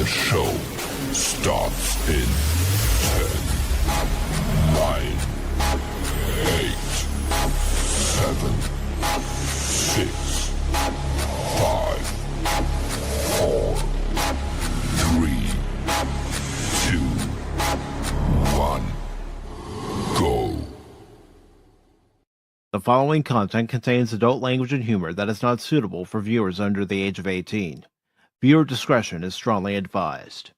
The show starts in 10, 9, 8, 7, 6, 5, 4, 3, 2, 1, go. The following content contains adult language and humor that is not suitable for viewers under the age of 18. Viewer discretion is strongly advised.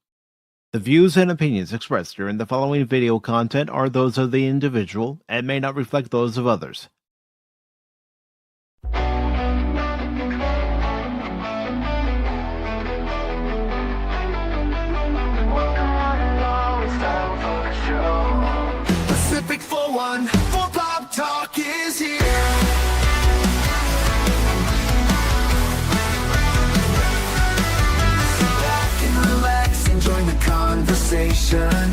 The views and opinions expressed during the following video content are those of the individual and may not reflect those of others. Pacific414 Pop Talk is here. Sit back and relax and join the conversation.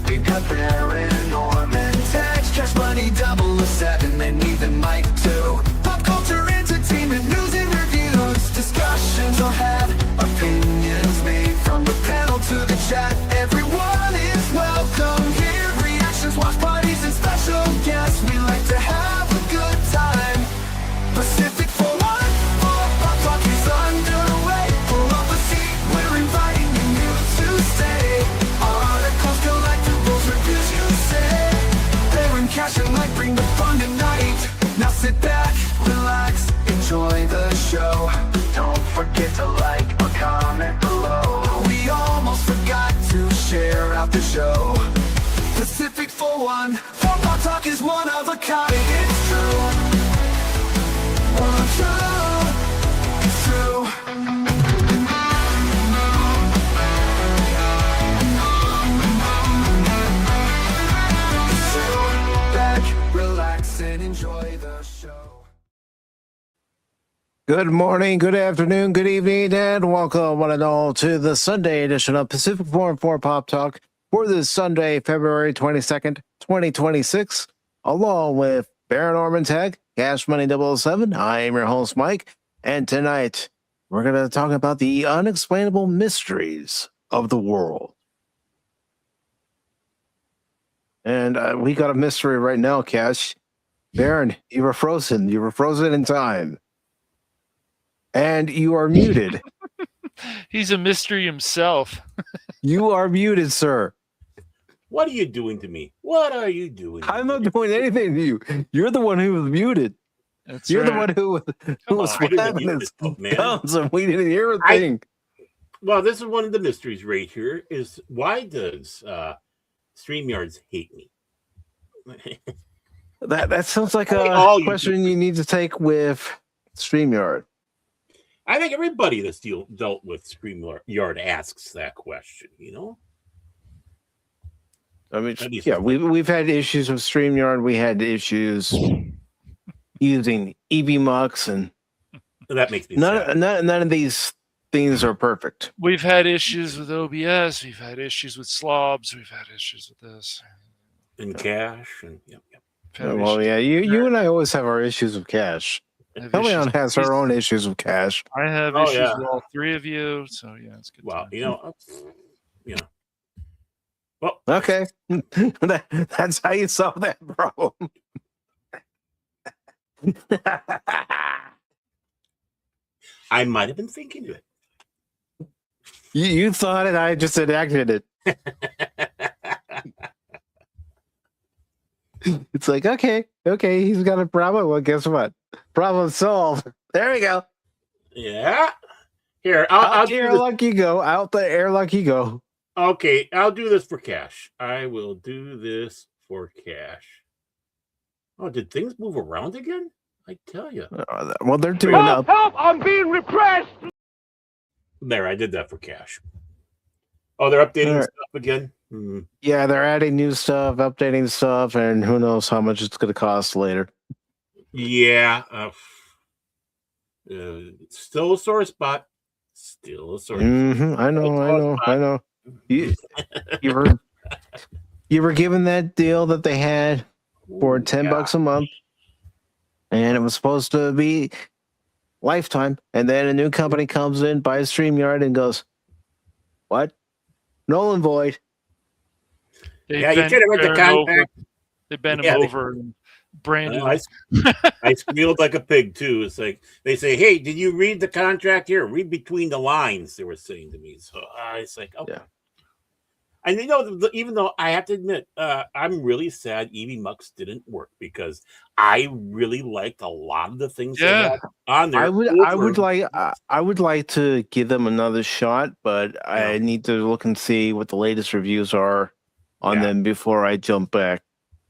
We've got Baron, Orman, Tagge, Cash Money, 007, and even Mike too. Pop culture, entertainment, news and reviews. Discussions will have opinions made from the panel to the chat. Everyone is welcome here. Reactions, watch parties, and special guests. We like to have a good time. Pacific414 Pop Talk is underway. Pull up a seat, we're inviting you to stay. Articles, collectibles, reviews, you say. Baron, Cash, and Mike bring the fun tonight. Now sit back, relax, enjoy the show. Don't forget to like or comment below. We almost forgot to share out the show. Pacific414 Pop Talk is one of a kind. It's true. True. It's true. Sit back, relax, and enjoy the show. Good morning, good afternoon, good evening, and welcome one and all to the Sunday edition of Pacific414 Pop Talk for this Sunday, February 22nd, 2026, along with Baron, Orman, Tagge, Cash Money 007. I am your host, Mike, and tonight we're going to talk about the unexplainable mysteries of the world. And we got a mystery right now, Cash. Baron, you were frozen. You were frozen in time. And you are muted. He's a mystery himself. You are muted, sir. What are you doing to me? What are you doing? I'm not doing anything to you. You're the one who was muted. That's You're right. the one who was on, I didn't flapping mute his myself, man. gums, and we didn't hear a thing. Well, this is one of the mysteries right here. Is why does StreamYards hate me? That sounds like I think a all you question you need to take with StreamYard. I think everybody that's dealt with StreamYard asks that question. You know. I mean, That is- yeah, we've had issues with StreamYard. We had issues using EVMux, and That makes me sad. none of these things are perfect. We've had issues with OBS. We've had issues with slobs. We've had issues with this. And Cash and yep. We've had Well, issues yeah, with you and I always have our issues with Cash. I have Leon issues has with her own issues with Cash. I have Oh, issues yeah. with all three of you. So yeah, it's good. Well, time. you know. Well, Okay, that's how you solve that problem. I might have been thinking of it. You thought it, I just enacted it. It's like, okay, he's got a problem. Well, guess what? Problem solved. There we go. Yeah. Here, I'll do this. Airlock you go. Out the airlock you go. Okay, I'll do this for Cash. I will do this for Cash. Oh, did things move around again? I tell you. Well, they're doing up. Help! I'm being repressed! There, I did that for Cash. Oh, they're updating All right. stuff again? Hmm. Yeah, they're adding new stuff, updating stuff, and who knows how much it's going to cost later. Yeah. Still a sore spot. Still a sore spot. Mm-hmm. I know. You were given that deal that they had for $10 a month, and it was supposed to be lifetime. And then a new company comes in, buys StreamYard, and goes, What? Null and void. They Yeah, you bent should have read the Baron over. contract. They bent Yeah, him they- over and branded I, him. I squealed like a pig too. It's like they say, "Hey, did you read the contract here? Read between the lines." They were saying to me, so it's like, okay. Yeah. And even though I have to admit, I'm really sad Evie Mux didn't work because I really liked a lot of the things they Yeah. had on there. I would like to give them another shot, but I Yeah. need to look and see what the latest reviews are on Yeah. them before I jump back.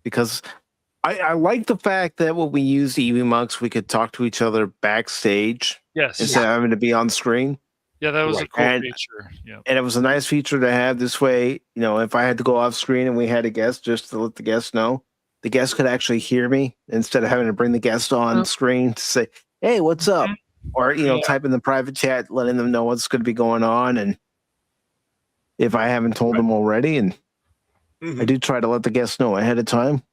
Because I like the fact that when we used Eevee Mux, we could talk to each other backstage Yes. instead of having to be on screen. Yeah, that was a Right. cool And- feature. Yeah. And it was a nice feature to have this way. You know, if I had to go off screen and we had a guest, just to let the guest know, the guest could actually hear me instead of having to bring the guest on screen to say, "Hey, what's up?" Or, Yeah. type in the private chat, letting them know what's going to be going on. And if I haven't told them already, and Mhm. I do try to let the guests know ahead of time.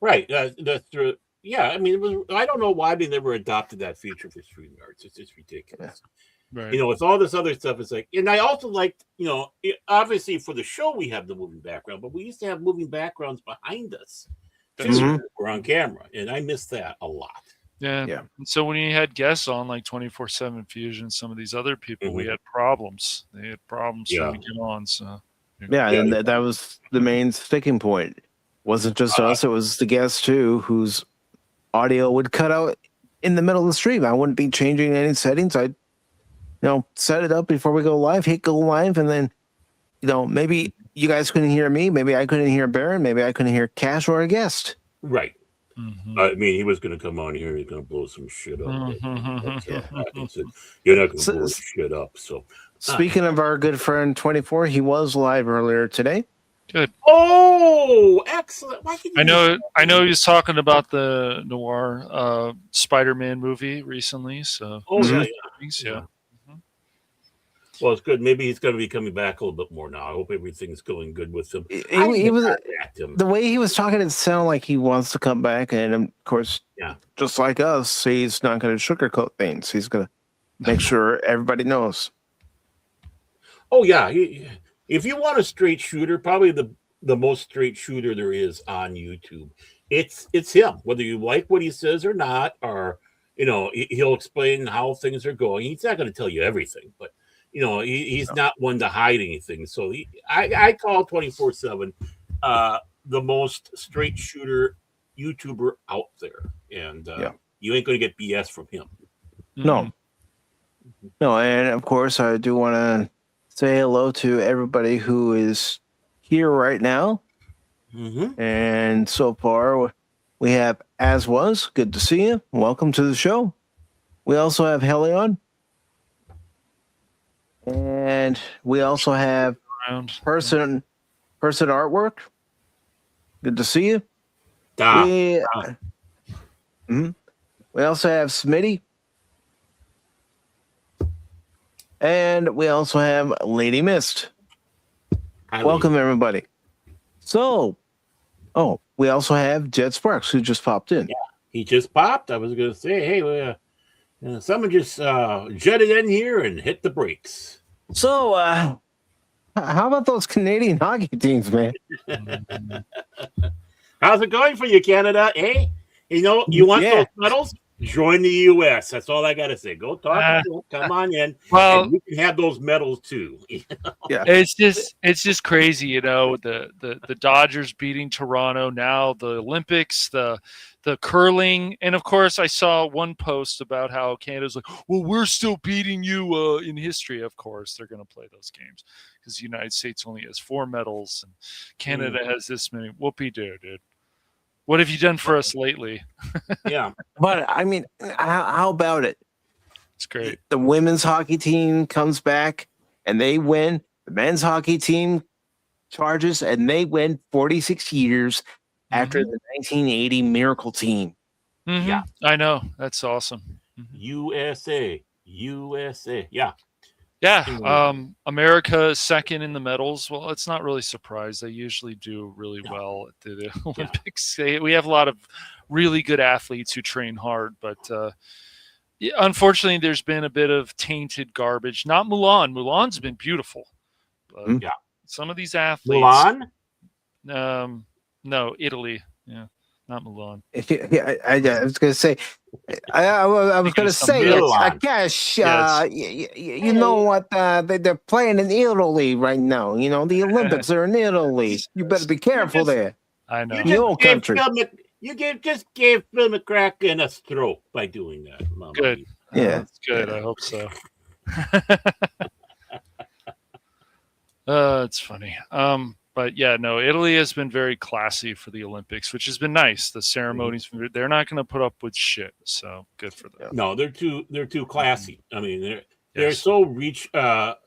Right. That's true. Yeah, I mean, I don't know why they never adopted that feature for StreamYards. It's just ridiculous. Right. With all this other stuff, it's like, and I also liked, obviously for the show we have the moving background, but we used to have moving backgrounds behind us too, That's Mhm. right. we're on camera, and I miss that a lot. Yeah. Yeah. And so when you had guests on like 24/7 Fusion, some of these other people, we Mhm. had problems. They had problems trying to get on. So Yeah, Yeah. and that was the main sticking point. Wasn't just us; it was the guests too, whose audio would cut out in the middle of the stream. I wouldn't be changing any settings. I'd set it up before we go live, hit go live, and then maybe you guys couldn't hear me, maybe I couldn't hear Baron, maybe I couldn't hear Cash or a guest. Right. Mhm. I mean, he was going to come on here. He's going to blow some shit up. Mhm. I said, you're not going to So- blow shit up. So, Speaking of our good friend 24, he was live earlier today. oh, excellent! Why can you I know he was talking about the noir Spider-Man movie recently. So Oh, Mhm. yeah. Well, it's good. Maybe he's going to be coming back a little bit more now. I hope everything's going good with him. He was Contact him. the way he was talking. It sounded like he wants to come back, and of course, Yeah. just like us, he's not going to sugarcoat things. He's going to make sure everybody knows. Oh yeah, if you want a straight shooter, probably the most straight shooter there is on YouTube. It's him. Whether you like what he says or not, or he'll explain how things are going. He's not going to tell you everything, but he's not one to hide anything. So I call 24/7 the most straight shooter YouTuber out there, and you ain't going to get BS from him. No, and of course, I do want to say hello to everybody who is here right now. Mm-hmm. And so far, we have As Was. Good to see you. Welcome to the show. We also have Helion. And we also have Around. person artwork. Good to see you. We also have Smitty. And we also have Lady Mist. Welcome, everybody. So, we also have Jet Sparks, who just popped in. Yeah, he just popped. I was going to say, hey, someone just jetted in here and hit the brakes. So, how about those Canadian hockey teams, man? How's it going for you, Canada? Hey, you want those medals? Join the U.S. That's all I got to say. Go talk. Come on in. Well, and you can have those medals too. Yeah. It's just crazy, the Dodgers beating Toronto, now the Olympics, the curling, and of course I saw one post about how Canada's like, well, we're still beating you in history. Of course they're going to play those games because the United States only has 4 medals and Canada has this many. Whoopie-doo, dude. What have you done for us lately? Yeah. But I mean, how about it? It's great. The women's hockey team comes back and they win. The men's hockey team charges and they win 46 years after the 1980 Miracle team. Mhm. Yeah. I know. That's awesome. USA. Yeah. Yeah, America is second in the medals. Well, it's not really a surprise. They usually do really well at the Olympics. We have a lot of really good athletes who train hard, but Yeah, unfortunately, there's been a bit of tainted garbage. Not Mulan. Mulan's been beautiful. But Yeah. some of these athletes. Milan? No, Italy. Yeah, not Milan. Yeah, I was going to say, I was Thinking going of to somebody say, else. Milan. Cash, Yes. you know what? They're playing in Italy right now. You know, the Olympics are in Italy. You better be careful just- there. I know. You The just old gave country. just gave Phil McCracken a stroke by doing that. Mama. Good. Yeah. That's good. Yeah. I hope so. It's funny. But yeah, no, Italy has been very classy for the Olympics, which has been nice. The ceremonies, they're not going to put up with shit. So good for them. No, they're too classy. I mean, they're Yes. so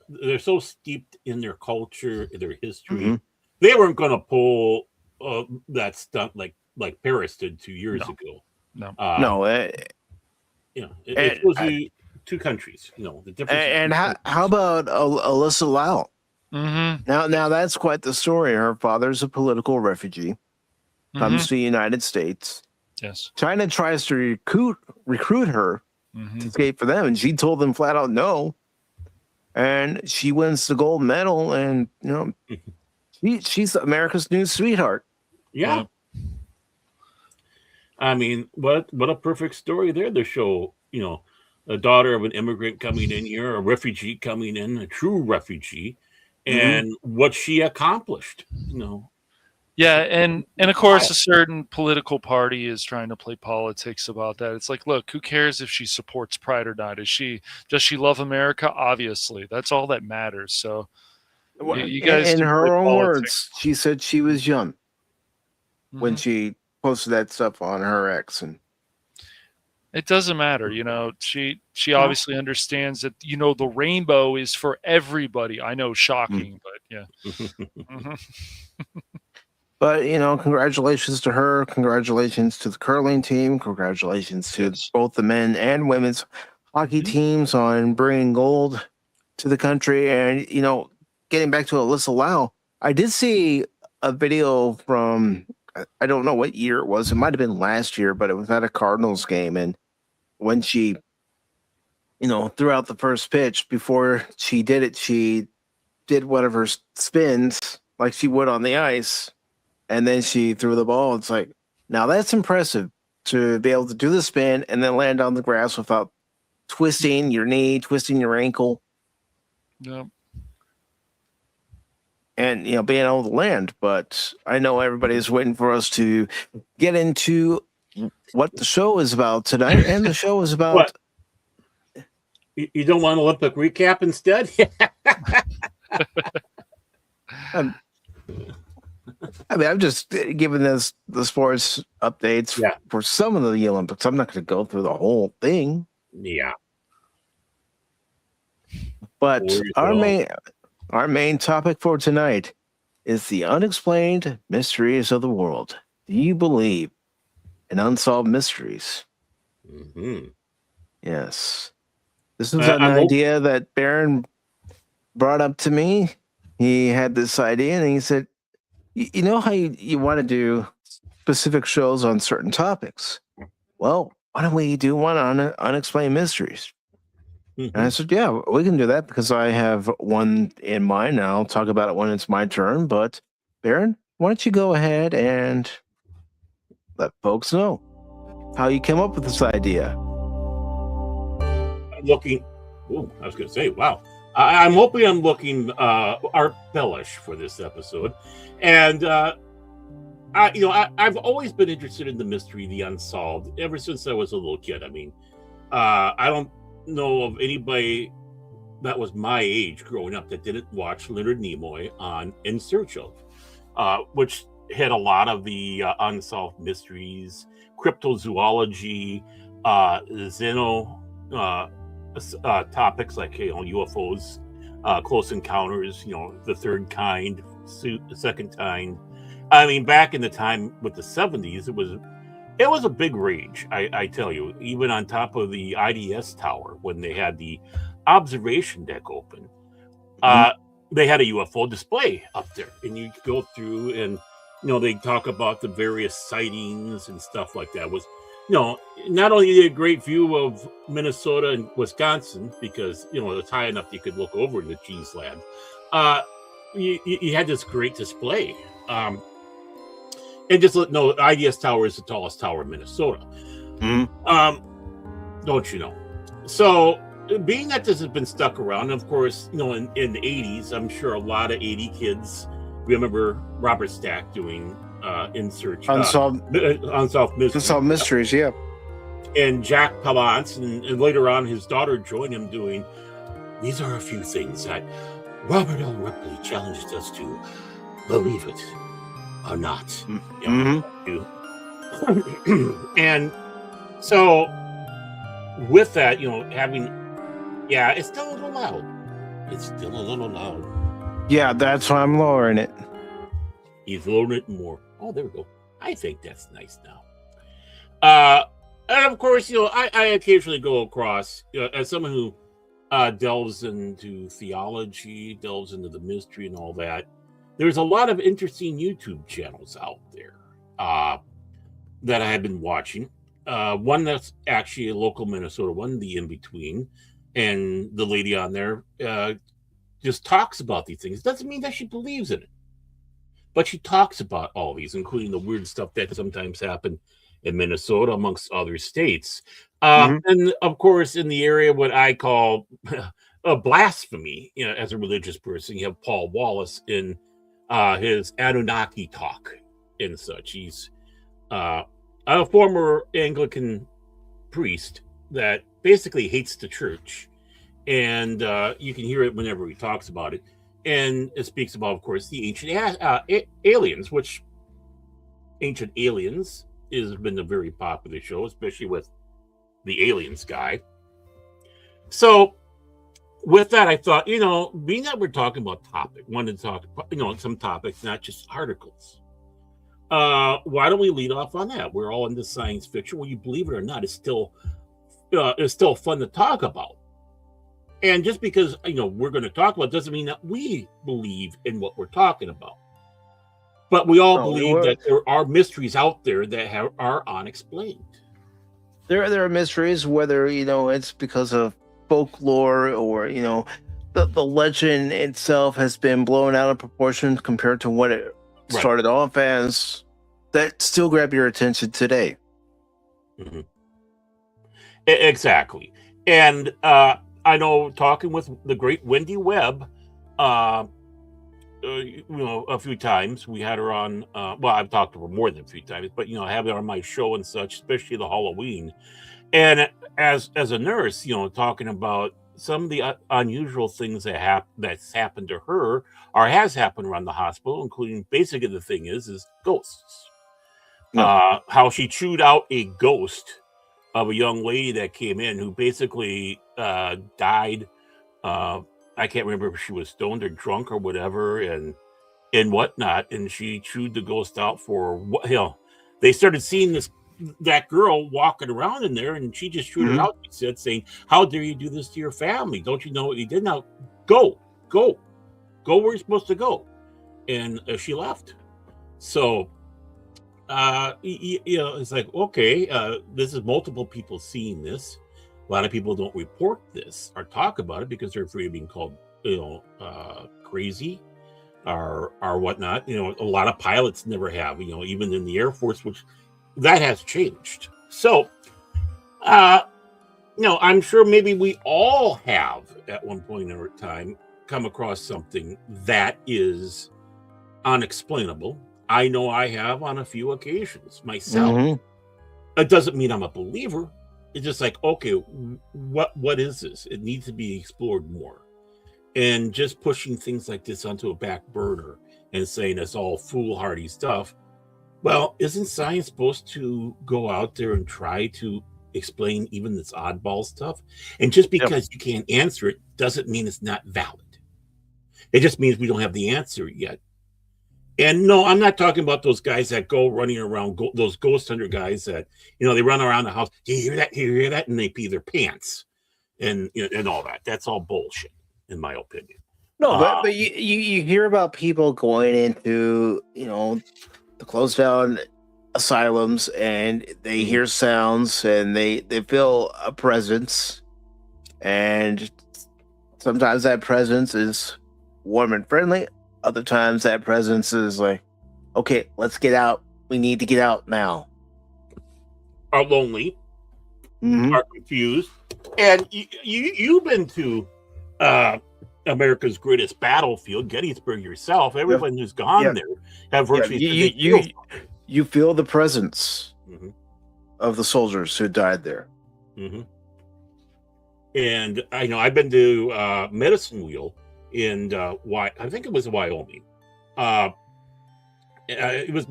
they're so steeped in their culture, their history. Mhm. They weren't going to pull that stunt like Paris did 2 years ago. No. No, You know, and- it shows you two countries. You know, the difference. and how about Alyssa Lau? Mm-hmm. Now that's quite the story. Her father's a political refugee, comes to the United States. Yes. China tries to recruit her to skate for them, and she told them flat out no. And she wins the gold medal, and you know, she's America's new sweetheart. Yeah. I mean, what a perfect story there to show, you know, a daughter of an immigrant coming in here, a refugee coming in, a true refugee, and what she accomplished, you know. Yeah, and of course a certain political party is trying to play politics about that. It's like, look, who cares if she supports Pride or not? Does she love America? Obviously. That's all that matters. So you guys in can her play own politics. words, she said she was young when she posted that stuff on her ex, and it doesn't matter, you know. She obviously understands that, you know, the rainbow is for everybody. I know, shocking, but yeah. But you know, congratulations to her. Congratulations to the curling team. Congratulations to both the men and women's hockey teams on bringing gold to the country. And you know, getting back to Alyssa Lau, I did see a video from, I don't know what year it was. It might have been last year, but it was at a Cardinals game, and when she, you know, threw out the first pitch, before she did it, she did one of her spins like she would on the ice. And then she threw the ball. It's like, now that's impressive to be able to do the spin and then land on the grass without twisting your knee, twisting your ankle, Yeah. and you know, being able to land. But I know everybody's waiting for us to get into what the show is about tonight, and the show is about. What? You don't want an Olympic recap instead? I mean, I'm just giving this the sports updates for some of the Olympics. I'm not going to go through the whole thing. Yeah. But our main topic for tonight is the unexplained mysteries of the world. Do you believe in unsolved mysteries? Mm-hmm. Yes. This was an idea that Baron brought up to me. He had this idea, and he said, you know how you want to do specific shows on certain topics? Well, why don't we do one on unexplained mysteries? And I said, yeah, we can do that, because I have one in mind, and I'll talk about it when it's my turn. But Baron, why don't you go ahead and let folks know how you came up with this idea? I'm looking. Oh, I was going to say, wow. I'm hoping I'm looking art bellish for this episode. And I've always been interested in the mystery, the unsolved, ever since I was a little kid. I mean, I don't know of anybody that was my age growing up that didn't watch Leonard Nimoy on In Search of, which had a lot of the unsolved mysteries, cryptozoology, topics like, you know, UFOs, close encounters, you know, the third kind, the second kind. I mean, back in the time with the 70s, it was a big rage, I tell you, even on top of the IDS tower when they had the observation deck open. They had a UFO display up there, and you go through and, you know, they talk about the various sightings and stuff like that. not only did you get a great view of Minnesota and Wisconsin because it's high enough you could look over the cheese lab. You had this great display. And just IDS Tower is the tallest tower in Minnesota. Don't you know? So, being that this has been stuck around, of course, in the 80s, I'm sure a lot of 80 kids remember Robert Stack doing In Search Unsolved Mysteries. Unsolved Mysteries, yeah. And Jack Palance, and later on his daughter joined him doing, these are a few things that Robert L. Ripley challenged us to believe it or not. And so with that, it's still a little loud. It's still a little loud. Yeah, that's why I'm lowering it. He's lowering it more. Oh, there we go. I think that's nice now. And of course, I occasionally go across, as someone who delves into theology, delves into the mystery and all that. There's a lot of interesting YouTube channels out there that I have been watching. One that's actually a local Minnesota one, the In Between, and the lady on there just talks about these things. Doesn't mean that she believes in it, but she talks about all these, including the weird stuff that sometimes happen in Minnesota, amongst other states. And of course, in the area, what I call a blasphemy, as a religious person, you have Paul Wallace in his Anunnaki talk and such. He's a former Anglican priest that basically hates the church. And you can hear it whenever he talks about it. And it speaks about, of course, the ancient aliens, which Ancient Aliens has been a very popular show, especially with the aliens guy. So with that, I thought, being that we're talking about wanted to talk about, some topics, not just articles. Why don't we lead off on that? We're all into science fiction. Well, you believe it or not, it's still fun to talk about. And just because, we're going to talk about it doesn't mean that we believe in what we're talking about. But we all believe that there are mysteries out there that are unexplained. There are mysteries, whether, it's because of folklore or, the legend itself has been blown out of proportion compared to what it started off as, that still grab your attention today. Exactly. And I know, talking with the great Wendy Webb, a few times. We had her on, I've talked to her more than a few times, but, I have her on my show and such, especially the Halloween. And as a nurse, talking about some of the unusual things that's happened to her or has happened around the hospital, including basically the thing is ghosts. How she chewed out a ghost of a young lady that came in who basically died. I can't remember if she was stoned or drunk or whatever, and whatnot. And she chewed the ghost out for they started seeing that girl walking around in there, and she just chewed it out. She said, saying, "How dare you do this to your family? Don't you know what you did? Now go where you're supposed to go." And she left. So it's like, okay, this is multiple people seeing this. A lot of people don't report this or talk about it because they're afraid of being called, crazy or whatnot. A lot of pilots never have, even in the Air Force, which that has changed. So, I'm sure maybe we all have at one point in our time come across something that is unexplainable. I know I have on a few occasions myself. It doesn't mean I'm a believer. It's just like, okay, what is this? It needs to be explored more. And just pushing things like this onto a back burner and saying it's all foolhardy stuff. Well, isn't science supposed to go out there and try to explain even this oddball stuff? And just because you can't answer it doesn't mean it's not valid. It just means we don't have the answer yet. And no, I'm not talking about those guys that go running around, those ghost hunter guys that, they run around the house. Do you hear that? Do you hear that? And they pee their pants and all that. That's all bullshit, in my opinion. No, but you hear about people going into, the closed down asylums, and they hear sounds, and they feel a presence, and sometimes that presence is warm and friendly. Other times that presence is like, okay, let's get out. We need to get out now. Are lonely, are confused, and you've been to America's greatest battlefield, Gettysburg, yourself. Everyone who's gone there have virtually you feel the presence of the soldiers who died there. And I know I've been to Medicine Wheel in I think it was Wyoming. It was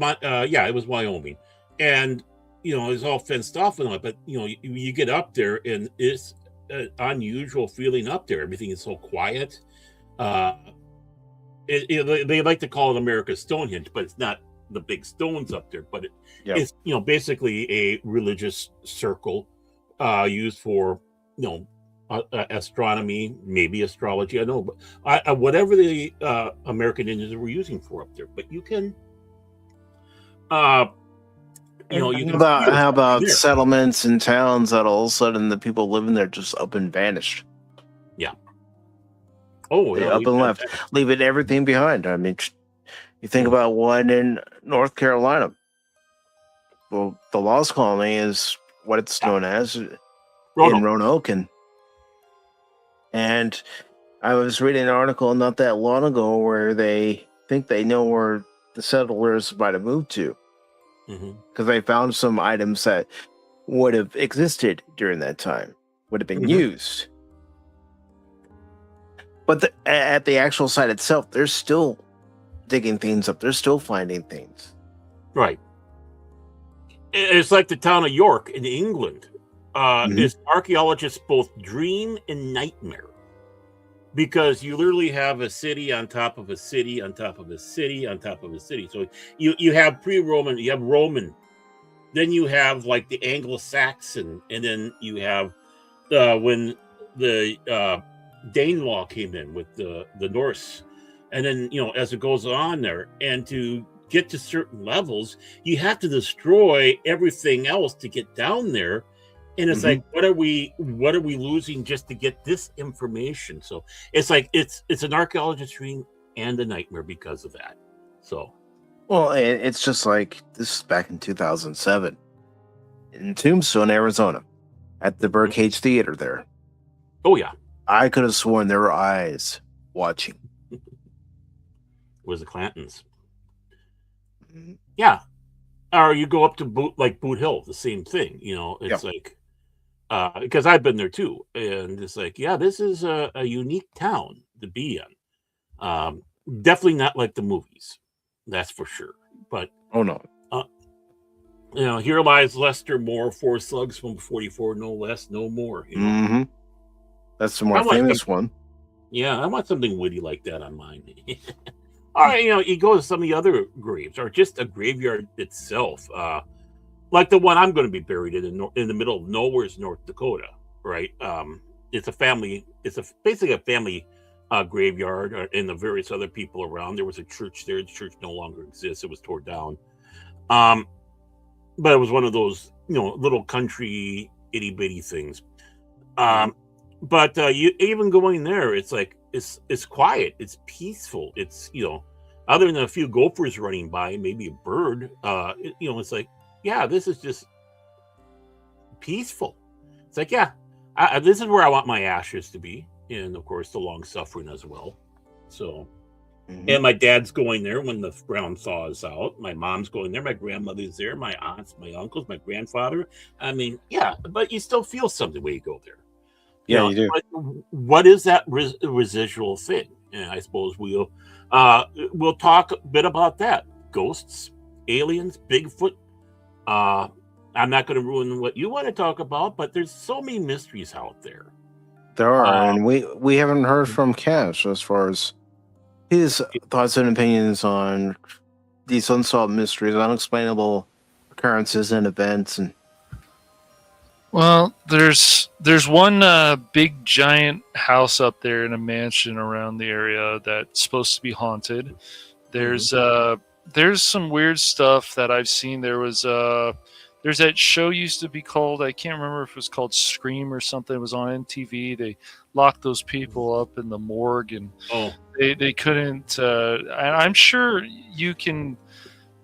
Wyoming, and it was all fenced off and all, but you get up there and it's an unusual feeling up there. Everything is so quiet. They like to call it America's Stonehenge, but it's not the big stones up there, but it's basically a religious circle used for astronomy, maybe astrology, I know, but whatever the American Indians were using for up there. But you can how about settlements and towns that all of a sudden the people living there just up and vanished? Yeah. Oh, they up and left, leaving everything behind. I mean, you think about one in North Carolina. Well, the Lost Colony is what it's known as in Roanoke. And I was reading an article not that long ago where they think they know where the settlers might have moved to, because they found some items that would have existed during that time, would have been used. But at the actual site itself, they're still digging things up. They're still finding things. Right. It's like the town of York in England. Is archaeologists both dream and nightmare, because you literally have a city on top of a city on top of a city on top of a city. So you have pre-Roman, you have Roman, then you have like the Anglo-Saxon, and then you have when the Danelaw came in with the Norse, and then as it goes on there, and to get to certain levels, you have to destroy everything else to get down there. And it's like, what are we losing just to get this information? So it's like it's an archaeologist's dream and a nightmare because of that. So, well, it's just like this is back in 2007 in Tombstone, Arizona, at the Birdcage Theater there. Oh yeah, I could have sworn there were eyes watching. Was the Clantons? Yeah, or you go up to Boot Hill, the same thing. It's like. Because I've been there too, and it's like, this is a unique town to be in. Definitely not like the movies, that's for sure. But oh no, here lies Lester Moore, 4 slugs from 44, no less, no more. That's the more famous one. Yeah, I want something witty like that on mine. All right, you go to some of the other graves, or just a graveyard itself. Like the one I'm going to be buried in the middle of nowhere's North Dakota, right? It's a family. It's basically a family graveyard, and the various other people around. There was a church there. The church no longer exists. It was torn down. But it was one of those little country itty bitty things. But you even going there, it's like it's quiet. It's peaceful. It's other than a few gophers running by, maybe a bird. It's like. Yeah, this is just peaceful. It's like, this is where I want my ashes to be. And of course, the long suffering as well. So, and my dad's going there when the ground thaws out. My mom's going there. My grandmother's there. My aunts, my uncles, my grandfather. I mean, but you still feel something when you go there. You do. But what is that residual thing? And I suppose we'll talk a bit about that. Ghosts, aliens, Bigfoot. I'm not going to ruin what you want to talk about, but there's so many mysteries out there. There are, and we haven't heard from Cash as far as his thoughts and opinions on these unsolved mysteries, unexplainable occurrences and events. And well, there's one big giant house up there in a mansion around the area that's supposed to be haunted. There's there's some weird stuff that I've seen. There's that show used to be called, I can't remember if it was called Scream or something. It was on MTV. They locked those people up in the morgue, and Oh, they couldn't. And I'm sure you can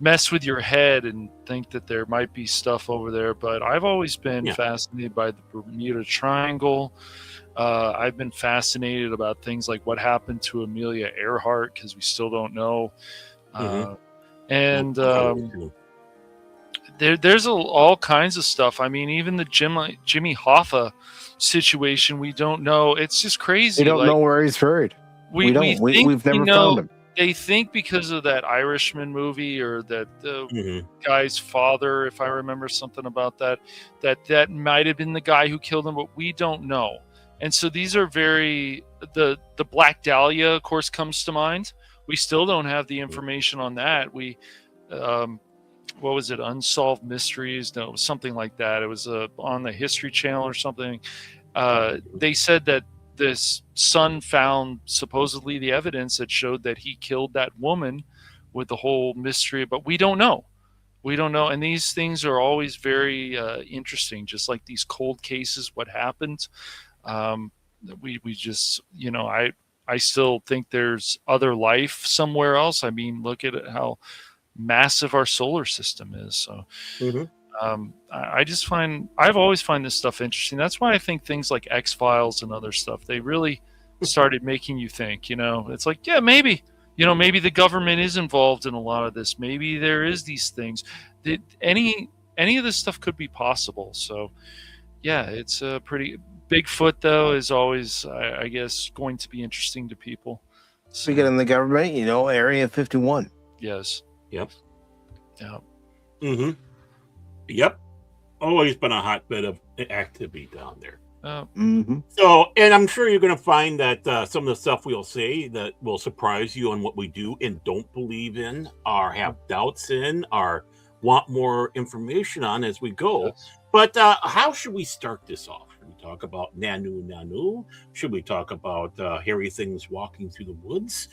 mess with your head and think that there might be stuff over there, but I've always been yeah. fascinated by the Bermuda Triangle. I've been fascinated about things like what happened to Amelia Earhart, because we still don't know. Mhm. And Well, there's all kinds of stuff. I mean, even the Jimmy Hoffa situation, we don't know. It's just crazy. We don't know where he's buried. We don't. think We've never know. found him. They think because of that Irishman movie, or that mhm. guy's father, if I remember something about that, that might have been the guy who killed him, but we don't know. And so these are very the Black Dahlia, of course, comes to mind. We still don't have the information on that. We what was it, Unsolved Mysteries? No, it was something like that. It was on the History Channel or something. They said that this son found supposedly the evidence that showed that he killed that woman, with the whole mystery, but we don't know. We don't know. And these things are always very interesting, just like these cold cases, what happened. We just, I still think there's other life somewhere else. I mean, look at how massive our solar system is. So Mhm. I've always find this stuff interesting. That's why I think things like X-Files and other stuff, they really started making you think. It's like, yeah, maybe the government is involved in a lot of this. Maybe there is these things that any of this stuff could be possible. So yeah, it's a pretty Bigfoot, though, is always, I guess, going to be interesting to people. Speaking of the government, Area 51. Yes. Yep. Yeah. Mm-hmm. Yep. Always been a hotbed of activity down there. Mm-hmm. So, and I'm sure you're going to find that some of the stuff we'll say that will surprise you on what we do and don't believe in, or have doubts in, or want more information on as we go. Yes. But how should we start this off? Should we talk about Nanu? Should we talk about hairy things walking through the woods?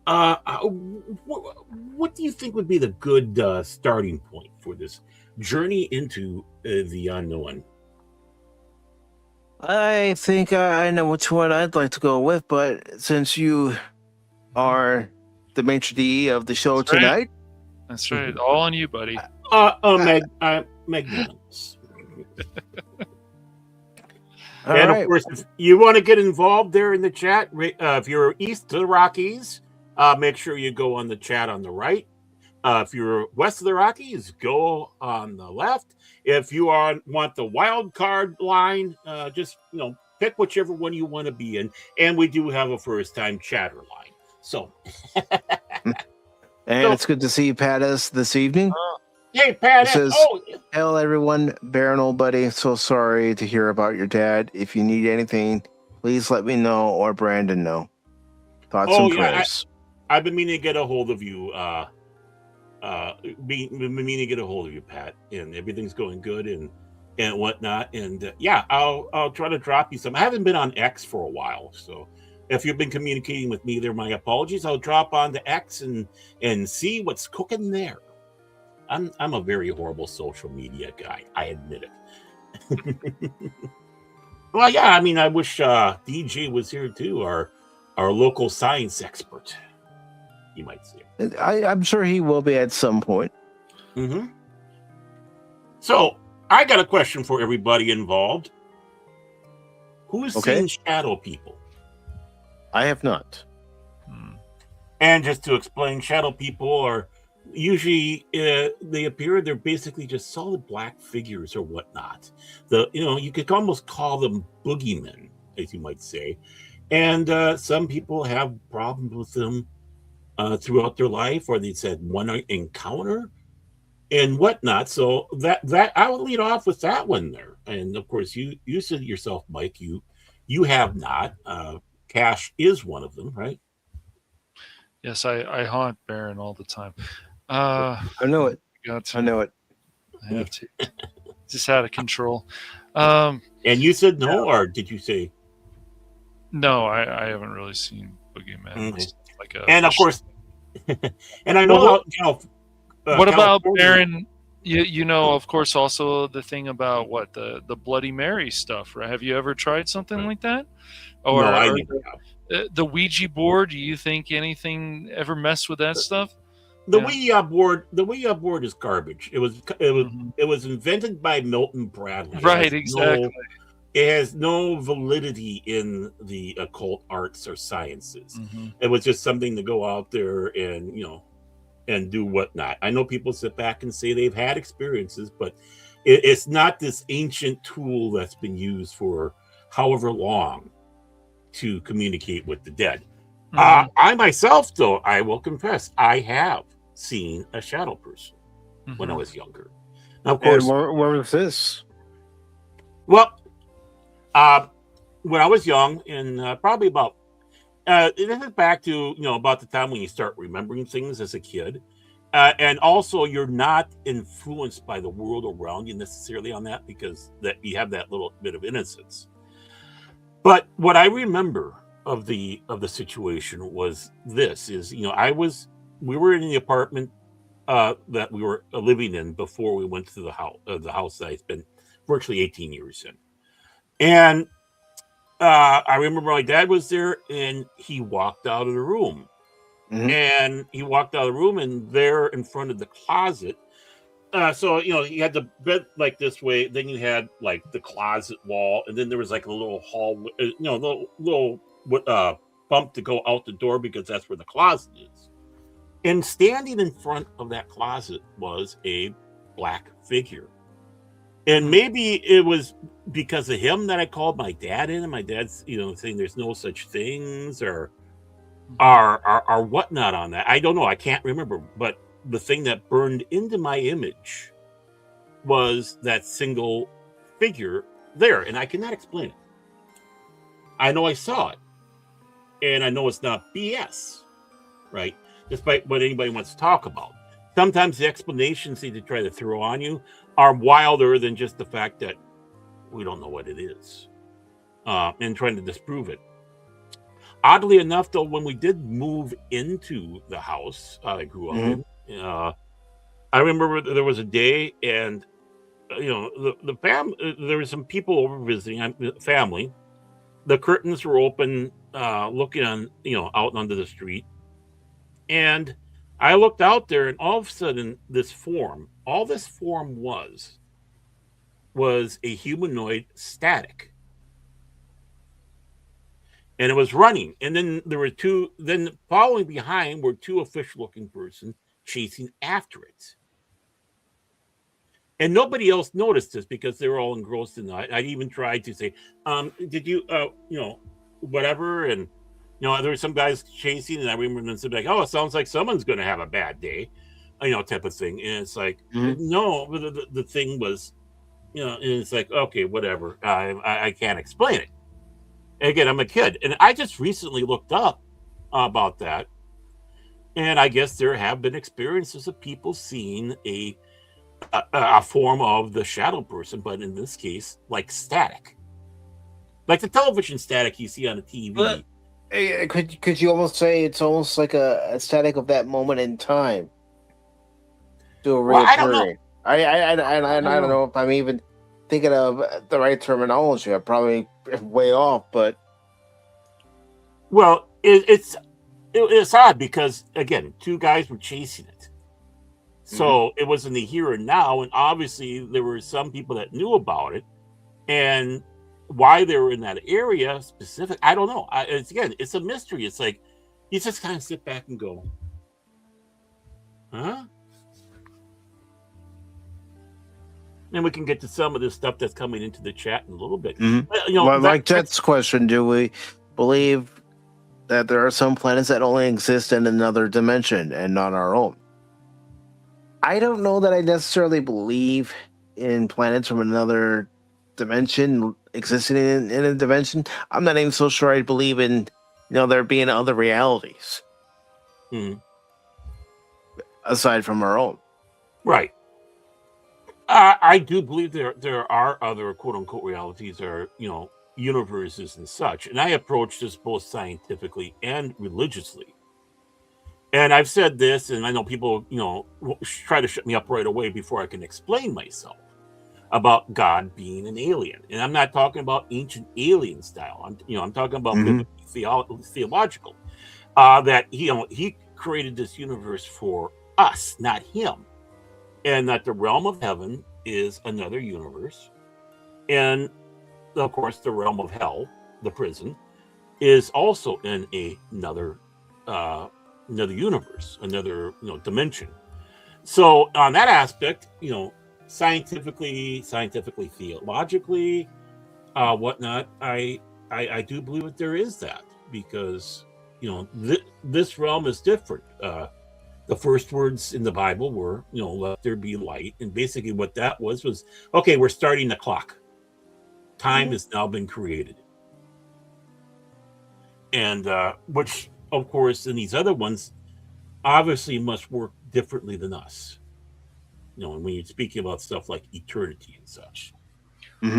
What do you think would be the good starting point for this journey into the unknown? I think I know which one I'd like to go with, but since you are the maitre d' of the show That's right. tonight, That's right. All on you, buddy. Magnanimous. all And right. of course, if you want to get involved there in the chat, if you're east of the Rockies, make sure you go on the chat on the right. If you're west of the Rockies, go on the left. If you want the wild card line, just pick whichever one you want to be in. And we do have a first time chatter line. So, It's good to see you, Pattis, this evening. hey, Pat. Says, "Hello, everyone. Baron, old buddy. So sorry to hear about your dad. If you need anything, please let me know or Brandon know. Thoughts and prayers." I've been meaning to get a hold of you. Meaning to get a hold of you, Pat, and everything's going good and whatnot. And I'll try to drop you some. I haven't been on X for a while, so if you've been communicating with me there, my apologies. I'll drop on the X and see what's cooking there. I'm a very horrible social media guy. I admit it. Well, yeah. I mean, I wish DJ was here too, our local science expert. You might say. I'm sure he will be at some point. Mm-hmm. So I got a question for everybody involved. Who's seen shadow people? I have not. And just to explain, shadow people are usually they appear. They're basically just solid black figures or whatnot. You could almost call them boogeymen, as you might say. And some people have problems with them throughout their life, or they said one encounter and whatnot. So that I will lead off with that one there. And of course, you said yourself, Mike, you have not. Cash is one of them, right? Yes, I haunt Baron all the time. I know it. I know it. I have to. Just out of control. And you said no, or did you say? No, I haven't really seen Boogeyman. Okay. Like And of course, And I know Well, what about California. Baron? You know, of course, also the thing about what the Bloody Mary stuff, right? Have you ever tried something like that, No, I or never have. the Ouija board? Do you think anything ever messed with that stuff? The Yeah. Ouija board is garbage. Mhm. It was invented by Milton Bradley. Right. Exactly. It has no validity in the occult arts or sciences. Hmm. It was just something to go out there and and do whatnot. I know people sit back and say they've had experiences, but it's not this ancient tool that's been used for however long to communicate with the dead. Hmm. I myself, though, I will confess, I have seen a shadow person when I Hmm. was younger. Now, of And course, where was this? well, uh, when I was young, and probably about this is back to about the time when you start remembering things as a kid, and also you're not influenced by the world around you necessarily on that because that you have that little bit of innocence. But what I remember of the situation was this: is we were in the apartment that we were living in before we went to the house that I spent virtually 18 years in, and I remember my dad was there, and he walked out of the room, Mhm. and he walked out of the room, and there in front of the closet. So you had the bed like this way, then you had like the closet wall, and then there was like a little hall, little bump to go out the door because that's where the closet is. And standing in front of that closet was a black figure. And maybe it was because of him that I called my dad in, and my dad's saying there's no such things or are whatnot on that. I don't know. I can't remember. But the thing that burned into my image was that single figure there, and I cannot explain it. I know I saw it, and I know it's not BS, right? Despite what anybody wants to talk about. Sometimes the explanations they try to throw on you are wilder than just the fact that we don't know what it is, and trying to disprove it. Oddly enough, though, when we did move into the house I grew up Mhm. in, I remember there was a day, and the family. There were some people over visiting, family. The curtains were open, looking on out onto the street, and I looked out there, and all of a sudden, all this form was a humanoid static, and it was running. And then there were two. Then following behind were two official-looking persons chasing after it. And nobody else noticed this because they were all engrossed in that. I even tried to say, did you, whatever? And, there were some guys chasing, and I remember them saying, like, oh, it sounds like someone's going to have a bad day, type of thing. And it's like, Mhm. no, the thing was, and it's like, okay, whatever. I can't explain it. And again, I'm a kid. And I just recently looked up about that. And I guess there have been experiences of people seeing a form of the shadow person, but in this case, like static, like the television static you see on the But TV. could you almost say it's almost like a static of that moment in time still Well, I don't know. reoccurring? I I don't don't know. know if I'm even thinking of the right terminology. I'm probably way off, but Well, it's odd because again, two guys were chasing it, Mhm. so it was in the here and now, and obviously there were some people that knew about it, and why they were in that area specific, I don't know. It's a mystery. It's like you just kind of sit back and go, huh? And we can get to some of this stuff that's coming into the chat in a little bit. Mhm. But, Like Jet's question, do we believe that there are some planets that only exist in another dimension and not our own? I don't know that I necessarily believe in planets from another dimension existing in a dimension. I'm not even so sure I believe in there being other realities hmm, aside from our own. right. I do believe there are other quote unquote realities or universes and such, and I approach this both scientifically and religiously. And I've said this, and I know people, try to shut me up right away before I can explain myself about God being an alien. And I'm not talking about ancient alien style. I'm talking about theological. That he created this universe for us, not him, and that the realm of heaven is another universe, and of course the realm of hell, the prison, is also in another universe, another dimension. So on that aspect, scientifically, theologically, whatnot, I do believe that there is that, because this realm is different. The first words in the Bible were, let there be light, and basically what that was okay, we're starting the clock. Time has now been created, and which of course in these other ones obviously must work differently than us. And when you're speaking about stuff like eternity and such.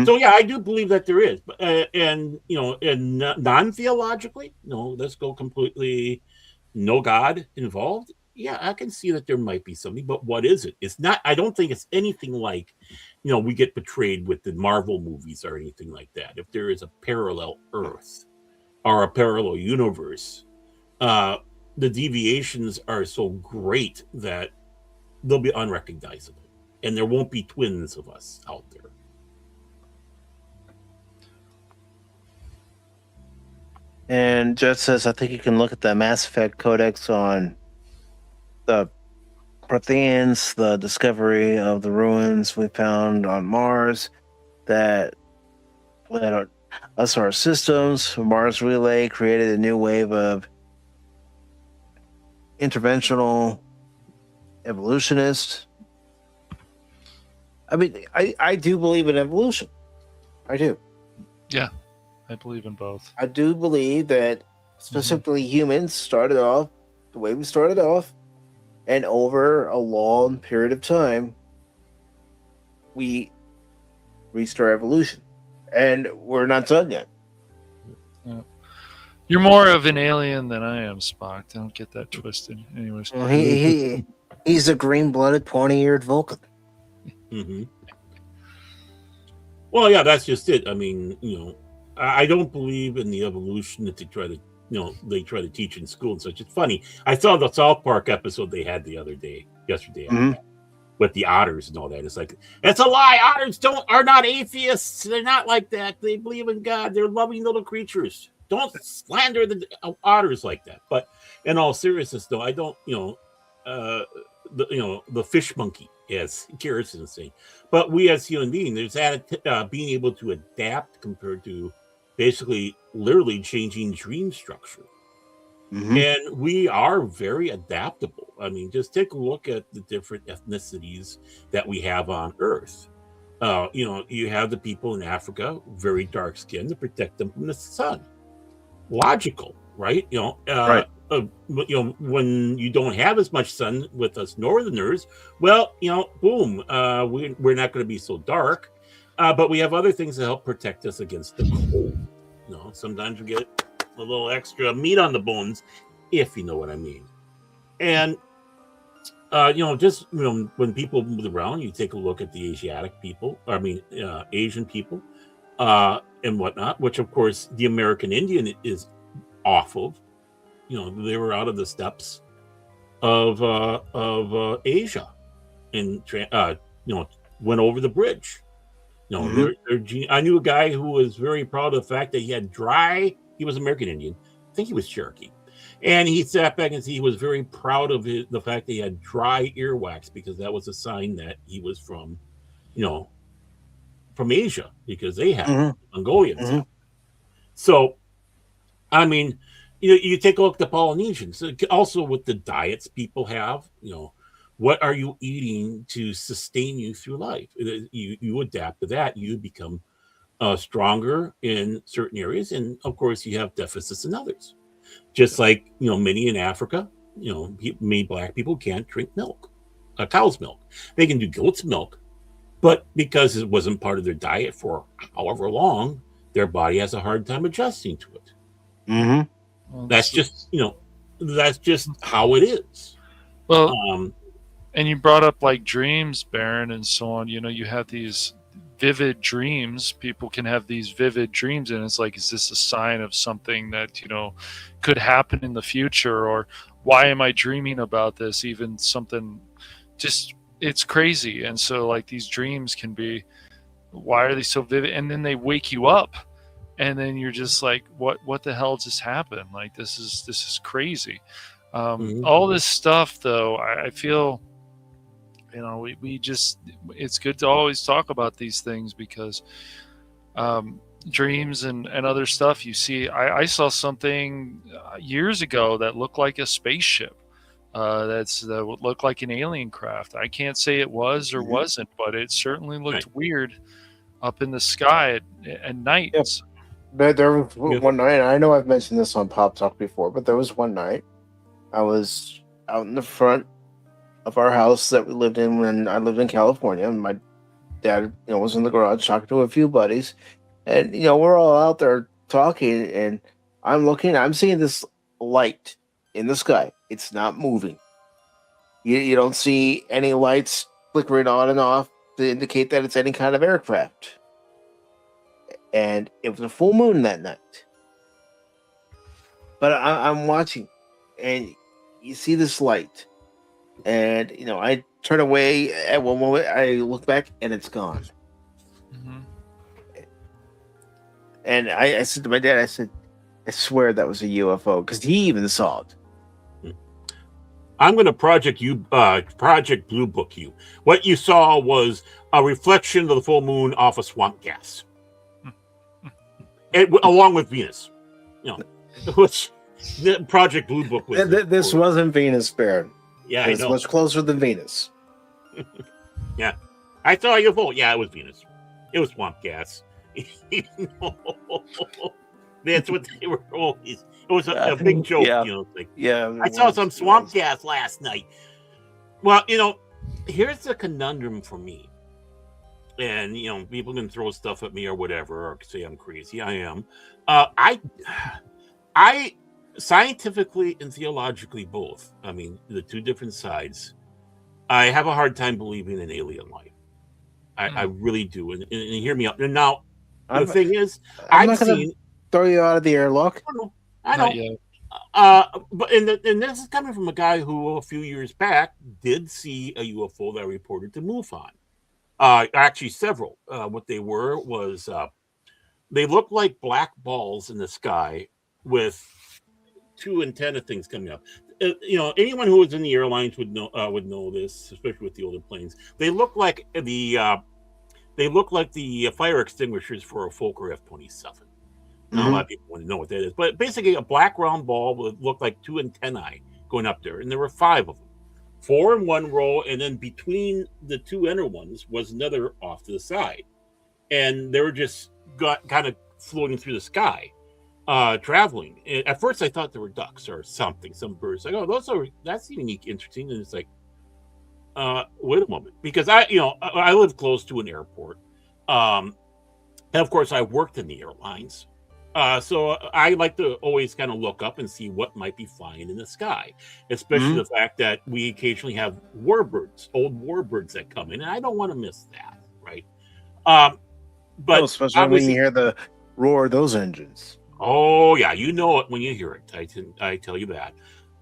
So yeah, I do believe that there is, and non-theologically, let's go completely no God involved. Yeah, I can see that there might be something, but what is it? It's not. I don't think it's anything like, we get portrayed with the Marvel movies or anything like that. If there is a parallel Earth or a parallel universe, the deviations are so great that they'll be unrecognizable, and there won't be twins of us out there. And Jet says, I think you can look at the Mass Effect Codex on the Protheans, the discovery of the ruins we found on Mars that led us our systems. Mars Relay created a new wave of interventional evolutionists. I mean, I do believe in evolution. I do. Yeah, I believe in both. I do believe that specifically humans started off the way we started off, and over a long period of time, we reached our evolution, and we're not done yet. Yeah. You're more of an alien than I am, Spock. Don't get that twisted. Anyways, Well, he's a green-blooded, pointy-eared Vulcan. Mm-hmm. Well, yeah, that's just it. I mean, I don't believe in the evolution that they try to teach in school and such. It's funny. I saw the South Park episode they had yesterday, with the otters and all that. It's like, it's a lie. Otters are not atheists. They're not like that. They believe in God. They're loving little creatures. Don't slander the otters like that. But in all seriousness, though, I don't. The fish monkey, as Garrison is saying. But we as human beings, there's being able to adapt compared to basically literally changing dream structure. And we are very adaptable. I mean, just take a look at the different ethnicities that we have on Earth. You have the people in Africa, very dark skinned, to protect them from the sun. Logical, right? Right. When you don't have as much sun with us Northerners, well, boom, we're not going to be so dark, but we have other things that help protect us against the cold. Sometimes we get a little extra meat on the bones, if you know what I mean. And when people move around, you take a look at the Asian people, and whatnot, which of course the American Indian is off of. They were out of the steppes of Asia, and went over the bridge. I knew a guy who was very proud of the fact that he had he was American Indian. I think he was Cherokee. And he sat back and he was very proud of the fact that he had dry earwax, because that was a sign that he was from Asia, because they had Mongolians. So, I mean, you take a look at the Polynesians, also with the diets people have, what are you eating to sustain you through life? You adapt to that. You become stronger in certain areas. And of course, you have deficits in others. Just like, many in Africa, many black people can't drink milk, cow's milk. They can do goat's milk, but because it wasn't part of their diet for however long, their body has a hard time adjusting to it. Mm-hmm. Well, That's just, that's just how it is. Well, Um, and you brought up like dreams, Baron, and so on. You know, you have these vivid dreams. People can have these vivid dreams, and it's like, is this a sign of something that, you know, could happen in the future? Or why am I dreaming about this? Even something just, it's crazy. And so, like, these dreams can be, why are they so vivid? And then they wake you up, and then you're just like, what the hell just happened? Like, this is crazy. All this stuff, though, I feel, you know, we just, it's good to always talk about these things because dreams and other stuff you see. I saw something years ago that looked like a spaceship, that would look like an alien craft. I can't say it was or wasn't, but it certainly looked weird up in the sky at night. Yep. There was one night, I know I've mentioned this on Pop Talk before, but there was one night I was out in the front of our house that we lived in when I lived in California, and my dad, was in the garage talking to a few buddies, and we're all out there talking, and I'm seeing this light in the sky. It's not moving. You don't see any lights flickering on and off to indicate that it's any kind of aircraft. And it was a full moon that night. But I'm watching, and you see this light. And, I turn away at one moment, I look back, and it's gone. Mm-hmm. And I said to my dad, I swear that was a UFO, because he even saw it. I'm going to Project Blue Book you. What you saw was a reflection of the full moon off of swamp gas. Along with Venus. Which Project Blue Book was. This wasn't Venus, Baron. Yeah, it's much closer than Venus. Yeah. I saw a UFO. Yeah, it was Venus. It was swamp gas. That's what they were always. It was a big joke, I saw some swamp gas last night. Well, here's the conundrum for me. And people can throw stuff at me or whatever, or say I'm crazy. I am. I scientifically and theologically both. I mean, the two different sides. I have a hard time believing in alien life. I really do. And hear me out. And now, the thing is, I've seen. Throw you out of the airlock. I know. But and this is coming from a guy who a few years back did see a UFO that reported to MUFON. Actually, several. What they were was they looked like black balls in the sky with two antenna things coming up. Anyone who was in the airlines would know this, especially with the older planes. They look like the fire extinguishers for a Fokker F-27. Not a lot of people want to know what that is, but basically a black round ball would look like two antennae going up there, and there were 5 of them, 4 in one row, and then between the 2 inner ones was another off to the side, and they were just kind of floating through the sky, traveling. And at first, I thought they were ducks or something, some birds. Like, oh, that's unique, interesting, and it's like, wait a moment, because I live close to an airport, and of course, I worked in the airlines. So I like to always kind of look up and see what might be flying in the sky, especially the fact that we occasionally have warbirds, old warbirds that come in, and I don't want to miss that, right? But especially when you hear the roar of those engines. Oh yeah, you know it when you hear it. I tell you that.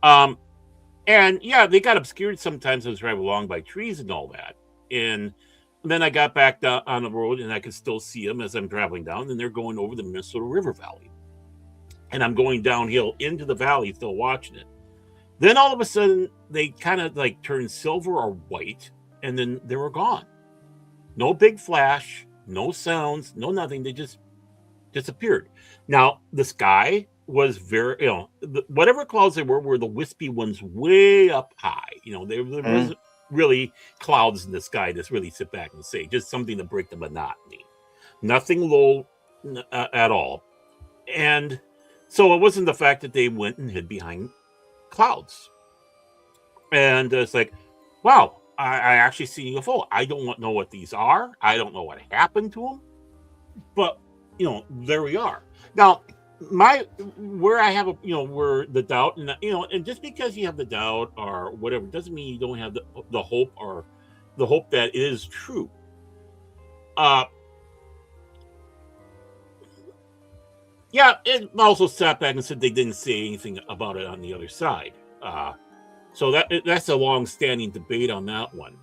And yeah, they got obscured sometimes as I drive along by trees and all that, and then I got back down on the road, and I could still see them as I'm traveling down, and they're going over the Minnesota River Valley. And I'm going downhill into the valley, still watching it. Then all of a sudden, they kind of like turned silver or white, and then they were gone. No big flash, no sounds, no nothing. They just disappeared. Now, the sky was very, whatever clouds they were the wispy ones way up high. There wasn't really clouds in the sky to really sit back and say, just something to break the monotony. Nothing low at all. And so it wasn't the fact that they went and hid behind clouds. And it's like, wow, I actually see UFO. I don't know what these are. I don't know what happened to them. But, there we are. Now, where I have where the doubt, and and just because you have the doubt or whatever doesn't mean you don't have the hope, or the hope that it is true. Yeah, it also sat back and said they didn't say anything about it on the other side. So that's a long-standing debate on that one.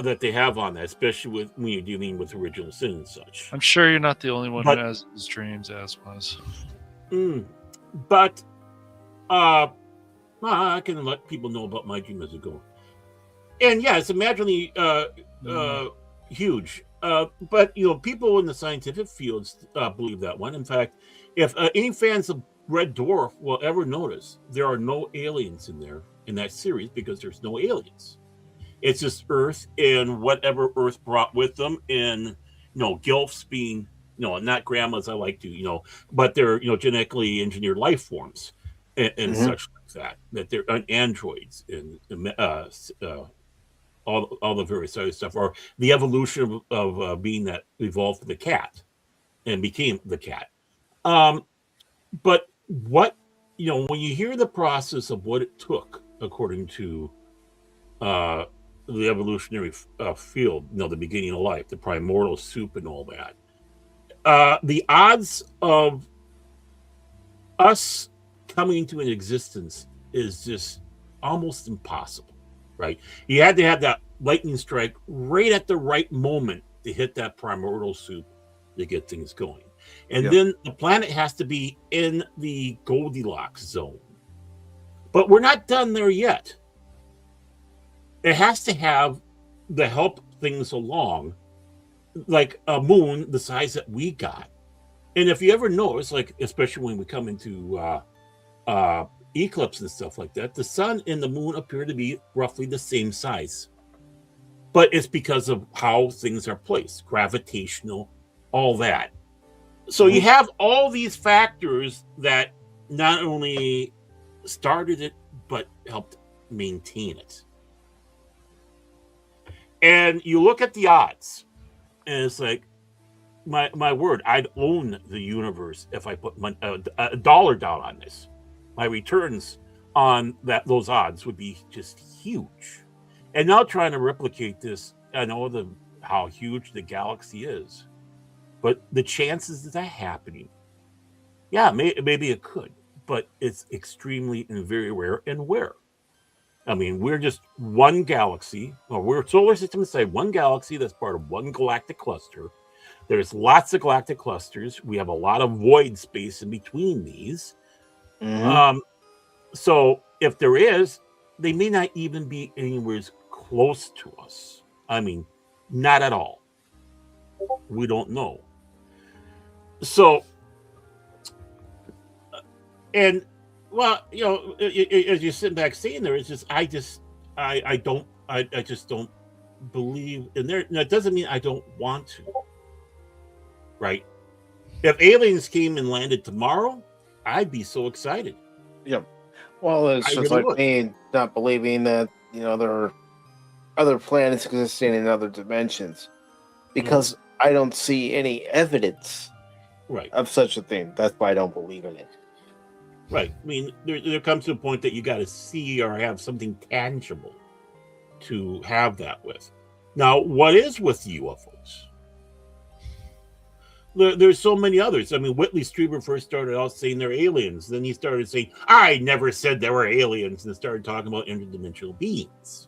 That they have on that, especially when you're dealing with original sin and such. I'm sure you're not the only one who has these dreams, as was. But I can let people know about my dream as it goes. And yeah, it's imaginably huge. But people in the scientific fields believe that one. In fact, if any fans of Red Dwarf will ever notice, there are no aliens in that series, because there's no aliens. It's just Earth and whatever Earth brought with them, and gilfs being not grandmas, I like to but they're genetically engineered life forms and such like that they're androids and all the various other stuff, or the evolution of being that evolved from the cat and became the cat. But what when you hear the process of what it took, according to the evolutionary field, the beginning of life, the primordial soup and all that, the odds of us coming into an existence is just almost impossible, right? You had to have that lightning strike right at the right moment to hit that primordial soup to get things going. And then the planet has to be in the Goldilocks zone. But we're not done there yet. It has to have the help things along, like a moon the size that we got. And if you ever notice, like especially when we come into eclipse and stuff like that, the sun and the moon appear to be roughly the same size. But it's because of how things are placed, gravitational, all that. So you have all these factors that not only started it, but helped maintain it. And you look at the odds, and it's like, my word, I'd own the universe if I put a dollar down on this. My returns on those odds would be just huge. And now trying to replicate this, I know how huge the galaxy is, but the chances of that happening, yeah, maybe it could, but it's extremely and very rare and rare. I mean, we're just one galaxy, or we're a solar system inside one galaxy that's part of one galactic cluster. There's lots of galactic clusters. We have a lot of void space in between these. So if there is, they may not even be anywhere close to us. I mean, not at all. We don't know. So, and well, as you're sitting back saying there, it's just I just don't believe in there. That doesn't mean I don't want to. Right? If aliens came and landed tomorrow, I'd be so excited. Yeah. Well, it's just really like me not believing that there are other planets existing in other dimensions, because I don't see any evidence of such a thing. That's why I don't believe in it. Right. I mean, there comes to a point that you got to see or have something tangible to have that with. Now, what is with UFOs? There's so many others. I mean, Whitley Strieber first started out saying they're aliens. Then he started saying, I never said there were aliens, and started talking about interdimensional beings.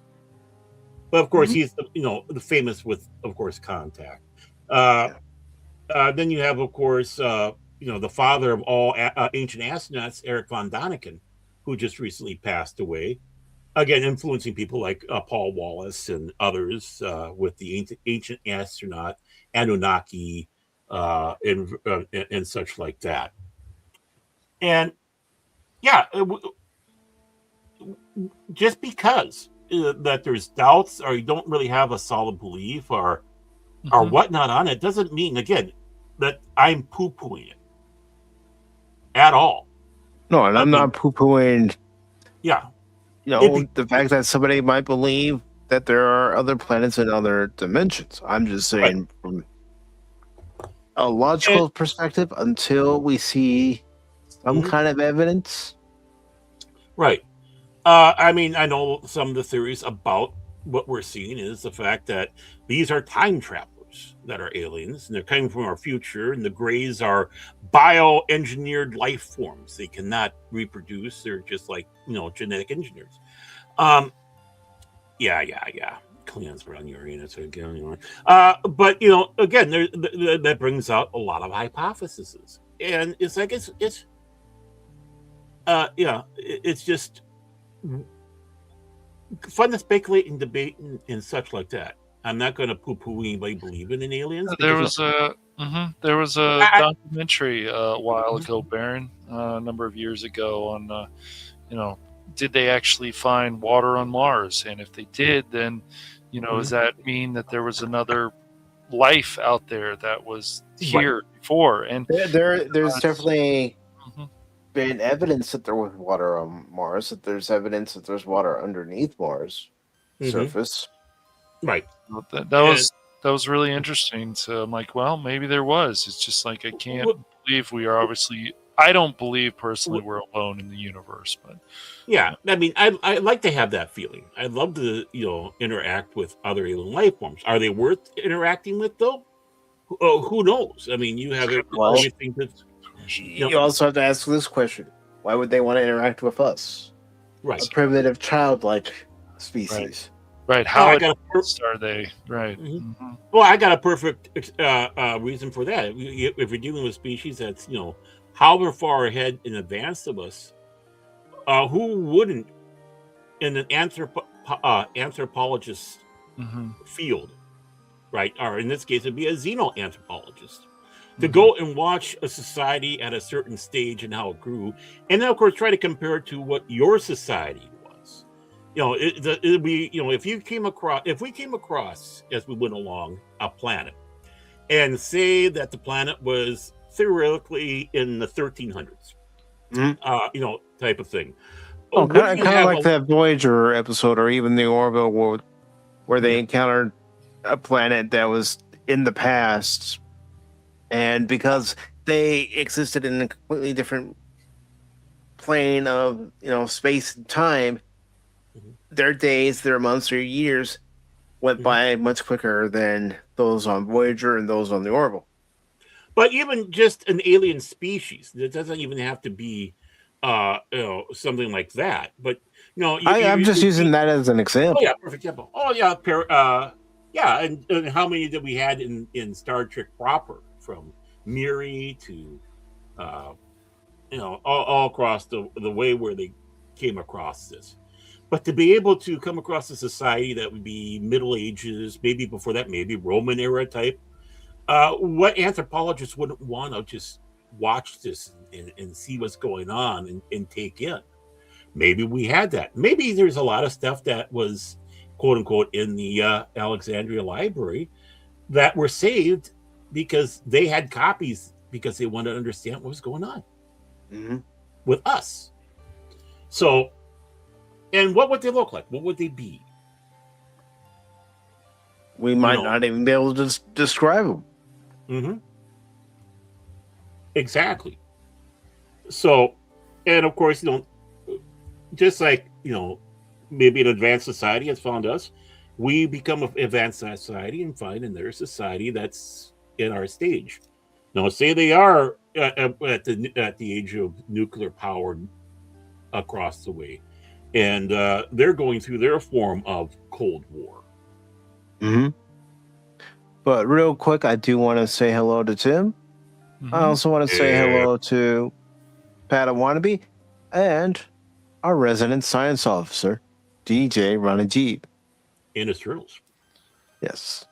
But of course, he's the famous with, of course, Contact. Then you have, of course, the father of all ancient astronauts, Eric von Daniken, who just recently passed away. Again, influencing people like Paul Wallace and others with the ancient astronaut, Anunnaki, and such like that. And yeah, just because that there's doubts or you don't really have a solid belief or whatnot on it doesn't mean, again, that I'm poo-pooing it at all. No, and I'm not poo-pooing. Yeah, the fact that somebody might believe that there are other planets in other dimensions. I'm just saying from a logical perspective until we see some kind of evidence. Right. I mean, I know some of the theories about what we're seeing is the fact that these are time travelers that are aliens, and they're coming from our future, and the Greys are bioengineered life forms. They cannot reproduce. They're just like, genetic engineers. Yeah. Clans around Uranus again. But again, that brings out a lot of hypotheses, and it's like it's just fun to speculate and debate and such like that. I'm not going to poo-poo anybody believing in aliens. There was a documentary a while ago, Baron, a number of years ago, on did they actually find water on Mars? And if they did, then does that mean that there was another life out there that was here before? And there's definitely been evidence that there was water on Mars. That there's evidence that there's water underneath Mars surface. Right. That was really interesting. So I'm like, well, maybe there was. It's just like I can't believe we are obviously. I don't believe personally we're alone in the universe, but yeah, I mean, I like to have that feeling. I'd love to interact with other alien life forms. Are they worth interacting with though? Who knows? I mean, you have everything that's. You also have to ask this question: why would they want to interact with us? Right, a primitive, childlike species. Right. How advanced are they? Right. Mm-hmm. Well, I got a perfect reason for that. If you're dealing with species that's however far ahead in advance of us, who wouldn't in an anthropologist field, right? Or in this case, it'd be a xenoanthropologist. To go and watch a society at a certain stage and how it grew, and then of course try to compare it to what your society was. It'd be if we came across as we went along a planet, and say that the planet was theoretically in the 1300s, type of thing. Oh, kind of like that Voyager episode, or even the Orville world, where they encountered a planet that was in the past. And because they existed in a completely different plane of, space and time, their days, their months, or years went by much quicker than those on Voyager and those on the Orville. But even just an alien species, it doesn't even have to be, something like that. But I'm just using that as an example. Oh yeah, perfect example. Oh yeah, and how many that we had in Star Trek proper? From Miri to, all across the way where they came across this. But to be able to come across a society that would be Middle Ages, maybe before that, maybe Roman era type, what anthropologists wouldn't want to just watch this and see what's going on and take in? Maybe we had that. Maybe there's a lot of stuff that was, quote unquote, in the Alexandria Library that were saved because they had copies because they wanted to understand what was going on with us. So, and what would they look like? What would they be? We might not even be able to describe them. Exactly. So, and of course, just like, maybe an advanced society has found us, we become an advanced society and find in their society that's in our stage. Now, say they are at the age of nuclear power across the way, and they're going through their form of Cold War. But real quick, I do want to say hello to Tim. I also want to say hello to Padawannabe and our resident science officer, DJ Ranajib. In Eternals. Yes.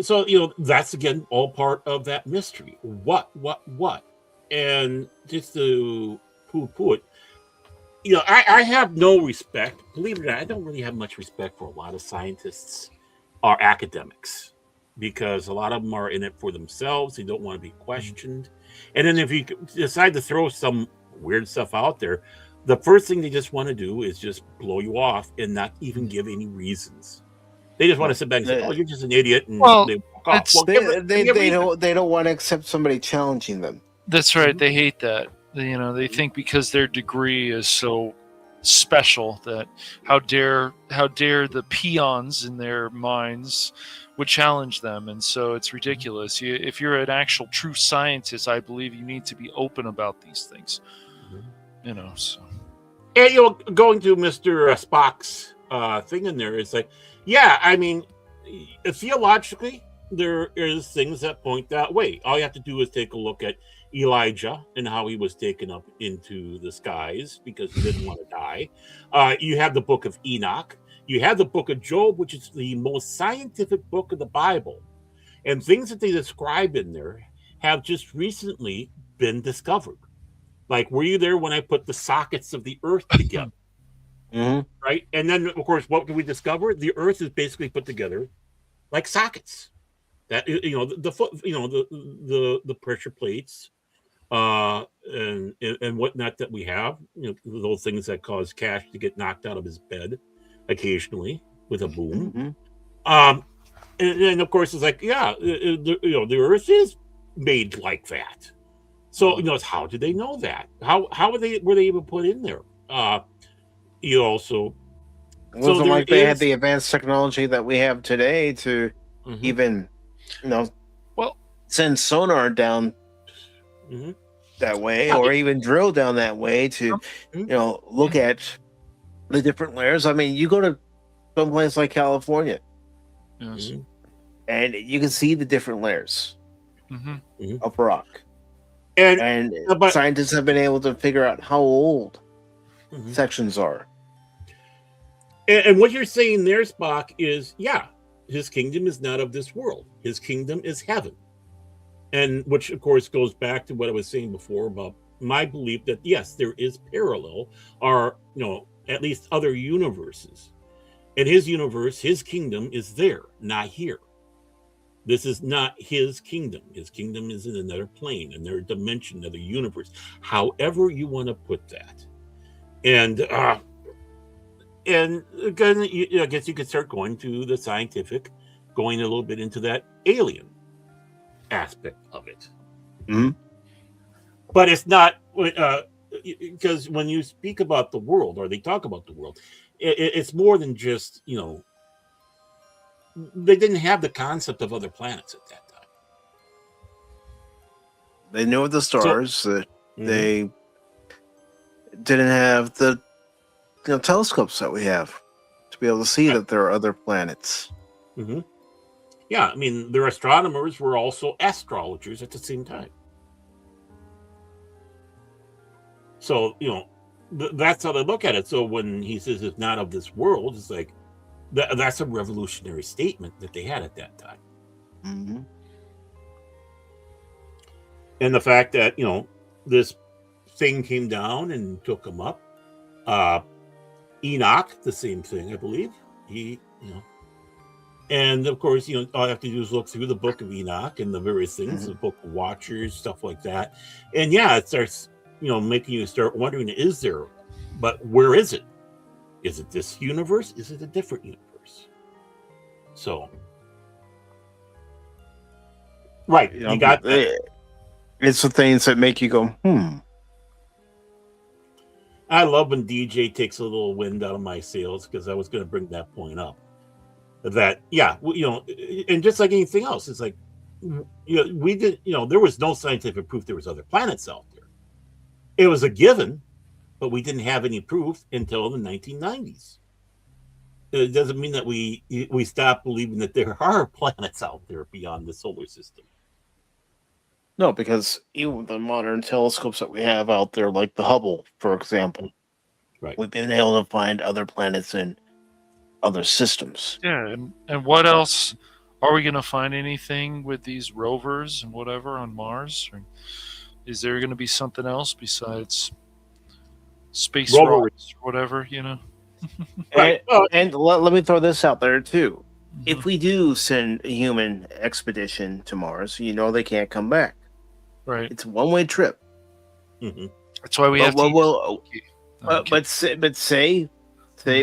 So, that's again all part of that mystery. What? And just to poo-poo it, I have no respect. Believe it or not, I don't really have much respect for a lot of scientists or academics because a lot of them are in it for themselves. They don't want to be questioned. And then if you decide to throw some weird stuff out there, the first thing they just want to do is just blow you off and not even give any reasons. They just want to sit back and say, "Oh, you're just an idiot," and Well, they walk off. it's- Well, They don't want to accept somebody challenging them. That's right. They hate that. They think because their degree is so special that how dare the peons in their minds would challenge them, and so it's ridiculous. If you're an actual true scientist, I believe you need to be open about these things. So. And going to Mr. Spock's thing in there, it's like, yeah, I mean, theologically, there is things that point that way. All you have to do is take a look at Elijah and how he was taken up into the skies because he didn't want to die. You have the book of Enoch. You have the book of Job, which is the most scientific book of the Bible. And things that they describe in there have just recently been discovered. Like, were you there when I put the sockets of the earth together? Right? And then, of course, what did we discover? The earth is basically put together like sockets. That, the foot, the pressure plates, and whatnot that we have, those things that cause Cash to get knocked out of his bed occasionally with a boom. And of course, it's like, yeah, the earth is made like that. So, how did they know that? How were they even put in there? It wasn't like they had the advanced technology that we have today to even, send sonar down that way, or even drill down that way to, look at the different layers. I mean, you go to someplace like California, and you can see the different layers of rock. And scientists have been able to figure out how old sections are. And what you're saying there, Spock, is, yeah, his kingdom is not of this world. His kingdom is heaven. And which, of course, goes back to what I was saying before about my belief that, yes, there is parallel, or, at least other universes. And his universe, his kingdom is there, not here. This is not his kingdom. His kingdom is in another plane, another dimension, another universe. However you want to put that. And again, I guess you could start going to the scientific, going a little bit into that alien aspect of it. But it's not, because when you speak about the world, or they talk about the world, it's more than just, they didn't have the concept of other planets at that time. They knew the stars. They didn't have the telescopes that we have to be able to see that there are other planets. Yeah, I mean, their astronomers were also astrologers at the same time. So, that's how they look at it. So when he says it's not of this world, it's like, that's a revolutionary statement that they had at that time. And the fact that, this thing came down and took him up. Enoch, the same thing, I believe. And of course, all I have to do is look through the book of Enoch and the various things, the book of Watchers, stuff like that. And yeah, it starts, making you start wondering, but where is it? Is it this universe? Is it a different universe? So, right, you got that. It's the things that make you go, I love when DJ takes a little wind out of my sails, because I was going to bring that point up. That, yeah, and just like anything else, it's like, we did, there was no scientific proof there was other planets out there. It was a given, but we didn't have any proof until the 1990s. It doesn't mean that we stopped believing that there are planets out there beyond the solar system. No, because even the modern telescopes that we have out there, like the Hubble, for example, we've been able to find other planets in other systems. Yeah, and what else? Are we going to find anything with these rovers and whatever on Mars? Or is there going to be something else besides space rocks or whatever, And let me throw this out there, too. If we do send a human expedition to Mars, they can't come back. Right. It's a one-way trip. That's why we have to... But say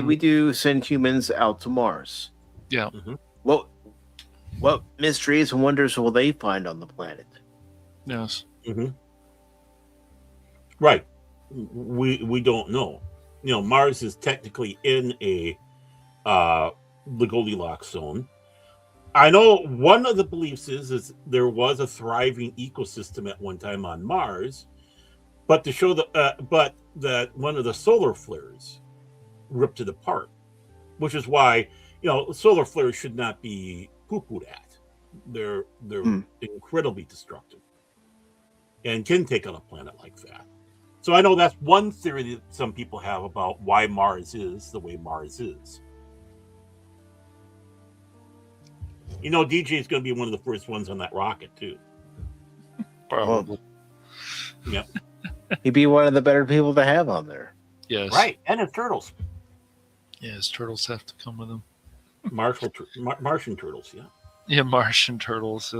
we do send humans out to Mars. Yeah. Mhm. What mysteries and wonders will they find on the planet? Yes. Mm-hmm. Right. We don't know. Mars is technically in the Goldilocks zone. I know one of the beliefs is there was a thriving ecosystem at one time on Mars, but to show but that one of the solar flares ripped it apart, which is why solar flares should not be poo-pooed at. They're incredibly destructive and can take on a planet like that. So I know that's one theory that some people have about why Mars is the way Mars is. DJ is going to be one of the first ones on that rocket too. Probably. Yep. He'd be one of the better people to have on there. Yes. Right. And his turtles. Yes, turtles have to come with him. Martian turtles, yeah. Yeah, Martian turtles.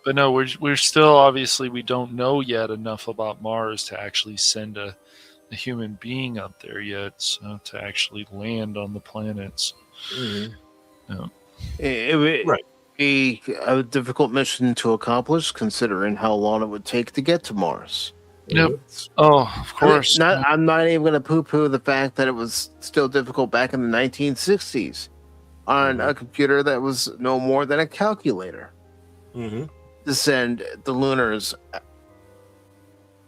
But no, we're still, obviously, we don't know yet enough about Mars to actually send a human being up there yet, so to actually land on the planets. Mm-hmm. Yeah. It would Right. be a difficult mission to accomplish, considering how long it would take to get to Mars. Yep. Oh, of course. I'm not even going to poo-poo the fact that it was still difficult back in the 1960s on a computer that was no more than a calculator Mm-hmm. to send the lunars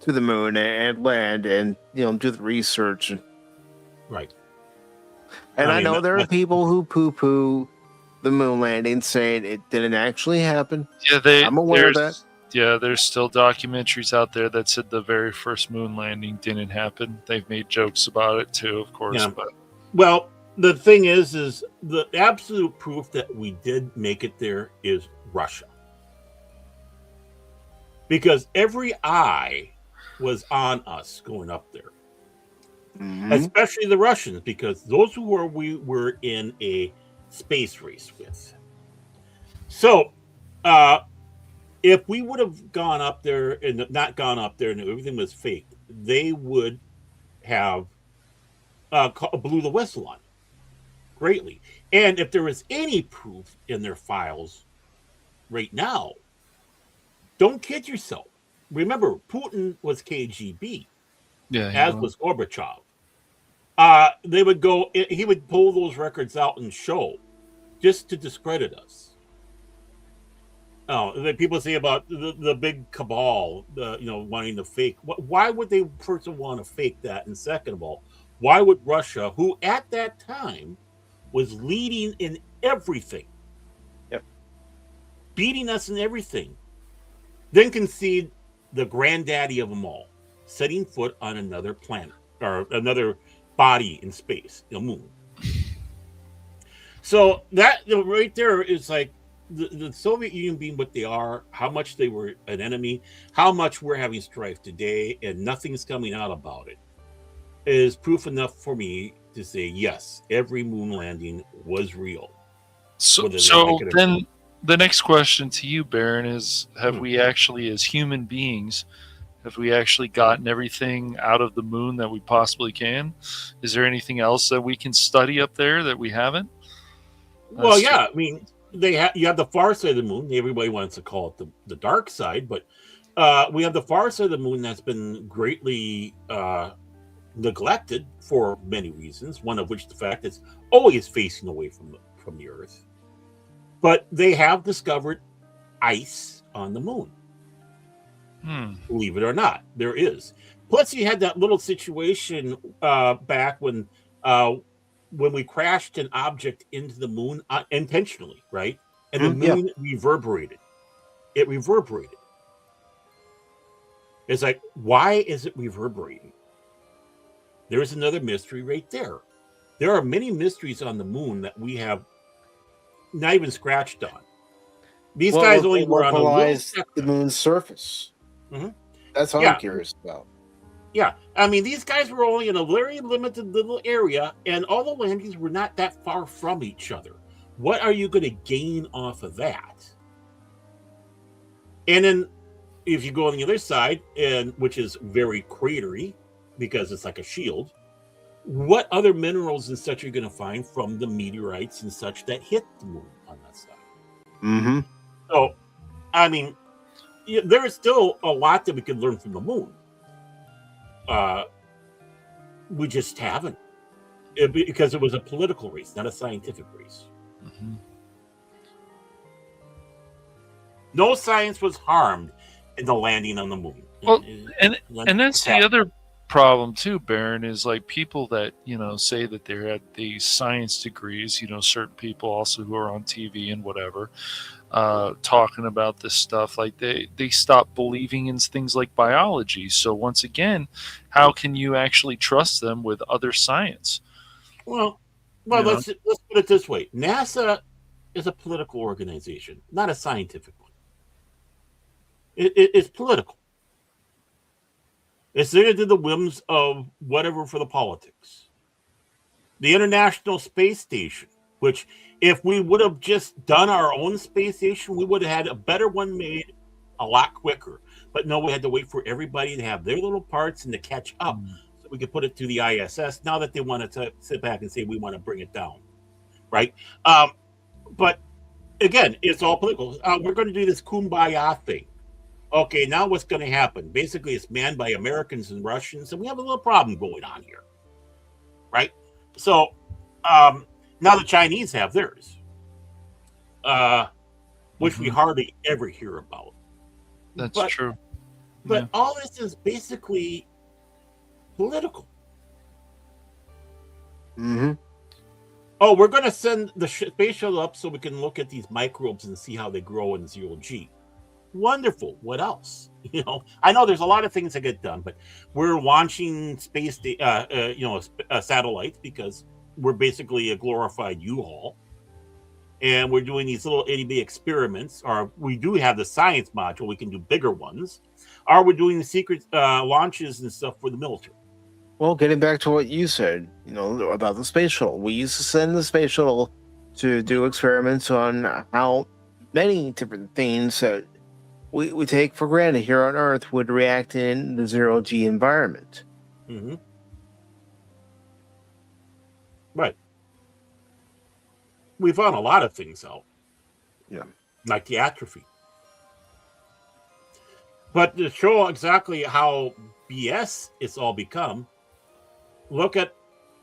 to the moon and land and do the research. Right. And I mean, know there are people who poo-poo the moon landing, saying it didn't actually happen. Yeah, I'm aware of that. Yeah, there's still documentaries out there that said the very first moon landing didn't happen. They've made jokes about it too, of course. Yeah. But Well, the thing is the absolute proof that we did make it there is Russia. Because every eye was on us going up there. Mm-hmm. Especially the Russians, because those we were in a space race with. So, if we would have gone up there and not gone up there and everything was fake, they would have blew the whistle on it greatly. And if there was any proof in their files right now, don't kid yourself. Remember, Putin was KGB, as was Gorbachev. They would go. He would pull those records out and show, just to discredit us. Oh, the people say about the big cabal, wanting to fake. Why would they first of all want to fake that? And second of all, why would Russia, who at that time was leading in everything, beating us in everything, then concede the granddaddy of them all, setting foot on another planet or another body in space, the moon? So that right there is like the Soviet Union being what they are, how much they were an enemy, how much we're having strife today, and nothing's coming out about it, is proof enough for me to say yes, every moon landing was real. So then the next question to you, Baron, is have we actually, as human beings, have we actually gotten everything out of the moon that we possibly can? Is there anything else that we can study up there that we haven't? Well, yeah, I mean, you have the far side of the moon. Everybody wants to call it the dark side, but we have the far side of the moon that's been greatly neglected for many reasons. One of which the fact it's always facing away from the Earth. But they have discovered ice on the moon. Believe it or not, there is. Plus, you had that little situation back when we crashed an object into the moon intentionally, right? And the moon reverberated. It reverberated. It's like, why is it reverberating? There's another mystery right there. There are many mysteries on the moon that we have not even scratched on. These guys only were on the moon's surface. Mm-hmm. That's what I'm curious about. Yeah, I mean, these guys were only in a very limited little area, and all the landings were not that far from each other. What are you going to gain off of that? And then, if you go on the other side, which is very cratery, because it's like a shield, what other minerals and such are you going to find from the meteorites and such that hit the moon on that side? Mm-hmm. So, I mean, there is still a lot that we could learn from the moon. We just haven't, because it was a political race, not a scientific race. Mhm. No science was harmed in the landing on the moon. Well, and that's the other problem too, Baron, is like people that, say that they had these science degrees, certain people also who are on TV and whatever, talking about this stuff, like they stop believing in things like biology. So once again, how can you actually trust them with other science? Well, let's put it this way: NASA is a political organization, not a scientific one. It's political. It's there to the whims of whatever for the politics. The International Space Station, which if we would have just done our own space station, we would have had a better one made a lot quicker. But no, we had to wait for everybody to have their little parts and to catch up so we could put it to the ISS now that they wanted to sit back and say, we want to bring it down. Right? But again, it's all political. We're going to do this kumbaya thing. Okay, now what's going to happen? Basically, it's manned by Americans and Russians, and we have a little problem going on here. Right? So now the Chinese have theirs, which we hardly ever hear about. That's true. But all this is basically political. Mm-hmm. Oh, we're going to send the space shuttle up so we can look at these microbes and see how they grow in zero G. Wonderful. What else? I know there's a lot of things that get done, but we're launching space, satellites because we're basically a glorified U-Haul, and we're doing these little itty-bitty experiments. Or we do have the science module; we can do bigger ones. Or we're doing the secret launches and stuff for the military. Well, getting back to what you said, about the space shuttle, we used to send the space shuttle to do experiments on how many different things that we take for granted here on Earth would react in the zero G environment. Mm-hmm. Right. We found a lot of things out. Yeah. Like the atrophy. But to show exactly how BS it's all become, look at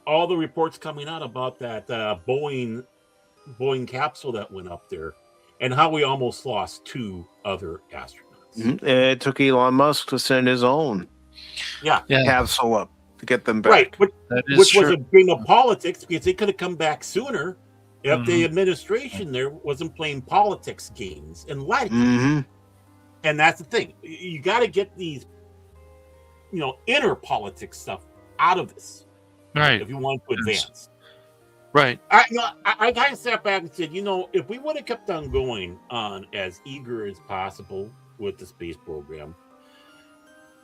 all the reports coming out about that Boeing capsule that went up there, and how we almost lost 2 other astronauts. Mm-hmm. It took Elon Musk to send his own capsule up to get them back. Right, which true. was a game of politics, because they could have come back sooner if the administration there wasn't playing politics games and letting. Mm-hmm. And that's the thing. You got to get these, inner politics stuff out of this. Right. If you want to advance. Right. I kind of sat back and said, if we would have kept on going on as eager as possible with the space program,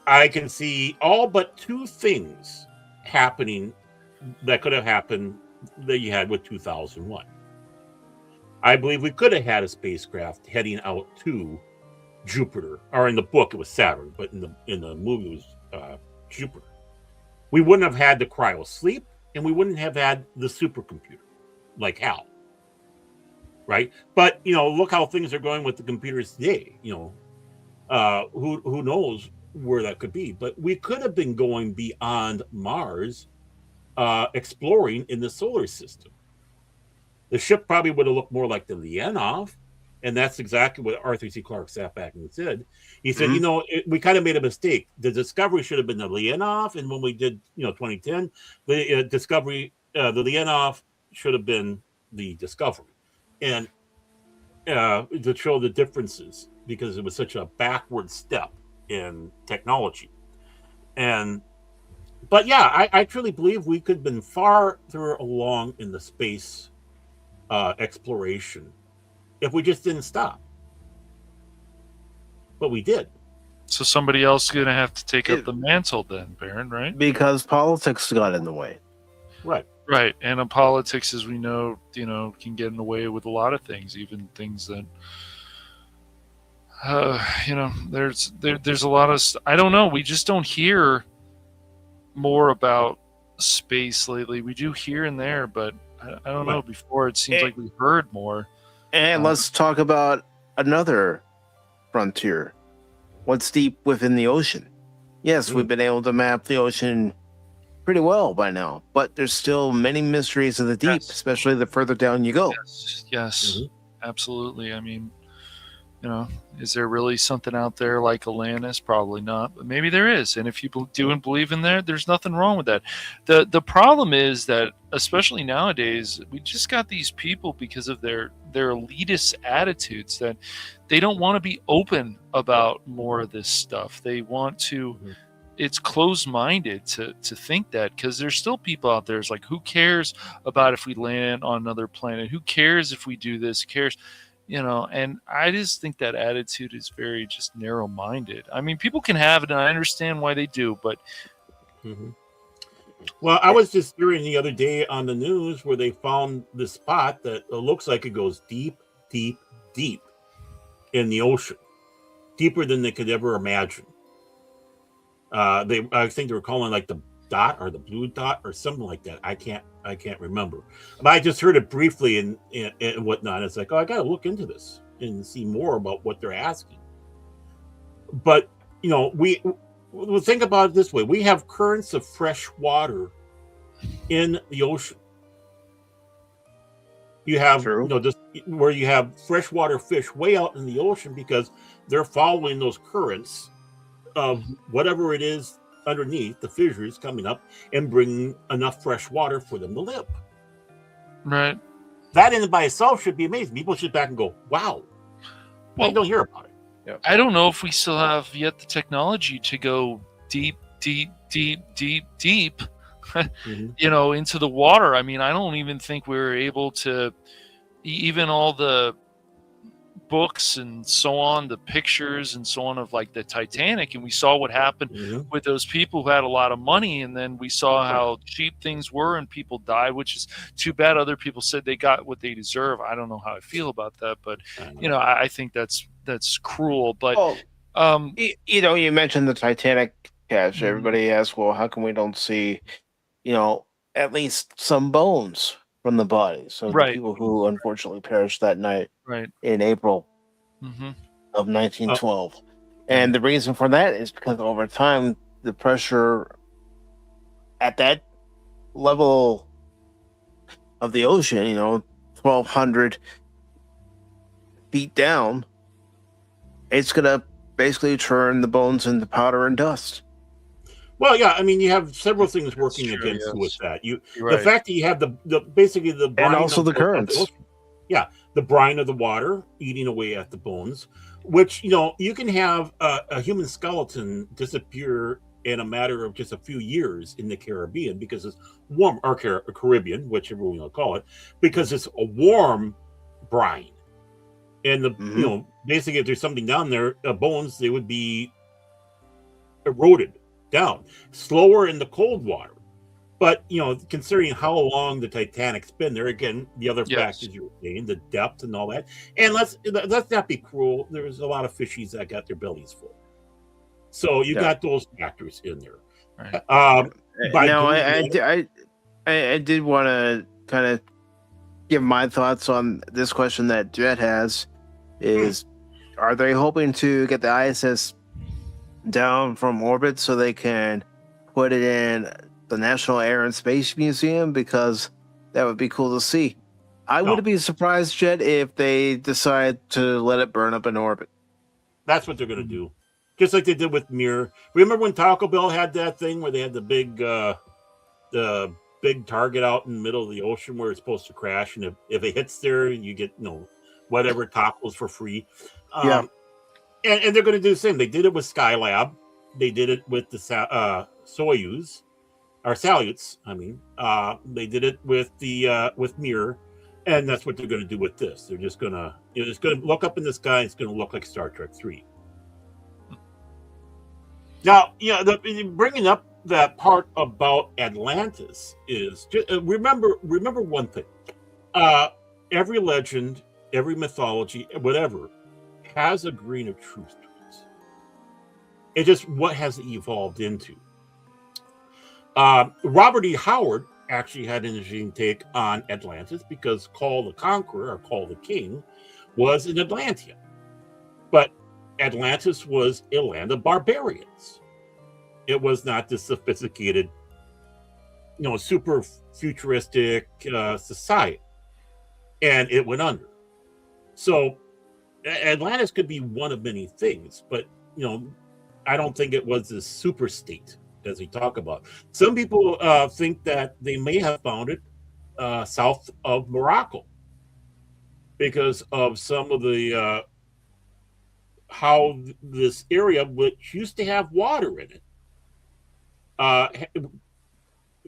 I can see all but 2 things happening that could have happened that you had with 2001. I believe we could have had a spacecraft heading out to Jupiter, or in the book it was Saturn, but in the movie it was Jupiter. We wouldn't have had the cryo sleep, and we wouldn't have had the supercomputer like HAL. Right? But look how things are going with the computers today. Who knows where that could be? But we could have been going beyond Mars, exploring in the solar system. The ship probably would have looked more like the Leonov, and that's exactly what Arthur C. Clarke sat back and said. He said, we kind of made a mistake. The Discovery should have been the Leonov, and when we did, 2010, the Discovery, the Leonov should have been the Discovery, and to show the differences, because it was such a backward step in technology. But yeah, I truly believe we could have been farther along in the space exploration if we just didn't stop. But we did. So somebody else is going to have to take up the mantle then, Baron, right? Because politics got in the way. Right. Right. And politics, as we know, can get in the way with a lot of things, even things that, there's a lot of, I don't know. We just don't hear more about space lately. We do here and there, but I don't know. Right. Before it seems like we heard more. And let's talk about another frontier. What's deep within the ocean? Yes, we've been able to map the ocean pretty well by now, but there's still many mysteries of the deep, Yes. especially the further down you go. Yes, absolutely. I mean, is there really something out there like Atlantis? Probably not, but maybe there is. And if you do and believe in there, there's nothing wrong with that. The problem is that, especially nowadays, we just got these people, because of their elitist attitudes, that they don't want to be open about more of this stuff. They want to. It's closed-minded to think that, because there's still people out there. It's like, who cares about if we land on another planet? Who cares if we do this? Who cares? And I just think that attitude is very just narrow-minded. I mean, people can have it, and I understand why they do, but Well, I was just hearing the other day on the news where they found this spot that looks like it goes deep, deep, deep in the ocean, deeper than they could ever imagine. I think they were calling it like the dot or the blue dot or something like that. I can't remember, but I just heard it briefly and whatnot. It's like, oh, I got to look into this and see more about what they're asking. But we'll think about it this way: we have currents of fresh water in the ocean. You have just where you have freshwater fish way out in the ocean because they're following those currents of whatever it is underneath the fissures coming up and bringing enough fresh water for them to live. right. That in and by itself should be amazing. People should back and go, wow. Well, you don't hear about it. I don't know if we still have yet the technology to go deep, deep, deep, deep, deep, into the water. I mean, I don't even think we were able to, even all the books and so on, the pictures and so on of like the Titanic, and we saw what happened with those people who had a lot of money, and then we saw how cheap things were and people died, which is too bad. Other people said they got what they deserve. I don't know how I feel about that, but I think that's cruel. But you mentioned the Titanic crash. Everybody asks, well, how come we don't see at least some bones from the bodies of the people who unfortunately perished that night in April of 1912. And the reason for that is because over time, the pressure at that level of the ocean, 1,200 feet down, it's going to basically turn the bones into powder and dust. Well, yeah, I mean, you have several things working against you with that. The fact that you have the basically the brine and also the currents. The brine of the water eating away at the bones, which you can have a human skeleton disappear in a matter of just a few years in the Caribbean because it's warm, or Caribbean, whichever you want to call it, because it's a warm brine, and the basically if there's something down there, bones, they would be eroded down slower in the cold water. But considering how long the Titanic's been there, again, the other factors you were saying, the depth and all that, and let's not be cruel. There's a lot of fishies that got their bellies full, so you got those factors in there. Now, I did want to kind of give my thoughts on this question that Jet has: is are they hoping to get the ISS down from orbit so they can put it in the National Air and Space Museum? Because that would be cool to see. I wouldn't be surprised, Jet, if they decide to let it burn up in orbit. That's what they're going to do, just like they did with Mir. Remember when Taco Bell had that thing where they had the big target out in the middle of the ocean where it's supposed to crash, and if it hits there, you get whatever tacos for free. And they're going to do the same. They did it with Skylab. They did it with the Soyuz, or Salyuts. I mean, they did it with the with Mir, and that's what they're going to do with this. They're just going to it's going to look up in the sky. It's going to look like Star Trek 3. Now, bringing up that part about Atlantis is just remember one thing. Every legend, every mythology, whatever, has a grain of truth to it. It's just what has it evolved into. Robert E. Howard actually had an interesting take on Atlantis because Call the Conqueror or Call the King was an Atlantean. But Atlantis was a land of barbarians. It was not this sophisticated, super futuristic society. And it went under. So Atlantis could be one of many things, but, I don't think it was this super state as we talk about. Some people think that they may have found it south of Morocco because of some of the how this area, which used to have water in it,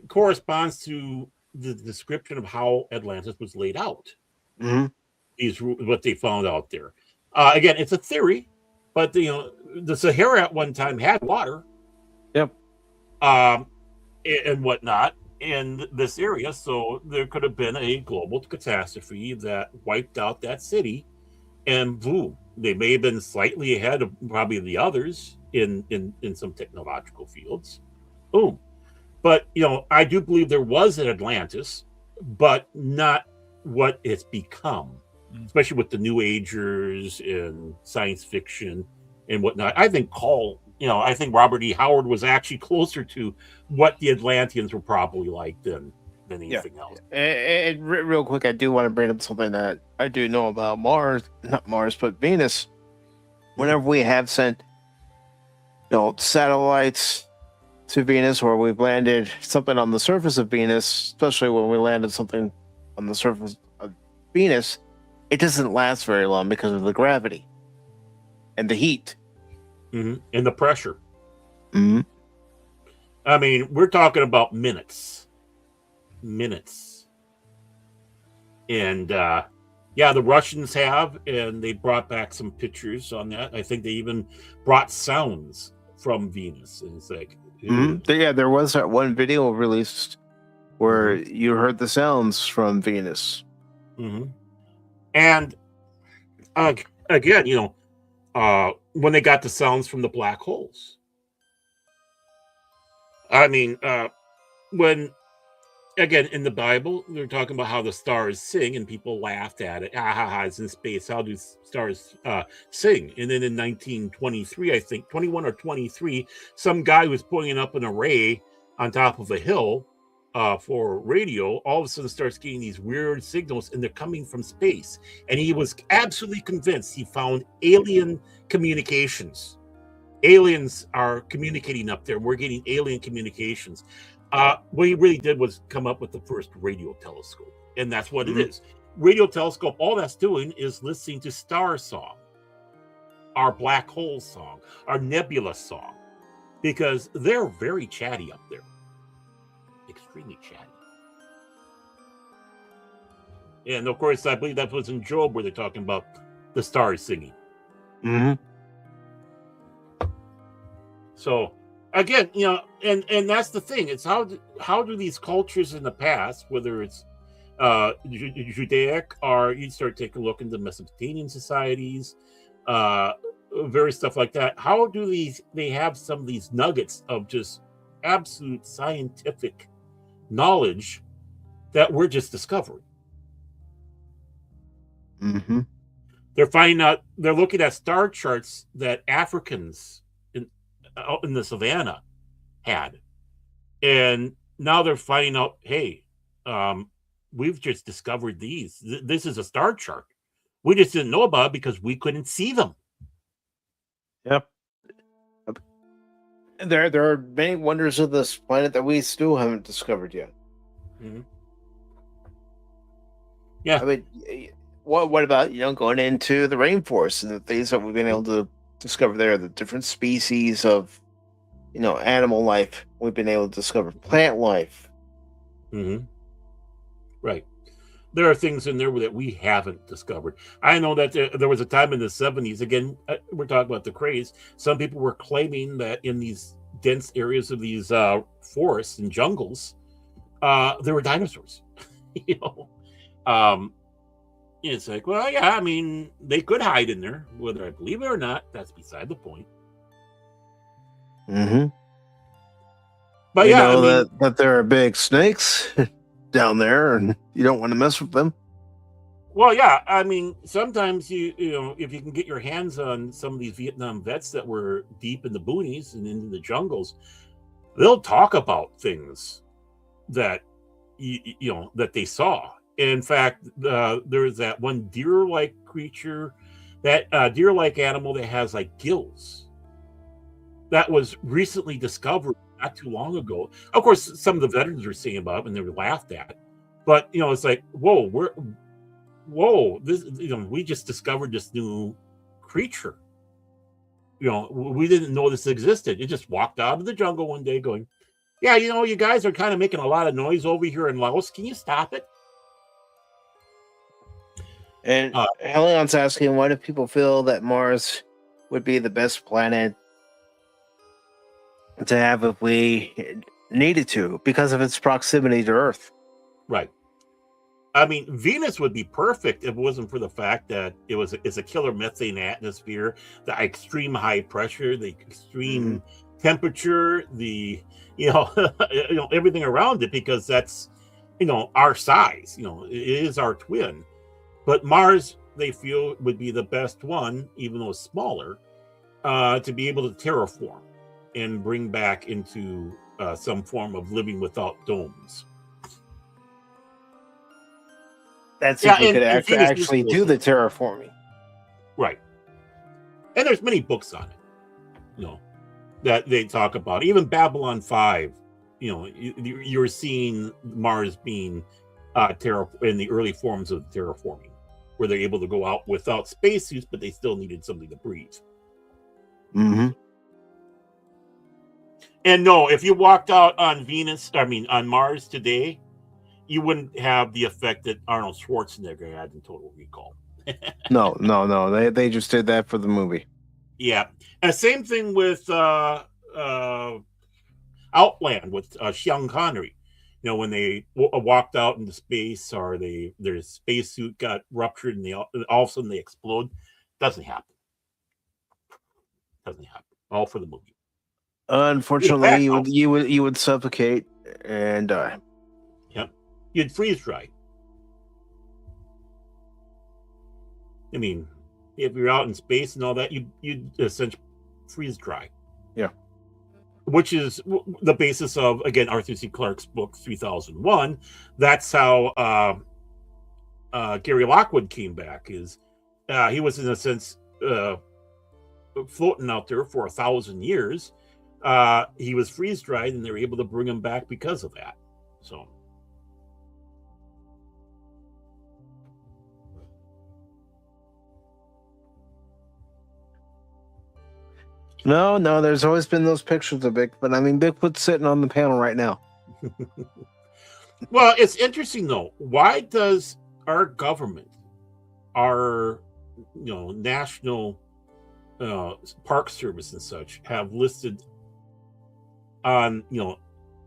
corresponds to the description of how Atlantis was laid out. Mm-hmm. What they found out there. Again, it's a theory, but the Sahara at one time had water. Yep. And whatnot in this area, so there could have been a global catastrophe that wiped out that city, and boom, they may have been slightly ahead of probably the others in some technological fields. Boom. But I do believe there was an Atlantis, but not what it's become, especially with the New Agers and science fiction and whatnot. I think I think Robert E. Howard was actually closer to what the Atlanteans were probably like than anything else. And real quick, I do want to bring up something that I do know about not Mars, but Venus. Whenever we have sent, satellites to Venus, or we've landed something on the surface of Venus, especially when we landed something on the surface of Venus, it doesn't last very long because of the gravity and the heat. Mm-hmm. And the pressure. Mm-hmm. I mean, we're talking about minutes. And the Russians have, and they brought back some pictures on that. I think they even brought sounds from Venus. And it's like, mm-hmm. Yeah, there was that one video released where you heard the sounds from Venus. Mm-hmm. And again, when they got the sounds from the black holes. I mean, when, again, in the Bible, they're talking about how the stars sing and people laughed at it. It's in space. How do stars sing? And then in 1923, I think, 21 or 23, some guy was putting up an array on top of a hill for radio, all of a sudden starts getting these weird signals, and they're coming from space. And he was absolutely convinced he found alien communications. Aliens are communicating up there. We're getting alien communications. What he really did was come up with the first radio telescope, and that's what it is. Radio telescope, all that's doing is listening to star song, our black hole song, our nebula song, because they're very chatty up there. Extremely chatty. And of course, I believe that was in Job where they're talking about the stars singing. Mm-hmm. So again, and that's the thing. It's how do these cultures in the past, whether it's Judaic, or you start taking a look into Mesopotamian societies, various stuff like that. How do they have some of these nuggets of just absolute scientific knowledge that we're just discovering? Mm-hmm. They're finding out. They're looking at star charts that Africans out in the savannah had, and now they're finding out, hey, we've just discovered these. This is a star chart. We just didn't know about it because we couldn't see them. Yep. There are many wonders of this planet that we still haven't discovered yet. Mm-hmm. Yeah. I mean, what about going into the rainforest and the things that we've been able to discover there, the different species of animal life we've been able to discover, plant life. Mm-hmm. Right. There are things in there that we haven't discovered. I know that there was a time in the 70s, again, we're talking about the craze. Some people were claiming that in these dense areas of these forests and jungles, there were dinosaurs. It's like, well, yeah, I mean, they could hide in there. Whether I believe it or not, that's beside the point. Mm-hmm. But We yeah, I know mean, that there are big snakes down there, and you don't want to mess with them. well, yeah, I mean, sometimes you know, if you can get your hands on some of these Vietnam vets that were deep in the boonies and into the jungles, they'll talk about things that you know that they saw. In fact, there's that one deer-like creature, that deer-like animal that has like gills, that was recently discovered not too long ago. Of course, some of the veterans were saying about it and they were laughed at, but you know, it's like, whoa, this, you know, we just discovered this new creature. You know, we didn't know this existed. It just walked out of the jungle one day going, yeah, you know, you guys are kind of making a lot of noise over here in Laos. Can you stop it? And Uh, Helion's asking, why do people feel that Mars would be the best planet to have if we needed to, because of its proximity to Earth? right. I mean, Venus would be perfect if it wasn't for the fact that it's a killer methane atmosphere, the extreme high pressure, the extreme temperature, the you know you know everything around it, because that's, you know, our size. You know, it is our twin. But Mars, they feel, would be the best one, even though it's smaller, to be able to terraform and bring back into some form of living without domes. That's Yeah, if we could and Venus is actually do closer. the terraforming. Right. And there's many books on it, you know, that they talk about. Even Babylon 5, you know, you're seeing Mars being in the early forms of terraforming, where they're able to go out without spacesuits, but they still needed something to breathe. Mm-hmm. And no, if you walked out on on Mars today, you wouldn't have the effect that Arnold Schwarzenegger had in Total Recall. No. They just did that for the movie. Yeah. And same thing with Outland with Sean Connery. You know, when they walked out into space, or their spacesuit got ruptured and all of a sudden they explode. Doesn't happen. Doesn't happen. All for the movie. Unfortunately, you would suffocate and die. Yep. You'd freeze dry. I mean, if you're out in space and all that, you'd essentially freeze dry. Yeah. Which is the basis of, again, Arthur C. Clarke's book 3001. That's how Gary Lockwood came back. He was, in a sense, floating out there for 1,000 years. He was freeze dried, and they were able to bring him back because of that. So. No, there's always been those pictures of Bigfoot. I mean, Bigfoot's sitting on the panel right now. Well, it's interesting though. Why does our government, our national park service and such, have listed on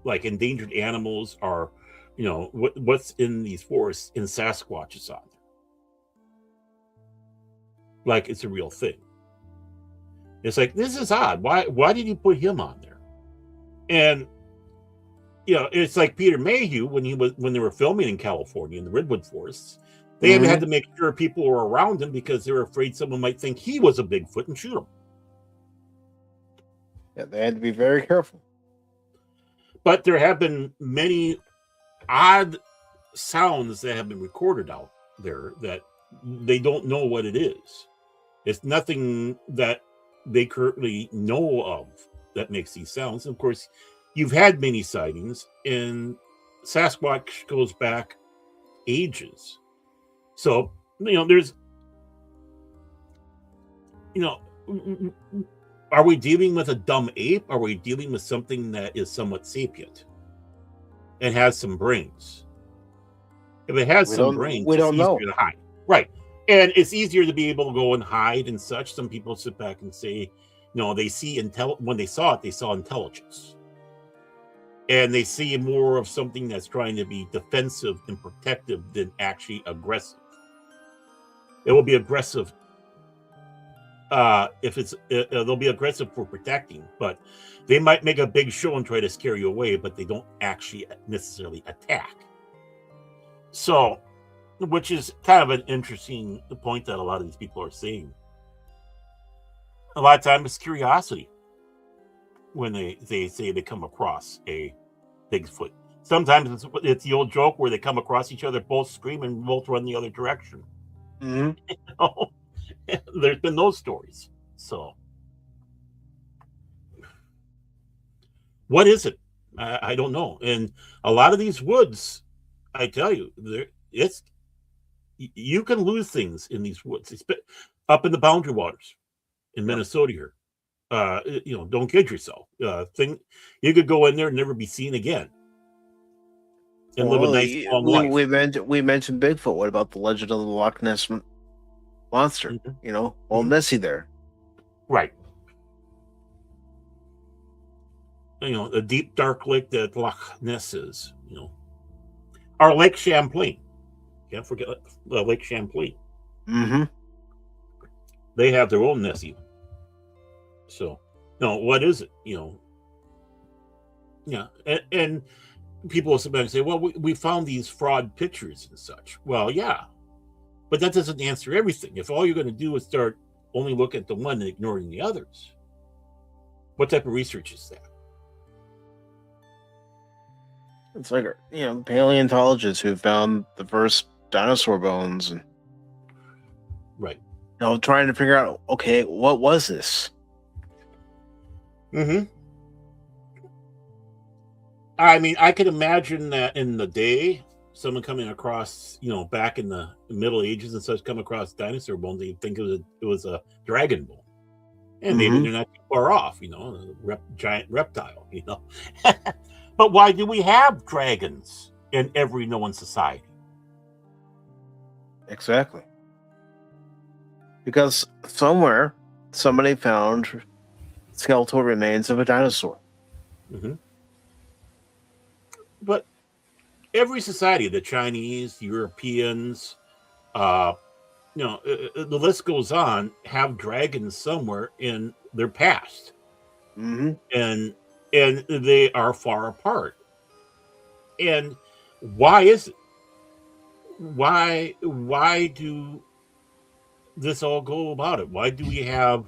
like endangered animals, or what's in these forests in Sasquatch is on there, like it's a real thing? It's like, this is odd. Why did you put him on there? And it's like Peter Mayhew when they were filming in California in the redwood forests. They had to make sure people were around him because they were afraid someone might think he was a Bigfoot and shoot him. Yeah, they had to be very careful. But there have been many odd sounds that have been recorded out there that they don't know what it is. It's nothing that they currently know of that makes these sounds. And of course, you've had many sightings, and Sasquatch goes back ages. So, there's, are we dealing with a dumb ape? Are we dealing with something that is somewhat sapient and has some brains? If it has some brains, we don't know. To hide. Right. And it's easier to be able to go and hide and such. Some people sit back and say, they see when they saw it, they saw intelligence. And they see more of something that's trying to be defensive and protective than actually aggressive. It will be aggressive if it's they'll be aggressive for protecting, but they might make a big show and try to scare you away, but they don't actually necessarily attack. So, which is kind of an interesting point that a lot of these people are saying. A lot of times it's curiosity when they say they come across a Bigfoot. Sometimes it's the old joke where they come across each other, both scream and both run the other direction. Mm-hmm. You know? There's been those stories. So, what is it? I don't know. And a lot of these woods, I tell you, you can lose things in these woods. It's up in the boundary waters in Minnesota here. Don't kid yourself. You could go in there and never be seen again. And live a nice long life. We mentioned Bigfoot. What about the legend of the Loch Ness monster? Mm-hmm. Old Nessie there. Right. The deep dark lake that Loch Ness is. Our Lake Champlain. Can't forget Lake Champlain. Mm-hmm. They have their own Nessie. So, what is it? Yeah, and people will sometimes say, well, we found these fraud pictures and such. Well, yeah, but that doesn't answer everything. If all you're going to do is start only looking at the one and ignoring the others, what type of research is that? It's like, paleontologists who found the first dinosaur bones and right. Trying to figure out, okay, what was this? Mm-hmm. I mean, I could imagine that in the day, someone coming across, back in the Middle Ages and such, come across dinosaur bones, they'd think it was a dragon bone. And maybe they're not too far off, a giant reptile, But why do we have dragons in every known society? Exactly. Because somewhere, somebody found skeletal remains of a dinosaur. Mm-hmm. But every society, the Chinese, Europeans, the list goes on, have dragons somewhere in their past. Mm-hmm. And they are far apart. And why is it? Why do this all go about it? Why do we have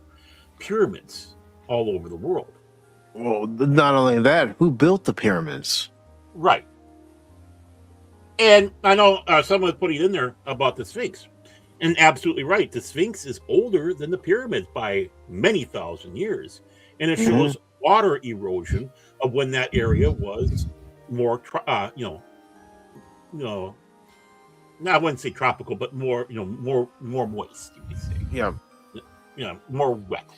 pyramids all over the world? Well, not only that, who built the pyramids? Right. And I know someone was putting in there about the Sphinx. And absolutely right. The Sphinx is older than the pyramids by many thousand years. And it shows water erosion of when that area was more, I wouldn't say tropical, but more, more moist, you could say. Yeah. More wet.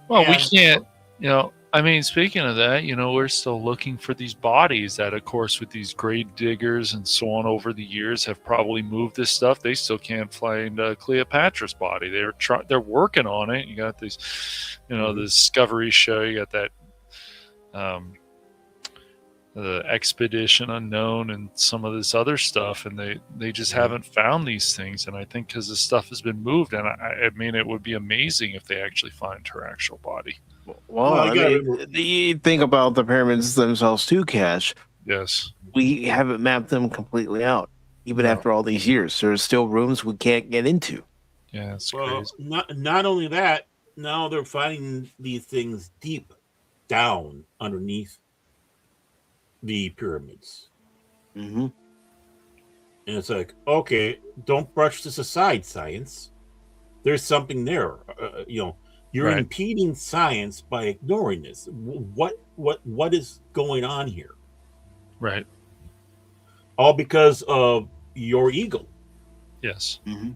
Well, we can't, speaking of that, we're still looking for these bodies that, of course, with these grave diggers and so on over the years have probably moved this stuff. They still can't find Cleopatra's body. They're working on it. You got these, the Discovery show. You got that, the Expedition Unknown and some of this other stuff, and they just haven't found these things. And I think because this stuff has been moved, and I mean, it would be amazing if they actually find her actual body. Well, you think about the pyramids themselves too, Cash. Yes. We haven't mapped them completely out. Even after all these years, there's still rooms we can't get into. Yeah, it's well, crazy. Not only that, now they're finding these things deep down underneath the pyramids. Mm-hmm. And it's like, okay, don't brush this aside, science. There's something there. You're impeding science by ignoring this. What is going on here? Right. All because of your ego. Yes. Mm-hmm.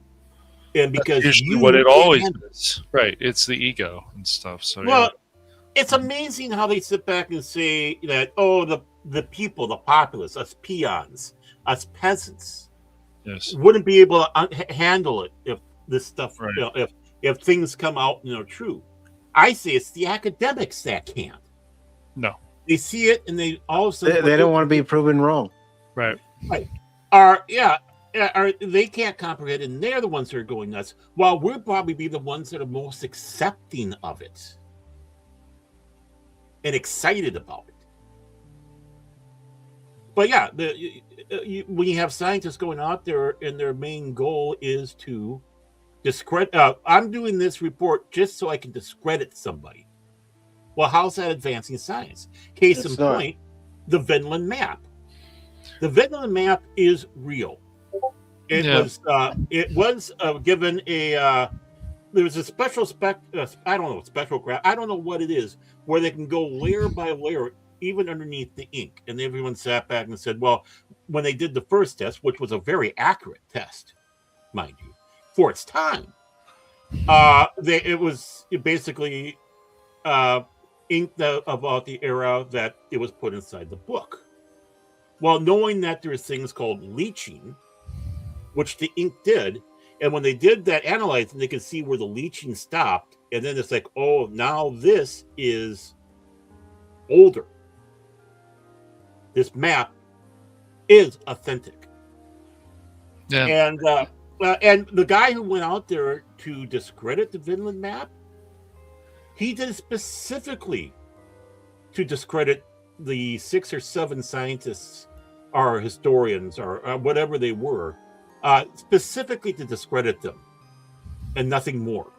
And because that's usually what it always is. Right. It's the ego and stuff. So it's amazing how they sit back and say that, the people, the populace, us peons, us peasants, wouldn't be able to handle it if this stuff, if things come out, true. I say it's the academics that can't. No. They see it and they all of a sudden they don't want to be proven wrong. Right. Right. they can't comprehend, and they're the ones that are going nuts, while we'll probably be the ones that are most accepting of it and excited about it. But yeah, when you have scientists going out there and their main goal is to discredit, I'm doing this report just so I can discredit somebody. Well, how's that advancing science? Case in point, the Vinland map. The Vinland map is real. It was given a there was a special special craft. I don't know what it is, where they can go layer by layer, even underneath the ink. And everyone sat back and said, well, when they did the first test, which was a very accurate test, mind you, for its time, it was basically inked about the era that it was put inside the book. Well, knowing that there's things called leaching, which the ink did, and when they did that analyzing, they could see where the leaching stopped, and then it's like, oh, now this is older. This map is authentic. Yeah. And the guy who went out there to discredit the Vinland map, he did it specifically to discredit the 6 or 7 scientists or historians or whatever they were, specifically to discredit them and nothing more.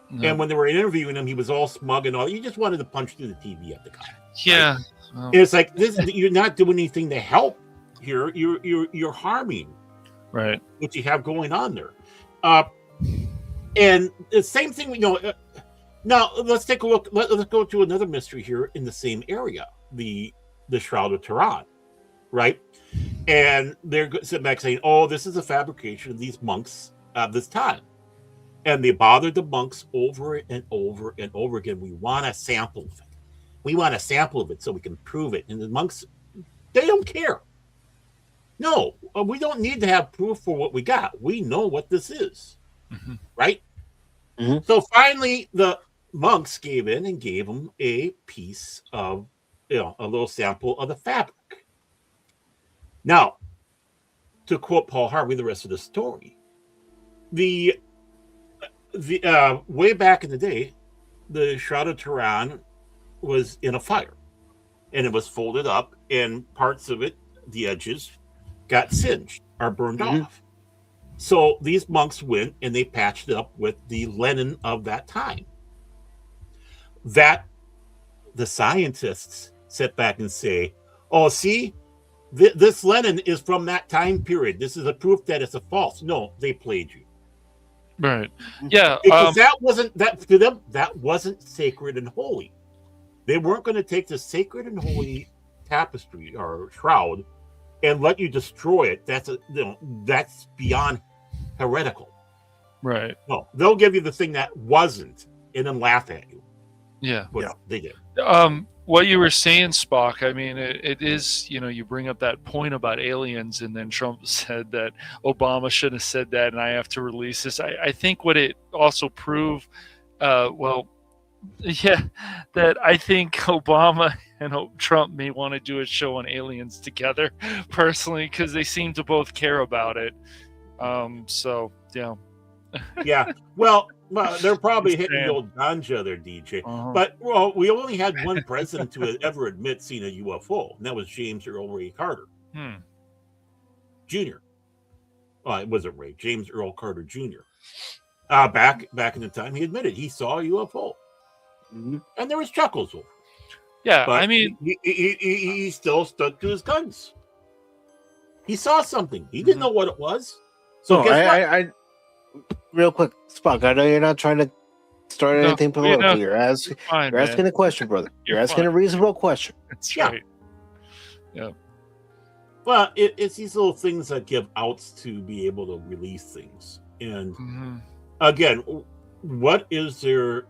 No. And when they were interviewing him, he was all smug and all. You just wanted to punch through the TV at the guy. Yeah. Right? Well, it's like this. You're not doing anything to help here. You're harming. Right. What you have going on there. And the same thing, now let's take a look. Let's go to another mystery here in the same area, the Shroud of Turin, right? And they're sitting back saying, oh, this is a fabrication of these monks of this time. And they bothered the monks over and over and over again. We want a sample of it. We want a sample of it so we can prove it. And the monks, they don't care. No, we don't need to have proof for what we got. We know what this is, right? Mm-hmm. So finally, the monks gave in and gave them a piece of, a little sample of the fabric. Now, to quote Paul Harvey, the rest of the story, the way back in the day, the Shroud of Turin was in a fire, and it was folded up, and parts of it, the edges, got singed or burned off. So these monks went and they patched it up with the linen of that time. That the scientists sit back and say, oh, see, this linen is from that time period. This is a proof that it's a false. No, they played you. Right. Yeah. Because to them, that wasn't sacred and holy. They weren't going to take the sacred and holy tapestry or shroud and let you destroy it. That's beyond heretical. Right. No, they'll give you the thing that wasn't and then laugh at you. Yeah. They did. What you were saying, Spock, I mean, it is, you bring up that point about aliens, and then Trump said that Obama shouldn't have said that, and I have to release this. I think what it also proved, that I think Obama and Trump may want to do a show on aliens together, personally, because they seem to both care about it. Yeah. Well, they're probably hitting the old ganja there, DJ. But we only had one president to ever admit seeing a UFO, and that was James Earl Ray Carter Jr. Well, it wasn't Ray, James Earl Carter Jr. Back in the time, he admitted he saw a UFO, and there was chuckles over it. Yeah, but I mean, he still stuck to his guns. He saw something. He didn't know what it was. So I real quick, Spock, I know you're not trying to start anything political. You're asking a question, brother. You're asking a reasonable question. That's right. Yeah. Well, it's these little things that give outs to be able to release things. And again, what is there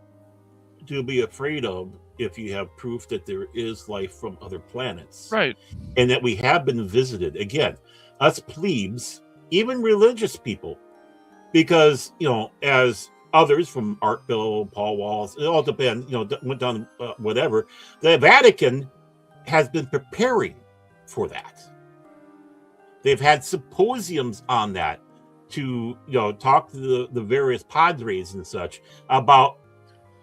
to be afraid of if you have proof that there is life from other planets? Right. And that we have been visited. Again, us plebes, even religious people, because, as others from Art Bill, Paul Walls, it all depends, went down, whatever, the Vatican has been preparing for that. They've had symposiums on that to talk to the various padres and such about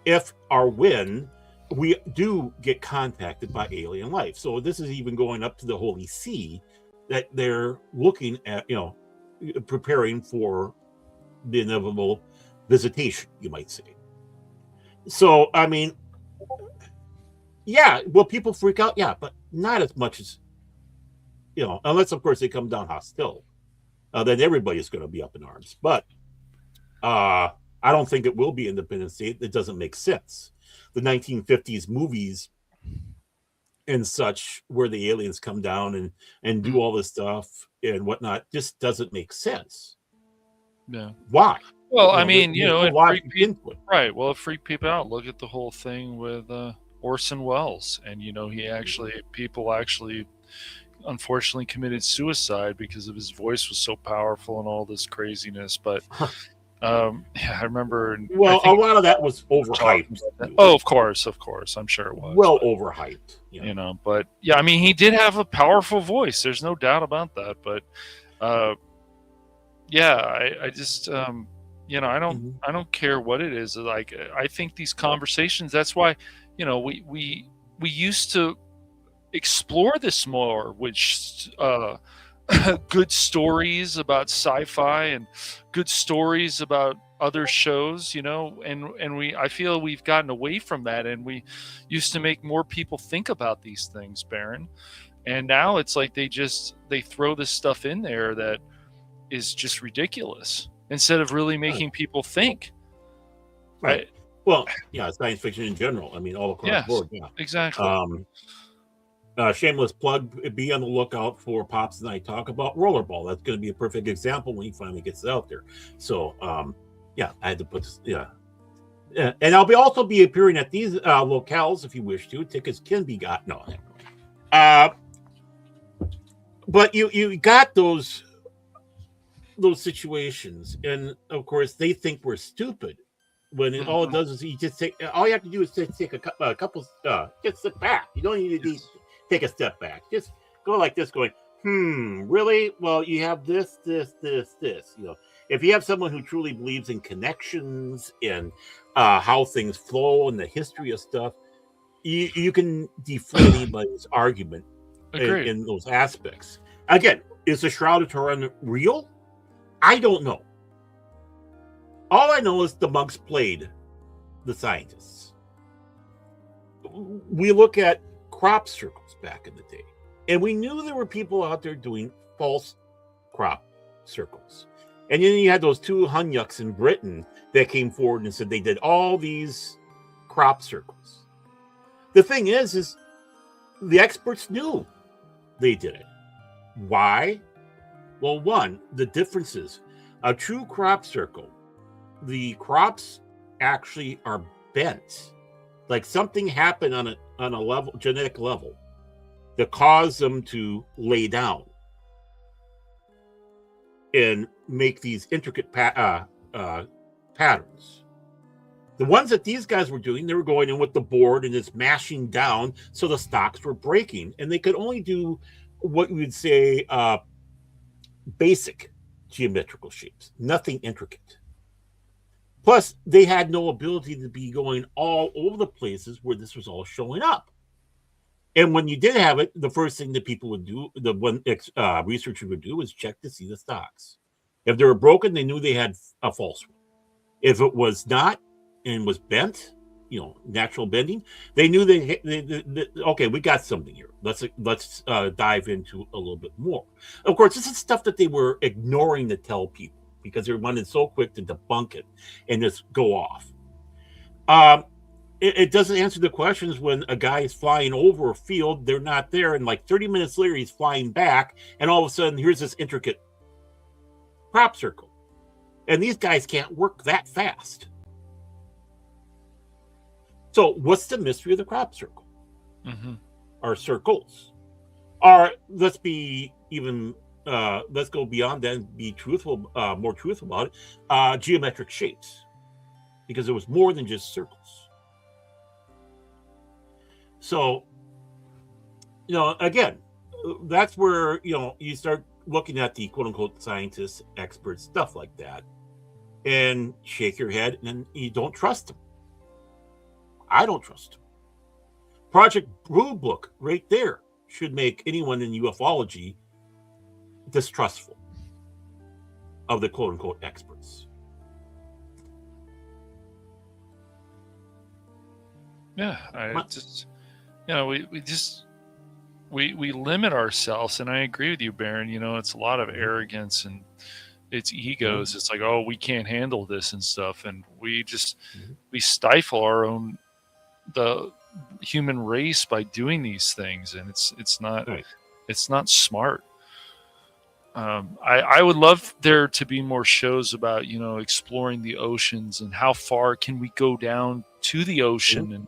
if or when we do get contacted by alien life. So this is even going up to the Holy See, that they're looking at, preparing for the inevitable visitation, you might say. So, I mean, yeah, will people freak out? Yeah, but not as much as, unless, of course, they come down hostile. Then everybody's going to be up in arms. But I don't think it will be Independence Day. It doesn't make sense. The 1950s movies and such, where the aliens come down and do all this stuff and whatnot, just doesn't make sense. Yeah. Why? Well, I mean, it right. Well, it freaked people out. Look at the whole thing with Orson Welles, and people actually, unfortunately, committed suicide because of his voice was so powerful and all this craziness. But yeah, I remember. Well, a lot of that was overhyped. Oh, of course, I'm sure it was. Well, overhyped. But yeah, I mean, he did have a powerful voice. There's no doubt about that. But yeah, I just. I don't care what it is. Like, I think these conversations, that's why, we used to explore this more, which good stories about sci-fi and good stories about other shows, and I feel we've gotten away from that, and we used to make more people think about these things, Baron. And now it's like they throw this stuff in there that is just ridiculous, instead of really making people think. Right. Well, yeah, science fiction in general. I mean, all across the board. Yeah, exactly. Shameless plug, be on the lookout for Pops and I talk about Rollerball. That's going to be a perfect example when he finally gets it out there. So, yeah, I had to put this, and I'll also be appearing at these locales if you wish to. Tickets can be got. No, but you got those situations, and of course they think we're stupid when all it does is all you have to do is take a couple just sit back. You don't need to take a step back, just go like this, going really, well, you have this, if you have someone who truly believes in connections and how things flow and the history of stuff, you can deflate anybody's argument in those aspects. Again, is the Shroud of Turin real? I don't know. All I know is the monks played the scientists. We look at crop circles back in the day, and we knew there were people out there doing false crop circles. And then you had those two Hunyucks in Britain that came forward and said they did all these crop circles. The thing is the experts knew they did it. Why? Well, one, the differences. A true crop circle, the crops actually are bent. Like something happened on a level, genetic level, that caused them to lay down and make these intricate patterns. The ones that these guys were doing, they were going in with the board and just mashing down, so the stalks were breaking, and they could only do what we would say basic geometrical shapes, nothing intricate. Plus, they had no ability to be going all over the places where this was all showing up. And when you did have it, the first thing that people would do, the one researcher would do, was check to see the stocks. If they were broken, they knew they had a false one. If it was not and was bent, natural bending, they knew they okay, we got something here. Let's dive into a little bit more. Of course, this is stuff that they were ignoring to tell people because they wanted so quick to debunk it and just go off. It doesn't answer the questions when a guy is flying over a field, they're not there, and like 30 minutes later he's flying back, and all of a sudden here's this intricate crop circle, and these guys can't work that fast. So what's the mystery of the crop circle? Or circles? Or let's be even, let's go beyond that and be truthful, more truthful about it, geometric shapes. Because it was more than just circles. So, again, that's where, you start looking at the quote unquote scientists, experts, stuff like that, and shake your head and you don't trust them. I don't trust them. Project Blue Book right there should make anyone in ufology distrustful of the quote unquote experts. Yeah, I just, we limit ourselves, and I agree with you, Baron. It's a lot of arrogance and it's egos. Mm-hmm. It's like, oh, we can't handle this and stuff, and we stifle our own the human race by doing these things, and it's not Right. it's not smart. I would love there to be more shows about exploring the oceans and how far can we go down to the ocean, and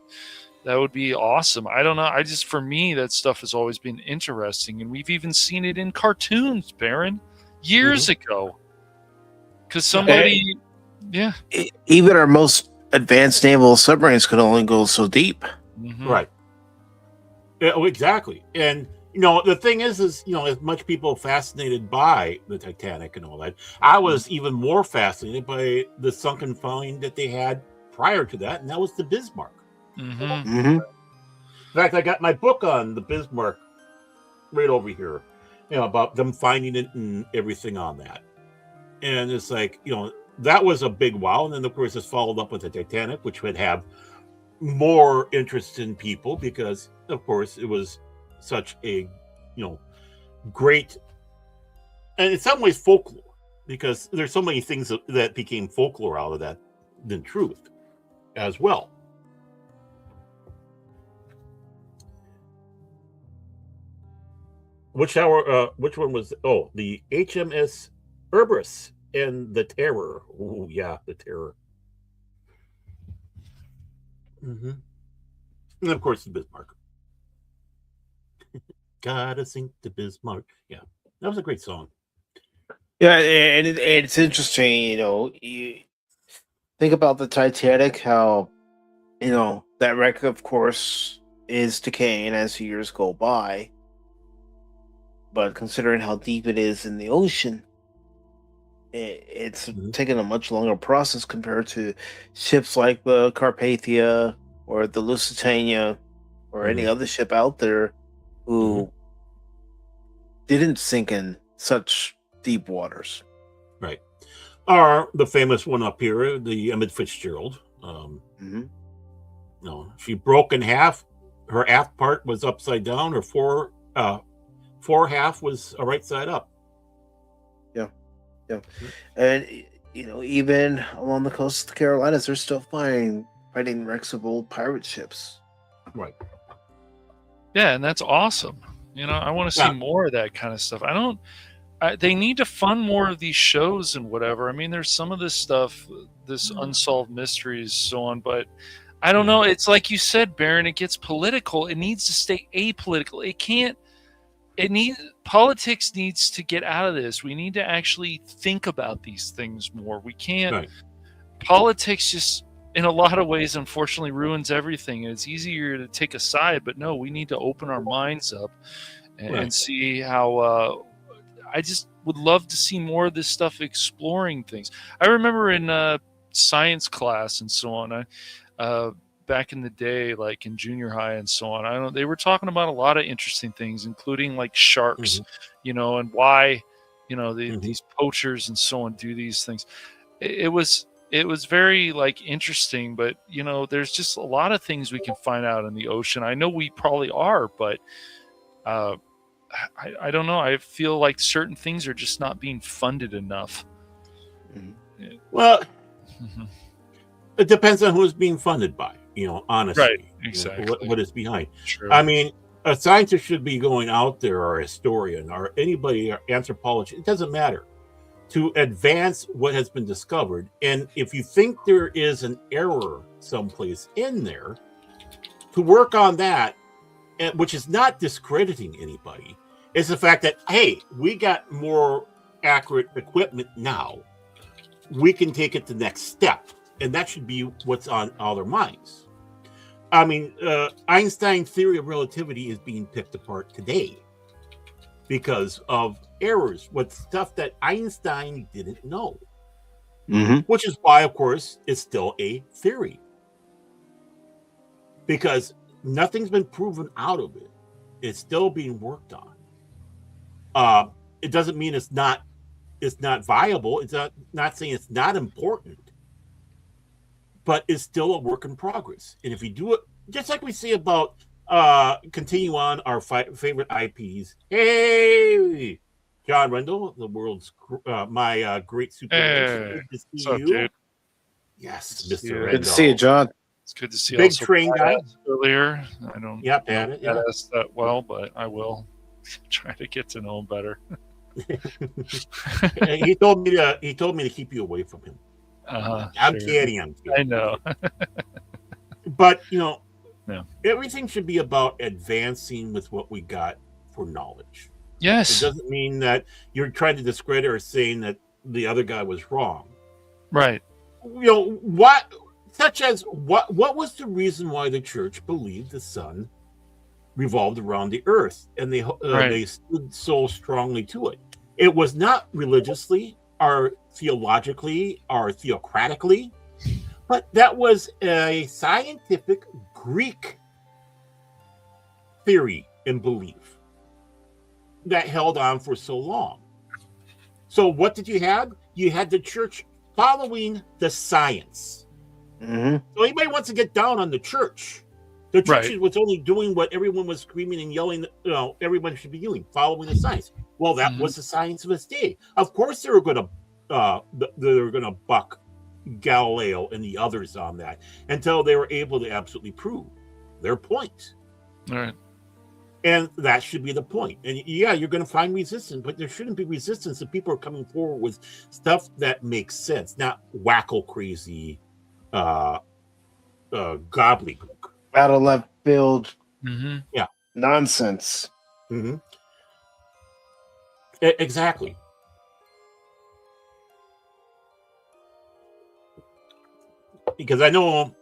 that would be awesome. I don't know. For me, that stuff has always been interesting, and we've even seen it in cartoons, Baron, years ago. Because somebody, Even our most advanced naval submarines could only go so deep. Right. Yeah, exactly. And the thing is as much people fascinated by the Titanic and all that, I was even more fascinated by the sunken find that they had prior to that, and that was the Bismarck. In fact, I got my book on the Bismarck right over here, about them finding it and everything on that. And it's like, that was a big wow. And then, of course, it's followed up with the Titanic, which would have more interest in people because, of course, it was such a, great, and in some ways folklore, because there's so many things that became folklore out of that than truth as well. Which one was? Oh, the HMS Cerberus and the Terror. Oh, yeah, the Terror. And of course, the Bismarck. Gotta sink the Bismarck. Yeah, that was a great song. Yeah, and it's interesting, you think about the Titanic, how, that wreck, of course, is decaying as years go by. But considering how deep it is in the ocean, it's taken a much longer process compared to ships like the Carpathia or the Lusitania or any other ship out there who didn't sink in such deep waters. Right. Or the famous one up here, the Emmett Fitzgerald. She broke in half. Her aft part was upside down. Her fore half was right side up. Yeah. And, even along the coast of the Carolinas, they're still fighting wrecks of old pirate ships. Right. Yeah, and that's awesome. I want to see more of that kind of stuff. They need to fund more of these shows and whatever. I mean, there's some of this stuff, this unsolved mysteries, so on, but I don't know. It's like you said, Baron, it gets political. It needs to stay apolitical. Politics needs to get out of this. We need to actually think about these things more. We can't. Politics just, in a lot of ways, unfortunately, ruins everything. It's easier to take a side, but no, we need to open our minds up and see how. I just would love to see more of this stuff exploring things. I remember in science class and so on. Back in the day, like in junior high and so on, they were talking about a lot of interesting things, including like sharks, and why, these poachers and so on do these things. It was very like interesting, but there's just a lot of things we can find out in the ocean. I know we probably are, but I don't know. I feel like certain things are just not being funded enough. Well, it depends on who it's being funded by. Honestly, right? Exactly. What is behind? True. I mean, a scientist should be going out there, or a historian, or anybody, or anthropologist. It doesn't matter, to advance what has been discovered. And if you think there is an error someplace in there, to work on that, which is not discrediting anybody, is the fact that, hey, we got more accurate equipment now. We can take it to the next step. And that should be what's on all their minds. I mean, Einstein's theory of relativity is being picked apart today. because of errors with stuff that Einstein didn't know. Mm-hmm. Which is why, of course, it's still a theory. Because nothing's been proven out of it. It's still being worked on. It doesn't mean it's not viable. It's not saying it's not important, but it's still a work in progress. And if you do it, just like we say about continue on our favorite IPs. Hey, John Rendell, the world's my great super. Hey, Good to see what's up, you. dude? Yes, Good to see Mr. you. Rendell. Good to see you, John. It's good to see Big also train guy. earlier. I don't Yep, know had it. Yeah. badass that well, but I will try to get to know him better. He told me to keep you away from him. I'm Sure. kidding. I know. But Yeah. everything should be about advancing with what we got for knowledge. Yes. It doesn't mean that you're trying to discredit or saying that the other guy was wrong. Right. What was the reason why the church believed the sun revolved around the earth, and they stood so strongly to it? It was not religiously or theologically or theocratically, but that was a scientific Greek theory and belief that held on for so long. So what did you have? You had the church following the science. Mm-hmm. So anybody wants to get down on the church, the church was only doing what everyone was screaming and yelling, everybody should be doing, following the science. Well, that was the science of its day. Of course, they were going to buck Galileo and the others on that until they were able to absolutely prove their point. All right. And that should be the point. And yeah, you're going to find resistance, but there shouldn't be resistance if people are coming forward with stuff that makes sense, not wacko crazy gobbledygook. Out of left field. Mm-hmm. Yeah. Nonsense. Mm-hmm. Exactly. Because I know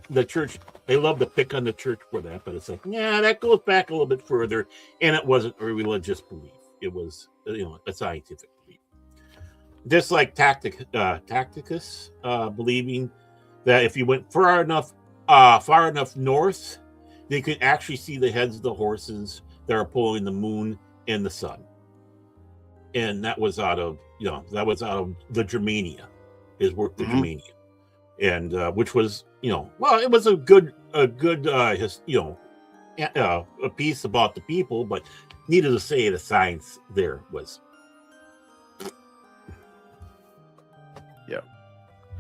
the church, they love to pick on the church for that, but it's like, yeah, that goes back a little bit further, and it wasn't a religious belief. It was, a scientific belief. Just like Tacticus believing that if you went far enough north, they could actually see the heads of the horses that are pulling the moon and the sun. And that was out of the Germania, his work, the Germania. And which was, it was a good a piece about the people, but needless to say, the science there was. Yeah.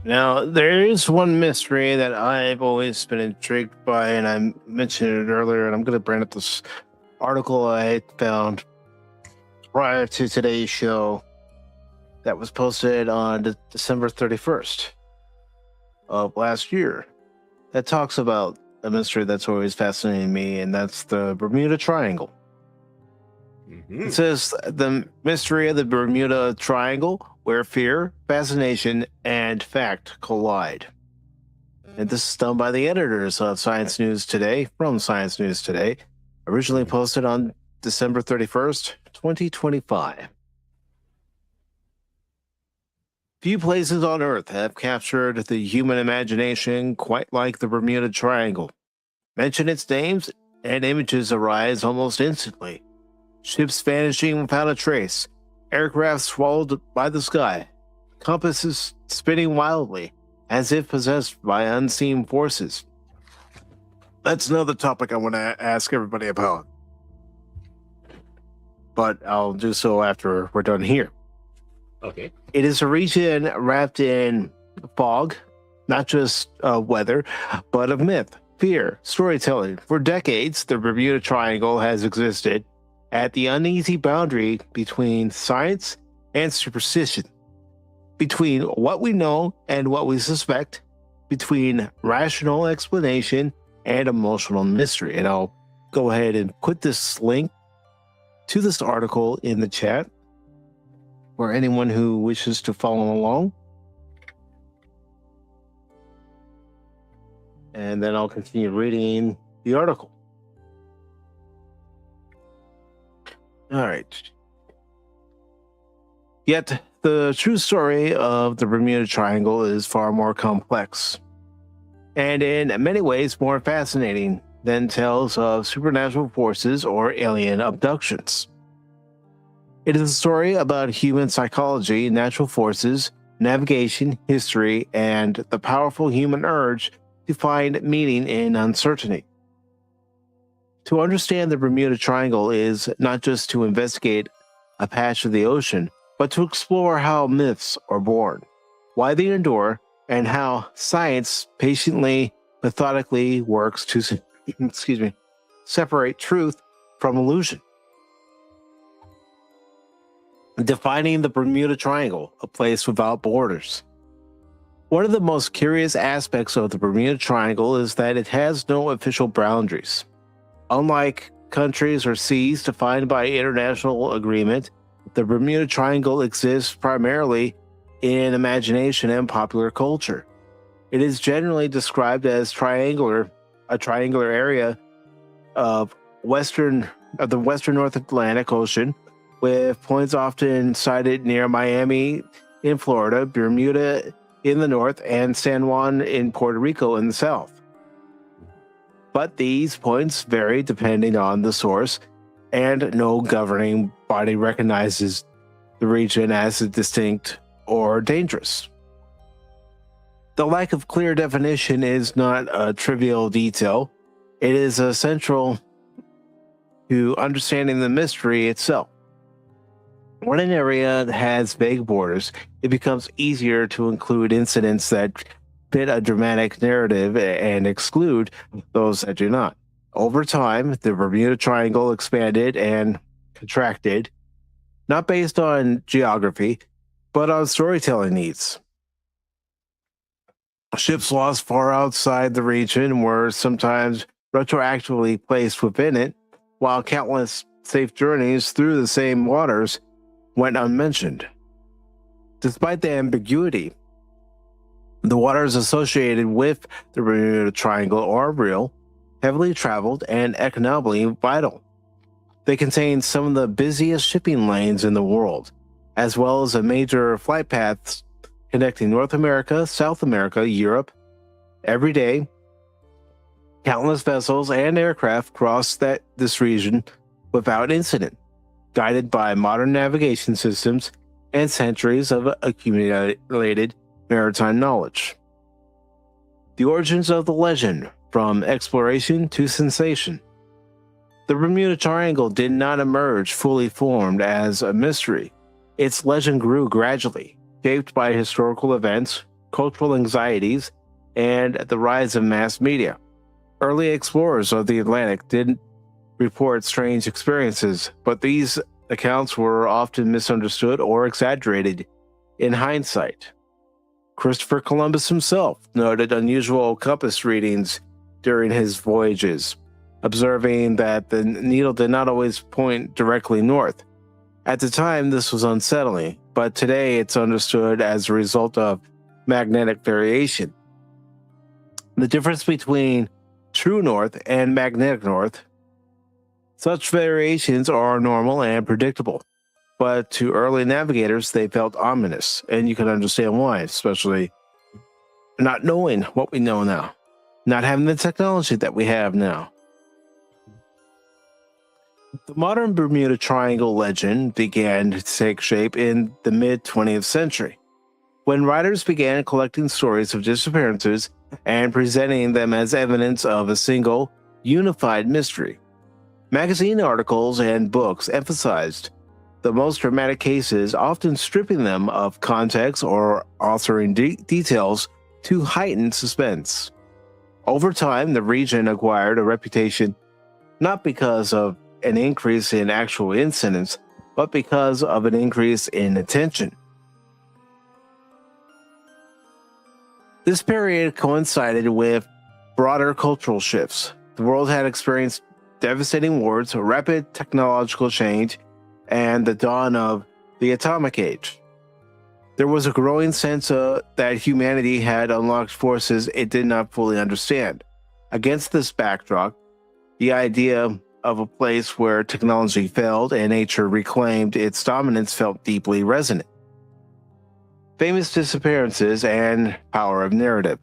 Now, there is one mystery that I've always been intrigued by, and I mentioned it earlier, and I'm going to bring up this article I found prior to today's show that was posted on December 31st of last year that talks about a mystery that's always fascinated me, and that's the Bermuda Triangle. Mm-hmm. It says the mystery of the Bermuda Triangle, where fear, fascination, and fact collide. And this is done by the editors of Science News Today, from Science News Today, originally posted on December 31st, 2025. Few places on Earth have captured the human imagination quite like the Bermuda Triangle. Mention its names, and images arise almost instantly. Ships vanishing without a trace, aircraft swallowed by the sky, compasses spinning wildly, as if possessed by unseen forces. That's another topic I want to ask everybody about, but I'll do so after we're done here. Okay. It is a region wrapped in fog, not just weather, but of myth, fear, storytelling. For decades, the Bermuda Triangle has existed at the uneasy boundary between science and superstition, between what we know and what we suspect, between rational explanation and emotional mystery. And I'll go ahead and put this link to this article in the chat for anyone who wishes to follow along. And then I'll continue reading the article. All right. Yet, the true story of the Bermuda Triangle is far more complex, and in many ways more fascinating than tales of supernatural forces or alien abductions. It is a story about human psychology, natural forces, navigation, history, and the powerful human urge to find meaning in uncertainty. To understand the Bermuda Triangle is not just to investigate a patch of the ocean, but to explore how myths are born, why they endure, and how science patiently, methodically works to separate truth from illusion. Defining the Bermuda Triangle, a place without borders. One of the most curious aspects of the Bermuda Triangle is that it has no official boundaries. Unlike countries or seas defined by international agreement, the Bermuda Triangle exists primarily in imagination and popular culture. It is generally described as a triangular area of the western North Atlantic Ocean, with points often sited near Miami in Florida, Bermuda in the north, and San Juan in Puerto Rico in the south. But these points vary depending on the source, and no governing body recognizes the region as distinct or dangerous. The lack of clear definition is not a trivial detail. It is essential to understanding the mystery itself. When an area has vague borders, it becomes easier to include incidents that fit a dramatic narrative and exclude those that do not. Over time, the Bermuda Triangle expanded and contracted, not based on geography, but on storytelling needs. Ships lost far outside the region were sometimes retroactively placed within it, while countless safe journeys through the same waters went unmentioned. Despite the ambiguity, the waters associated with the Bermuda Triangle are real, heavily traveled, and economically vital. They contain some of the busiest shipping lanes in the world, as well as a major flight paths connecting North America, South America, Europe. Every day, countless vessels and aircraft cross this region without incident, guided by modern navigation systems and centuries of accumulated maritime knowledge. The origins of the legend, from exploration to sensation. The Bermuda Triangle did not emerge fully formed as a mystery. Its legend grew gradually, shaped by historical events, cultural anxieties, and the rise of mass media. Early explorers of the Atlantic did report strange experiences, but these accounts were often misunderstood or exaggerated in hindsight. Christopher Columbus himself noted unusual compass readings during his voyages, observing that the needle did not always point directly north. At the time, this was unsettling, but today it's understood as a result of magnetic variation. The difference between true north and magnetic north. Such variations are normal and predictable, but to early navigators, they felt ominous, and you can understand why, especially not knowing what we know now, not having the technology that we have now. The modern Bermuda Triangle legend began to take shape in the mid-20th century, when writers began collecting stories of disappearances and presenting them as evidence of a single, unified mystery. Magazine articles and books emphasized the most dramatic cases, often stripping them of context or altering details to heighten suspense. Over time, the region acquired a reputation not because of an increase in actual incidents, but because of an increase in attention. This period coincided with broader cultural shifts. The world had experienced devastating wars, rapid technological change, and the dawn of the atomic age. There was a growing sense that humanity had unlocked forces it did not fully understand. Against this backdrop, the idea of a place where technology failed and nature reclaimed its dominance felt deeply resonant. Famous disappearances and power of narrative.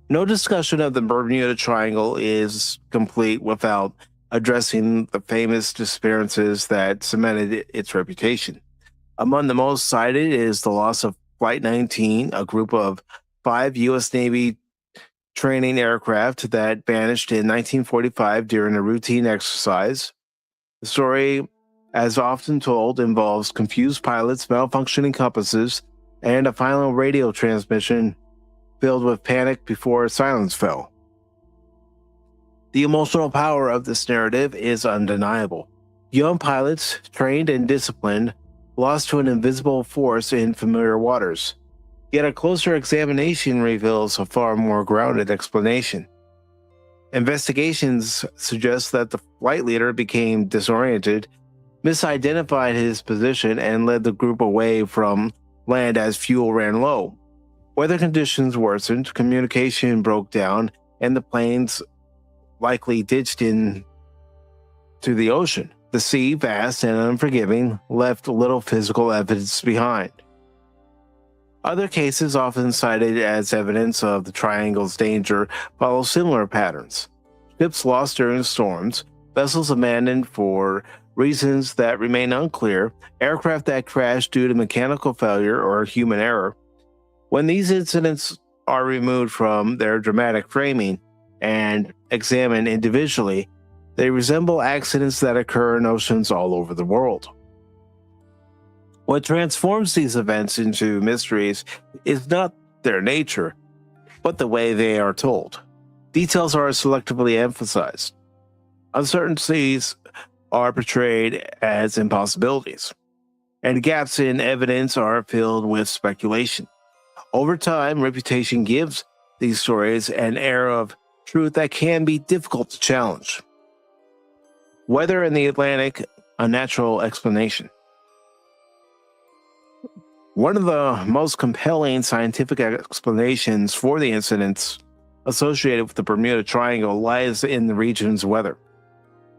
No discussion of the Bermuda Triangle is complete without addressing the famous disappearances that cemented its reputation. Among the most cited is the loss of Flight 19, a group of 5 U.S. Navy training aircraft that vanished in 1945 during a routine exercise. The story, as often told, involves confused pilots, malfunctioning compasses, and a final radio transmission filled with panic before silence fell. The emotional power of this narrative is undeniable. Young pilots, trained and disciplined, lost to an invisible force in familiar waters. Yet a closer examination reveals a far more grounded explanation. Investigations suggest that the flight leader became disoriented, misidentified his position, and led the group away from land as fuel ran low. Weather conditions worsened, communication broke down, and the planes likely ditched into the ocean. The sea, vast and unforgiving, left little physical evidence behind. Other cases, often cited as evidence of the triangle's danger, follow similar patterns. Ships lost during storms, vessels abandoned for reasons that remain unclear, aircraft that crashed due to mechanical failure or human error. When these incidents are removed from their dramatic framing and examined individually, they resemble accidents that occur in oceans all over the world. What transforms these events into mysteries is not their nature, but the way they are told. Details are selectively emphasized. Uncertainties are portrayed as impossibilities, and gaps in evidence are filled with speculation. Over time, reputation gives these stories an air of truth that can be difficult to challenge. Weather in the Atlantic, a natural explanation. One of the most compelling scientific explanations for the incidents associated with the Bermuda Triangle lies in the region's weather.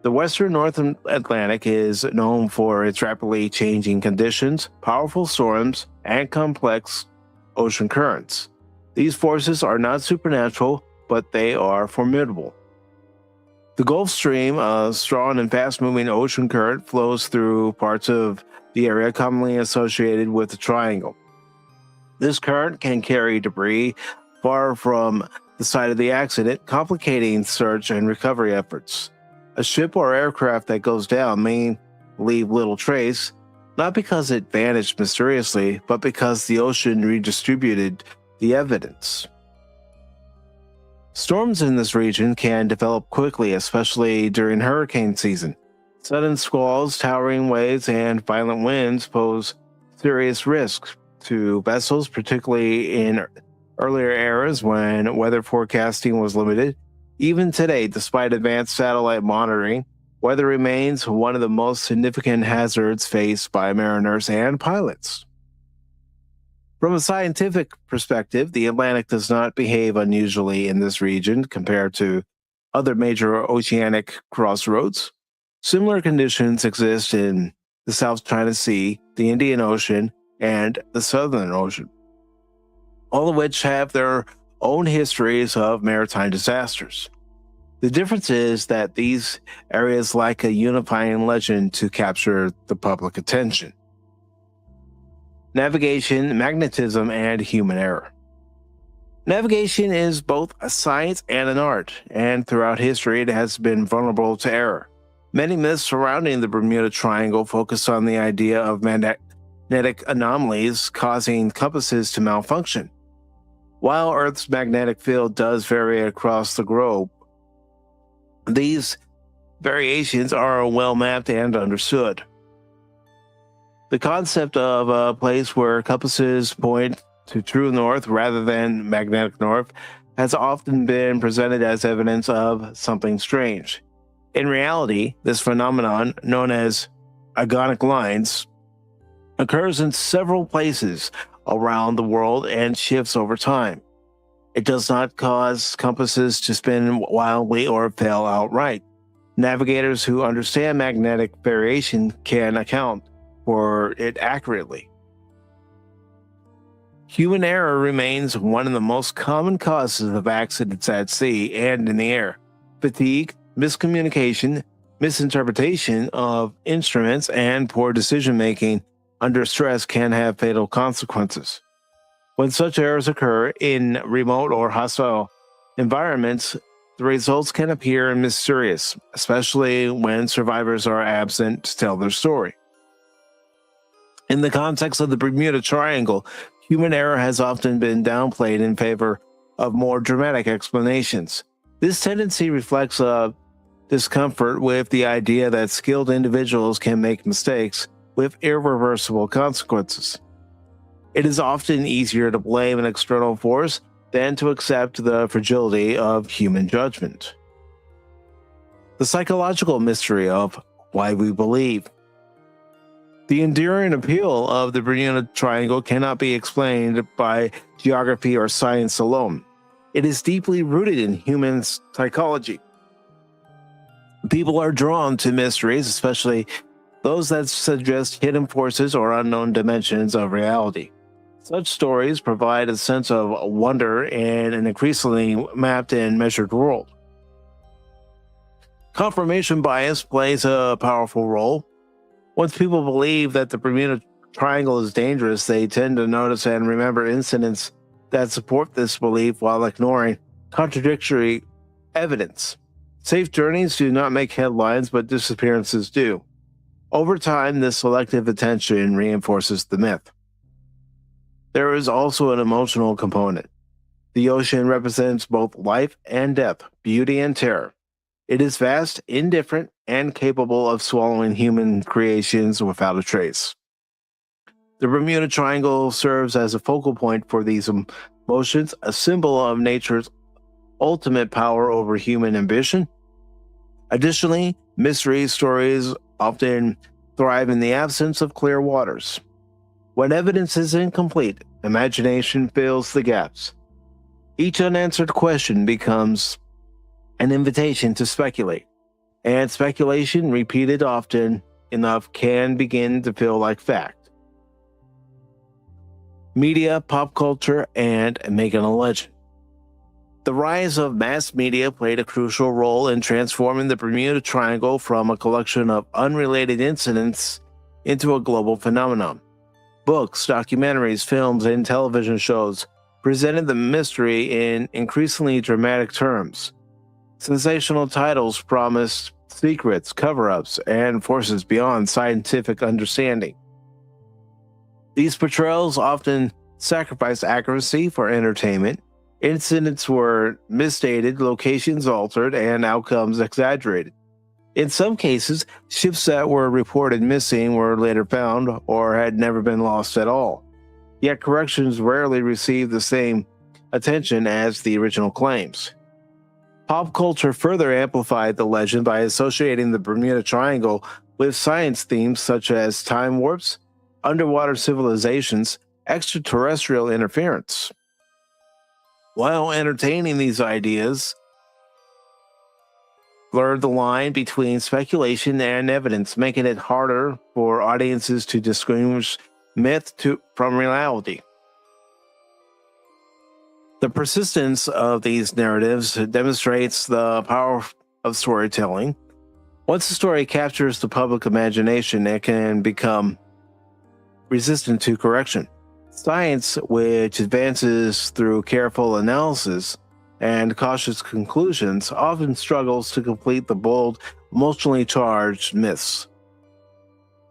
The western North Atlantic is known for its rapidly changing conditions, powerful storms, and complex ocean currents. These forces are not supernatural, but they are formidable. The Gulf Stream, a strong and fast-moving ocean current, flows through parts of the area commonly associated with the triangle. This current can carry debris far from the site of the accident, complicating search and recovery efforts. A ship or aircraft that goes down may leave little trace, not because it vanished mysteriously, but because the ocean redistributed the evidence. Storms in this region can develop quickly, especially during hurricane season. Sudden squalls, towering waves, and violent winds pose serious risks to vessels, particularly in earlier eras when weather forecasting was limited. Even today, despite advanced satellite monitoring, weather remains one of the most significant hazards faced by mariners and pilots. From a scientific perspective, the Atlantic does not behave unusually in this region compared to other major oceanic crossroads. Similar conditions exist in the South China Sea, the Indian Ocean, and the Southern Ocean, all of which have their own histories of maritime disasters. The difference is that these areas lack a unifying legend to capture the public attention. Navigation, magnetism, and human error. Navigation is both a science and an art, and throughout history it has been vulnerable to error. Many myths surrounding the Bermuda Triangle focus on the idea of magnetic anomalies causing compasses to malfunction. While Earth's magnetic field does vary across the globe, these variations are well mapped and understood. The concept of a place where compasses point to true north rather than magnetic north has often been presented as evidence of something strange. In reality, this phenomenon, known as agonic lines, occurs in several places around the world and shifts over time. It does not cause compasses to spin wildly or fail outright. Navigators who understand magnetic variation can account for it accurately. Human error remains one of the most common causes of accidents at sea and in the air. Fatigue, miscommunication, misinterpretation of instruments, and poor decision-making under stress can have fatal consequences. When such errors occur in remote or hostile environments, the results can appear mysterious, especially when survivors are absent to tell their story. In the context of the Bermuda Triangle, human error has often been downplayed in favor of more dramatic explanations. This tendency reflects a discomfort with the idea that skilled individuals can make mistakes with irreversible consequences. It is often easier to blame an external force than to accept the fragility of human judgment. The psychological mystery of why we believe. The enduring appeal of the Bermuda Triangle cannot be explained by geography or science alone. It is deeply rooted in human psychology. People are drawn to mysteries, especially those that suggest hidden forces or unknown dimensions of reality. Such stories provide a sense of wonder in an increasingly mapped and measured world. Confirmation bias plays a powerful role. Once people believe that the Bermuda Triangle is dangerous, they tend to notice and remember incidents that support this belief while ignoring contradictory evidence. Safe journeys do not make headlines, but disappearances do. Over time, this selective attention reinforces the myth. There is also an emotional component. The ocean represents both life and death, beauty and terror. It is vast, indifferent, and capable of swallowing human creations without a trace. The Bermuda Triangle serves as a focal point for these emotions, a symbol of nature's ultimate power over human ambition. Additionally, mystery stories often thrive in the absence of clear waters. When evidence is incomplete, imagination fills the gaps. Each unanswered question becomes an invitation to speculate, and speculation, repeated often enough, can begin to feel like fact. Media, pop culture, and making a legend. The rise of mass media played a crucial role in transforming the Bermuda Triangle from a collection of unrelated incidents into a global phenomenon. Books, documentaries, films, and television shows presented the mystery in increasingly dramatic terms. Sensational titles promised secrets, cover-ups, and forces beyond scientific understanding. These portrayals often sacrificed accuracy for entertainment. Incidents were misstated, locations altered, and outcomes exaggerated. In some cases, ships that were reported missing were later found or had never been lost at all. Yet corrections rarely received the same attention as the original claims. Pop culture further amplified the legend by associating the Bermuda Triangle with science themes such as time warps, underwater civilizations, extraterrestrial interference. While entertaining, these ideas blurred the line between speculation and evidence, making it harder for audiences to distinguish myth from reality. The persistence of these narratives demonstrates the power of storytelling. Once a story captures the public imagination, it can become resistant to correction. Science, which advances through careful analysis and cautious conclusions, often struggles to complete the bold, emotionally charged myths.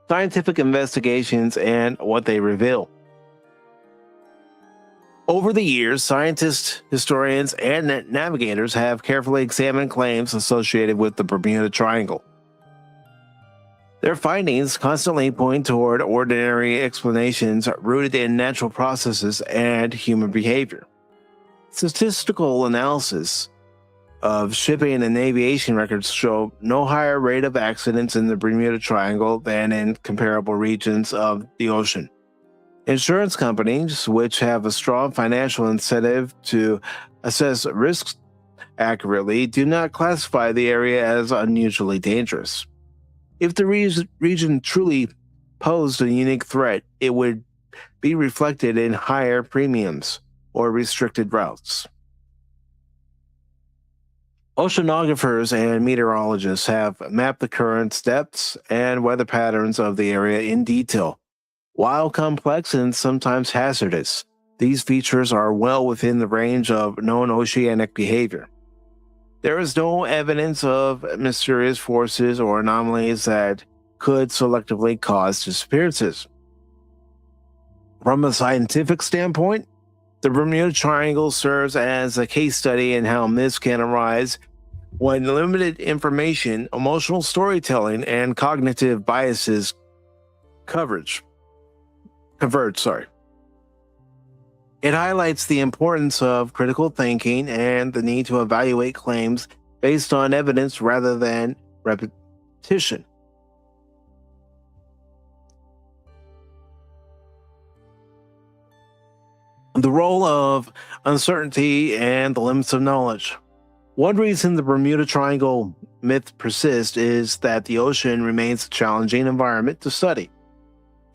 Scientific investigations and what they reveal. Over the years, scientists, historians, and navigators have carefully examined claims associated with the Bermuda Triangle. Their findings constantly point toward ordinary explanations rooted in natural processes and human behavior. Statistical analysis of shipping and aviation records show no higher rate of accidents in the Bermuda Triangle than in comparable regions of the ocean. Insurance companies, which have a strong financial incentive to assess risks, accurately do not classify the area as unusually dangerous. If the region truly posed a unique threat, it would be reflected in higher premiums or restricted routes. Oceanographers and meteorologists have mapped the currents, depths, and weather patterns of the area in detail. While complex and sometimes hazardous, these features are well within the range of known oceanic behavior. There is no evidence of mysterious forces or anomalies that could selectively cause disappearances. From a scientific standpoint, the Bermuda Triangle serves as a case study in how myths can arise when limited information, emotional storytelling, and cognitive biases converge. It highlights the importance of critical thinking and the need to evaluate claims based on evidence rather than repetition. The role of uncertainty and the limits of knowledge. One reason the Bermuda Triangle myth persists is that the ocean remains a challenging environment to study.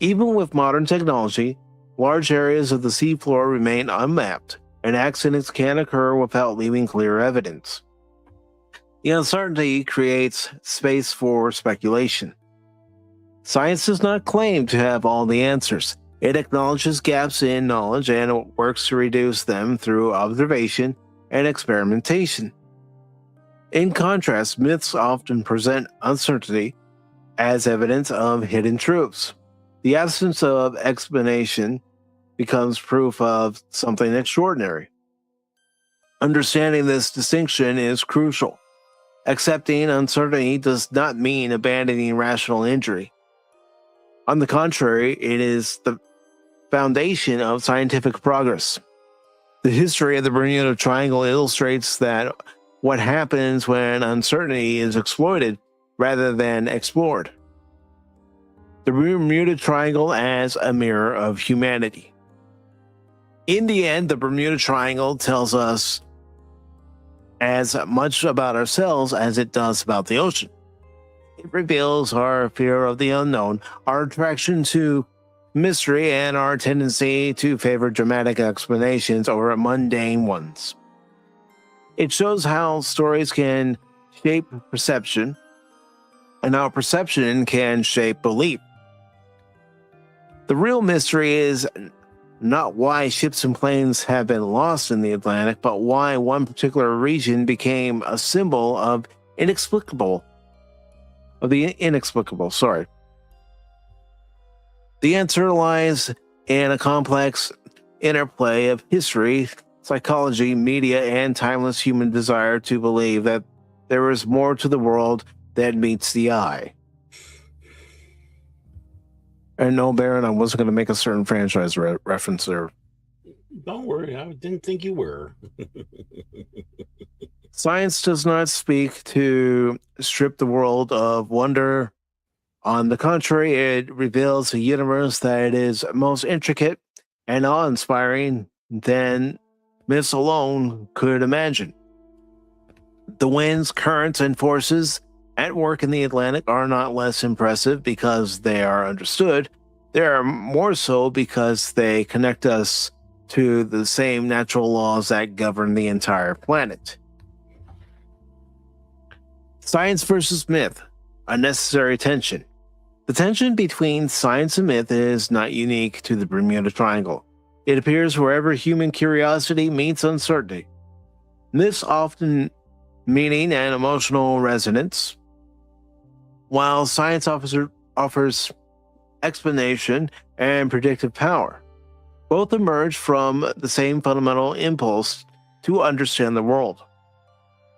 Even with modern technology, large areas of the seafloor remain unmapped, and accidents can occur without leaving clear evidence. The uncertainty creates space for speculation. Science does not claim to have all the answers. It acknowledges gaps in knowledge and works to reduce them through observation and experimentation. In contrast, myths often present uncertainty as evidence of hidden truths. The absence of explanation becomes proof of something extraordinary. Understanding this distinction is crucial. Accepting uncertainty does not mean abandoning rational inquiry. On the contrary, it is the foundation of scientific progress. The history of the Bermuda Triangle illustrates that what happens when uncertainty is exploited rather than explored. The Bermuda Triangle as a mirror of humanity. In the end, the Bermuda Triangle tells us as much about ourselves as it does about the ocean. It reveals our fear of the unknown, our attraction to mystery, and our tendency to favor dramatic explanations over mundane ones. It shows how stories can shape perception, and how perception can shape belief. The real mystery is not why ships and planes have been lost in the Atlantic, but why one particular region became a symbol of the inexplicable. The answer lies in a complex interplay of history, psychology, media, and timeless human desire to believe that there is more to the world than meets the eye. And no, Baron, I wasn't going to make a certain franchise reference there. Don't worry, I didn't think you were. Science does not speak to strip the world of wonder. On the contrary, it reveals a universe that is most intricate and awe-inspiring than myths alone could imagine. The winds, currents, and forces at work in the Atlantic are not less impressive because they are understood. They are more so because they connect us to the same natural laws that govern the entire planet. Science versus myth, a necessary tension. The tension between science and myth is not unique to the Bermuda Triangle. It appears wherever human curiosity meets uncertainty. Myths often meaning and emotional resonance, while science offers explanation and predictive power. Both emerge from the same fundamental impulse to understand the world.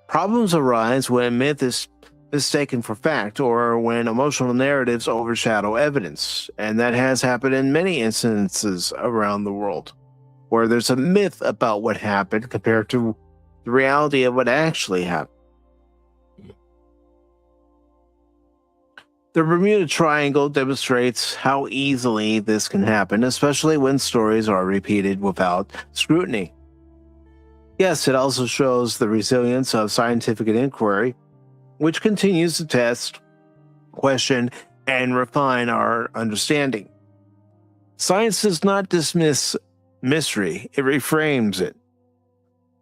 Problems arise when myth is mistaken for fact or when emotional narratives overshadow evidence, and that has happened in many instances around the world, where there's a myth about what happened compared to the reality of what actually happened. The Bermuda Triangle demonstrates how easily this can happen, especially when stories are repeated without scrutiny. Yes, it also shows the resilience of scientific inquiry, which continues to test, question, and refine our understanding. Science does not dismiss mystery, it reframes it.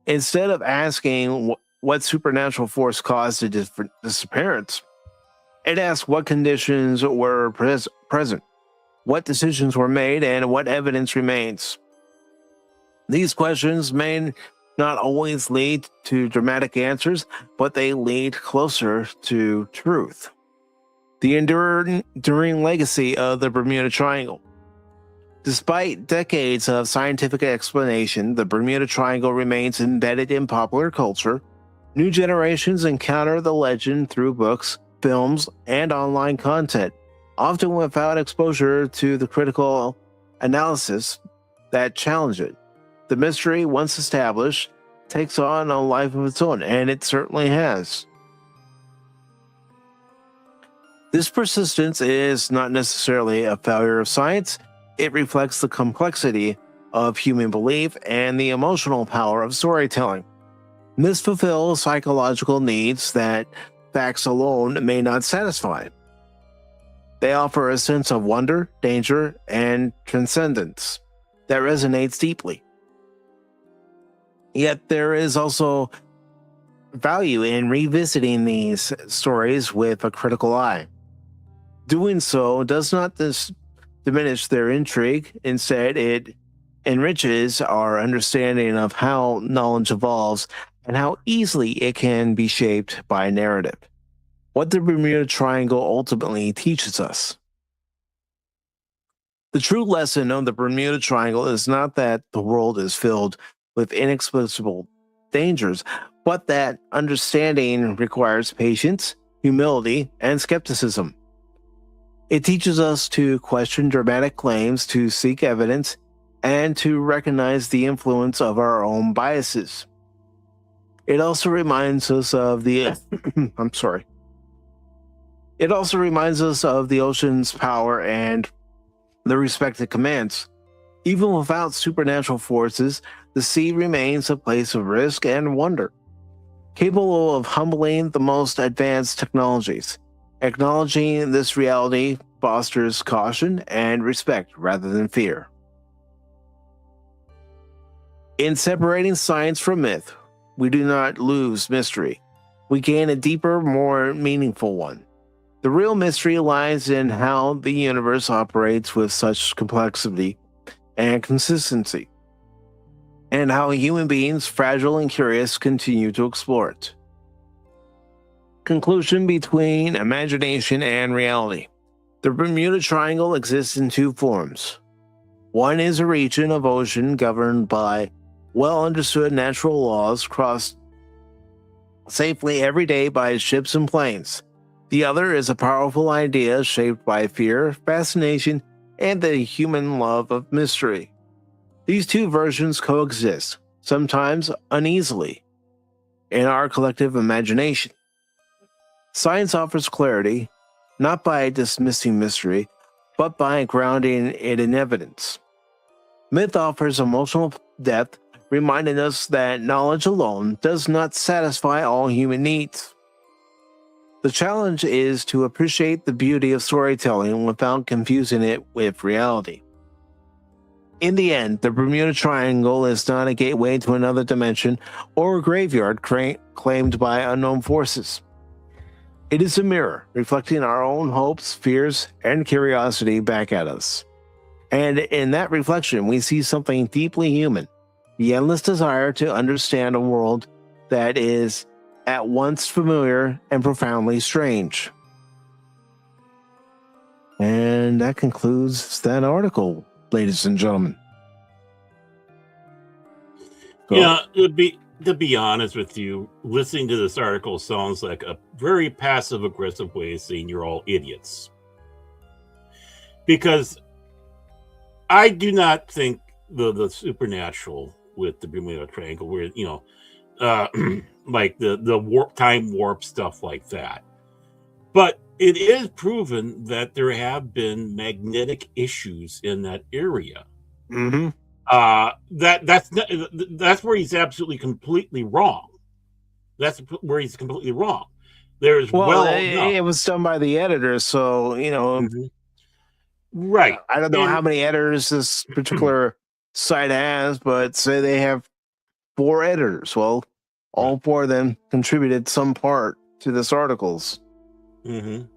Instead of asking what supernatural force caused the disappearance, it asks what conditions were present, what decisions were made, and what evidence remains. These questions may not always lead to dramatic answers, but they lead closer to truth. The enduring legacy of the Bermuda Triangle. Despite decades of scientific explanation, the Bermuda Triangle remains embedded in popular culture. New generations encounter the legend through books, films, and online content, often without exposure to the critical analysis that challenge it. The mystery, once established, takes on a life of its own, and it certainly has. This persistence is not necessarily a failure of science. It reflects the complexity of human belief and the emotional power of storytelling. Myths fulfill psychological needs that facts alone may not satisfy. They offer a sense of wonder, danger, and transcendence that resonates deeply. Yet there is also value in revisiting these stories with a critical eye. Doing so does not diminish their intrigue. Instead, it enriches our understanding of how knowledge evolves and how easily it can be shaped by narrative. What the Bermuda Triangle ultimately teaches us. The true lesson of the Bermuda Triangle is not that the world is filled with inexplicable dangers, but that understanding requires patience, humility, and skepticism. It teaches us to question dramatic claims, to seek evidence, and to recognize the influence of our own biases. It also reminds us of the I'm sorry. It also reminds us of the ocean's power and the respect it commands. Even without supernatural forces, the sea remains a place of risk and wonder, capable of humbling the most advanced technologies. Acknowledging this reality fosters caution and respect rather than fear. In separating science from myth, we do not lose mystery. We gain a deeper, more meaningful one. The real mystery lies in how the universe operates with such complexity and consistency, and how human beings, fragile and curious, continue to explore it. Conclusion between imagination and reality. The Bermuda Triangle exists in two forms. One is a region of ocean governed by well-understood natural laws crossed safely every day by ships and planes. The other is a powerful idea shaped by fear, fascination, and the human love of mystery. These two versions coexist, sometimes uneasily, in our collective imagination. Science offers clarity, not by dismissing mystery, but by grounding it in evidence. Myth offers emotional depth, reminding us that knowledge alone does not satisfy all human needs. The challenge is to appreciate the beauty of storytelling without confusing it with reality. In the end, the Bermuda Triangle is not a gateway to another dimension or a graveyard claimed by unknown forces. It is a mirror reflecting our own hopes, fears, and curiosity back at us. And in that reflection, we see something deeply human, the endless desire to understand a world that is at once familiar and profoundly strange. And that concludes that article, ladies and gentlemen. Yeah, to be honest with you, listening to this article sounds like a very passive-aggressive way of saying you're all idiots. Because I do not think the supernatural with the Bermuda Triangle, where, like the time warp stuff like that. But it is proven that there have been magnetic issues in that area. Mm-hmm. That's where he's absolutely completely wrong. That's where he's completely wrong. There's Well, no. it was done by the editor, so Mhm. Right. I don't know And how many editors this particular site has, but say they have 4 editors. Well, all 4 of them contributed some part to this articles. Mhm.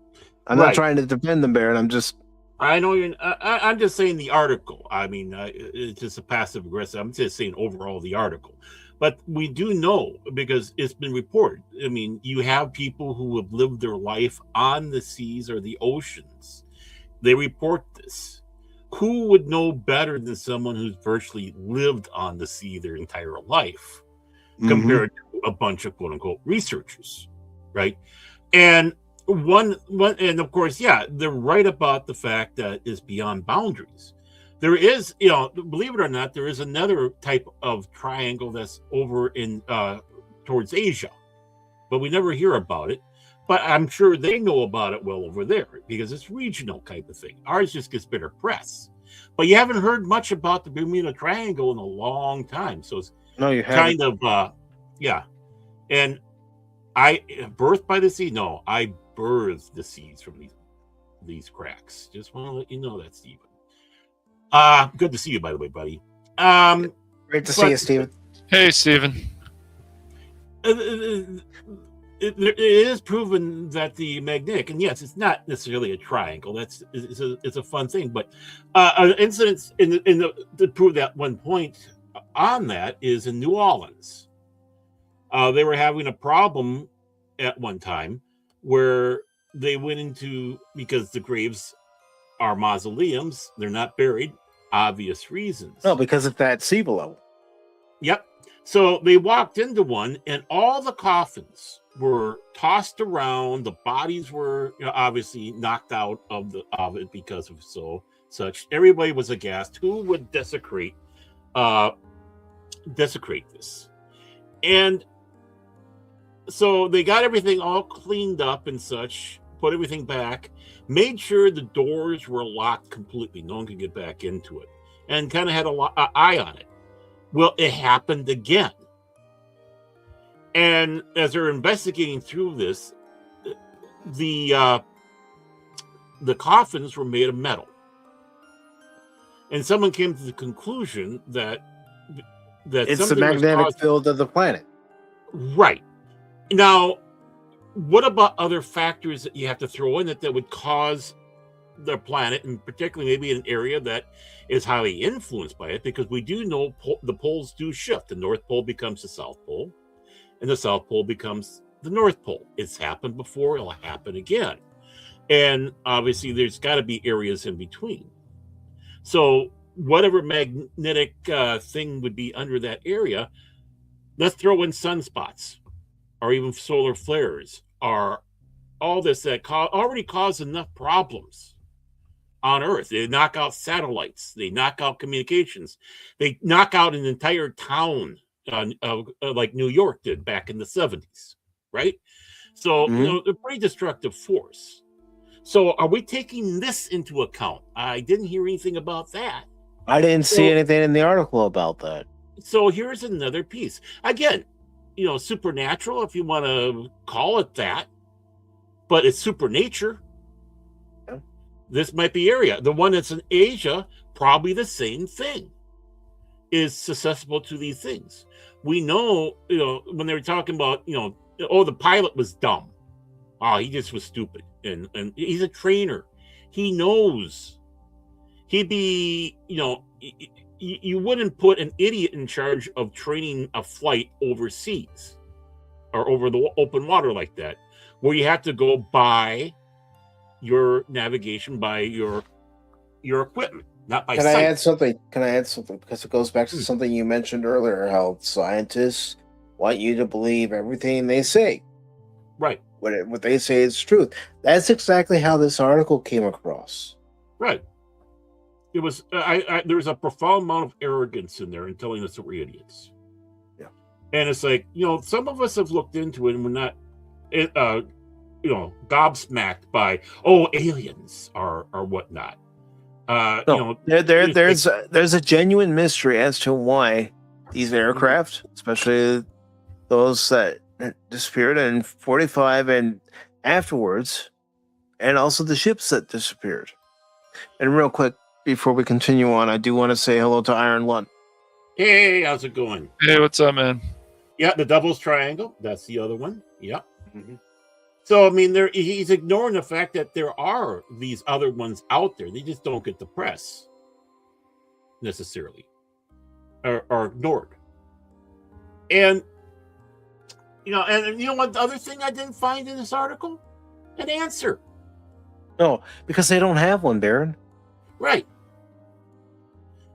I'm not Right. trying to defend them, Baron. I'm just I know you're. I'm just saying the article. I mean, it's just a passive aggressive. I'm just saying overall the article. But we do know because it's been reported. I mean, you have people who have lived their life on the seas or the oceans. They report this. Who would know better than someone who's virtually lived on the sea their entire life compared to a bunch of quote unquote researchers, right? And and of course, yeah, they're right about the fact that it's beyond boundaries. There is, believe it or not, there is another type of triangle that's over in towards Asia, but we never hear about it. But I'm sure they know about it well over there because it's regional type of thing. Ours just gets better press. But you haven't heard much about the Bermuda Triangle in a long time. So it's no, you haven't. kind of, yeah. And I birthed by the sea. No, I birthed the seas from these cracks. Just want to let you know that, Stephen. Good to see you, by the way, buddy. Great to see you, Steven. Hey, Steven. It is proven that the magnetic, and yes, it's not necessarily a triangle. It's a fun thing, but an incident to prove that one point on that is in New Orleans. They were having a problem at one time where they went into, because the graves are mausoleums, they're not buried, obvious reasons. No, because of that sea below. Yep. So they walked into one, and all the coffins were tossed around. The bodies were obviously knocked out of it because of such. Everybody was aghast. Who would desecrate this? And so they got everything all cleaned up and such, put everything back, made sure the doors were locked completely. No one could get back into it, and kind of had an eye on it. Well, it happened again. And as they're investigating through this, the coffins were made of metal. And someone came to the conclusion that it's the magnetic field of the planet. Right. Now, what about other factors that you have to throw in that would cause the planet, and particularly maybe an area that is highly influenced by it? Because we do know the poles do shift. The North Pole becomes the South Pole, and the South Pole becomes the North Pole. It's happened before, it'll happen again. And obviously there's got to be areas in between. So whatever magnetic thing would be under that area, let's throw in sunspots or even solar flares, or all this that already cause enough problems on Earth. They knock out satellites, they knock out communications, they knock out an entire town like New York did back in the 70s, right? So they're pretty destructive force. So are we taking this into account? I didn't hear anything about that. I didn't see anything in the article about that. So here's another piece. Again, supernatural, if you want to call it that, but it's supernature. Yeah. This might be area. The one that's in Asia, probably the same thing, is susceptible to these things. We know, when they were talking about, the pilot was dumb. Oh, he just was stupid. And he's a trainer. He knows. He'd be, you wouldn't put an idiot in charge of training a flight overseas or over the open water like that, where you have to go by your navigation, by your equipment, not by sight. Can I add something? Because it goes back to something you mentioned earlier, how scientists want you to believe everything they say. Right. What they say is truth. That's exactly how this article came across. Right. It was there's a profound amount of arrogance in there in telling us that we're idiots. Yeah. And it's like, some of us have looked into it and we're not gobsmacked by aliens or whatnot. No, there's a genuine mystery as to why these aircraft, especially those that disappeared in 45 and afterwards, and also the ships that disappeared. And real quick, before we continue on, I do want to say hello to Iron Lund. Hey, how's it going? Hey, what's up, man? Yeah, the Devil's Triangle. That's the other one. Yeah. Mhm. So, I mean, he's ignoring the fact that there are these other ones out there. They just don't get the press necessarily or ignored. And, and you know what? The other thing I didn't find in this article? An answer. No, because they don't have one, Baron. Right.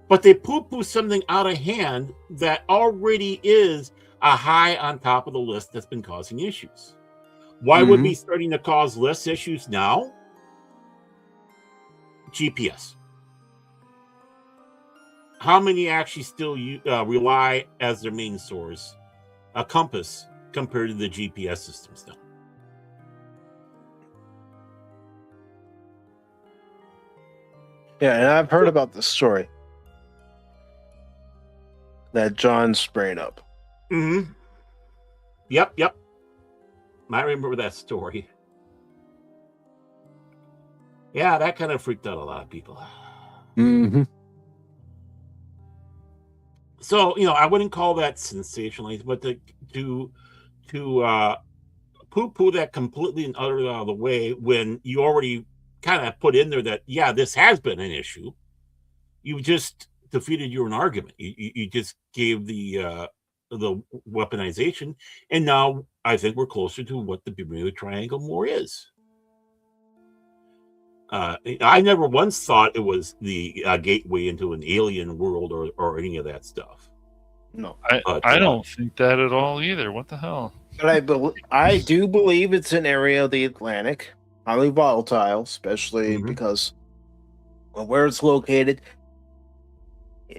But they poo-poo something out of hand that already is a high on top of the list that's been causing issues. Why would be starting to cause less issues now? GPS. How many actually still rely as their main source a compass compared to the GPS systems now? Yeah, and I've heard about this story that John's spraying up. Mm-hmm. Yep. I remember that story. Yeah, that kind of freaked out a lot of people. Mm-hmm. So, I wouldn't call that sensationalized, but to poo-poo that completely and utterly out of the way when you already kind of put in there that, yeah, this has been an issue, you just defeated your own argument. You just gave the weaponization, and now I think we're closer to what the Bermuda Triangle more is. I never once thought it was the gateway into an alien world or any of that stuff. No, I don't think that at all either. What the hell? but I do believe it's an area of the Atlantic, highly volatile, especially because of where it's located,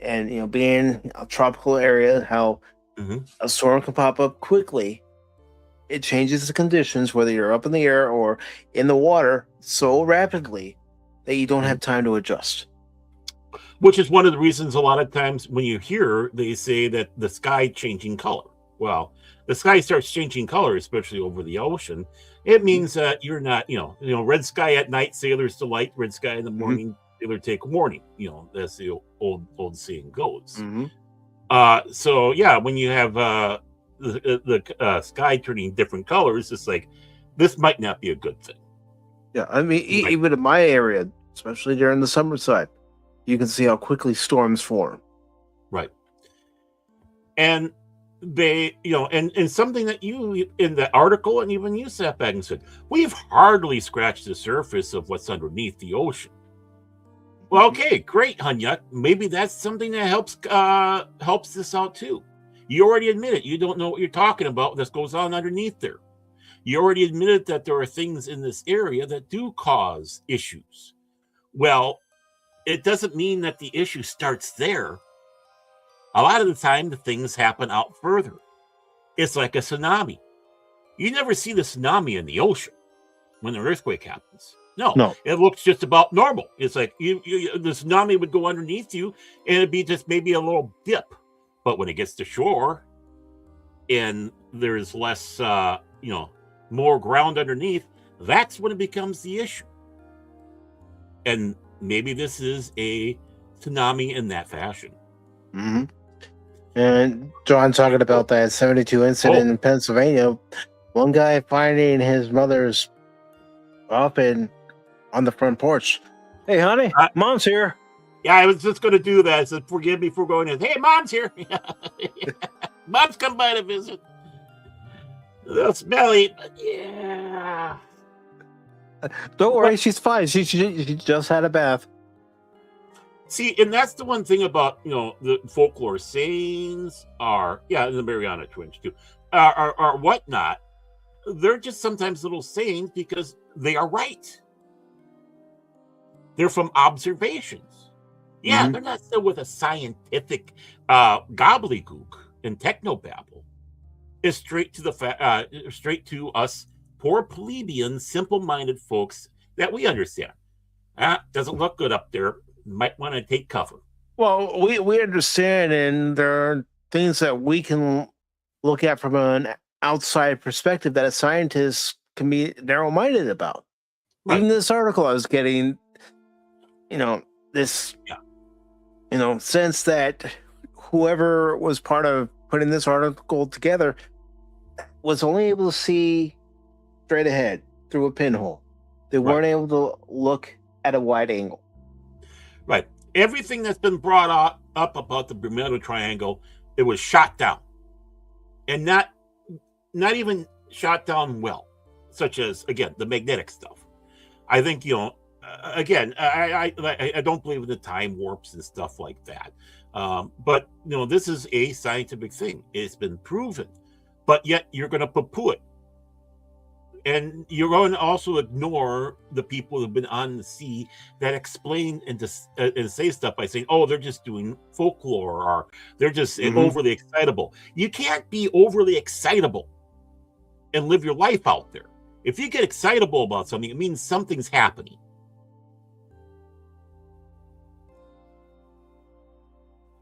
and being a tropical area, how a storm can pop up quickly. It changes the conditions, whether you're up in the air or in the water, so rapidly that you don't have time to adjust. Which is one of the reasons a lot of times when you hear, they say that the sky changing color. Well, the sky starts changing color, especially over the ocean. It means that you're not, red sky at night, sailors delight. Red sky in the morning, sailor take warning. That's the old saying goes. So yeah, when you have the sky turning different colors, it's like this might not be a good thing. Yeah, I mean, even in my area, especially during the summertime, you can see how quickly storms form. Right. And they, and something that you in the article, and even you sat back and said, we've hardly scratched the surface of what's underneath the ocean. Well, okay, great, Hunyuk. Maybe that's something that helps this out too. You already admitted you don't know what you're talking about that goes on underneath there. You already admitted that there are things in this area that do cause issues. Well, it doesn't mean that the issue starts there. A lot of the time, the things happen out further. It's like a tsunami. You never see the tsunami in the ocean when an earthquake happens. No, it looks just about normal. It's like the tsunami would go underneath you, and it'd be just maybe a little dip. But when it gets to shore, and there's less, more ground underneath, that's when it becomes the issue. And maybe this is a tsunami in that fashion. And John talking about that 72 incident in Pennsylvania, one guy finding his mother's coffin on the front porch. Hey, honey, mom's here. Yeah, I was just going to do that. I said, forgive me for going in. Hey, mom's here. Mom's come by to visit. A little smelly, but yeah. Don't worry, she's fine. She just had a bath. See, and that's the one thing about, the folklore sayings are, the Mariana Trench too, are whatnot. They're just sometimes little sayings because they are right. They're from observations. Yeah, they're not still with a scientific gobbledygook and technobabble. It's straight to straight to us poor plebeian, simple-minded folks that we understand. Doesn't look good up there. might want to take cover. Well, we understand, and there are things that we can look at from an outside perspective that a scientist can be narrow-minded about. Right. Even this article I was getting, this, sense that whoever was part of putting this article together was only able to see straight ahead through a pinhole. They weren't able to look at a wide angle. Right. Everything that's been brought up about the Bermuda Triangle, it was shot down, and not even shot down well, such as, again, the magnetic stuff. I think, again, I don't believe in the time warps and stuff like that. But this is a scientific thing. It's been proven, but yet you're going to poo-poo it. And you're going to also ignore the people who've been on the sea that explain and say stuff by saying, oh, they're just doing folklore, or they're just overly excitable. You can't be overly excitable and live your life out there. If you get excitable about something, it means something's happening.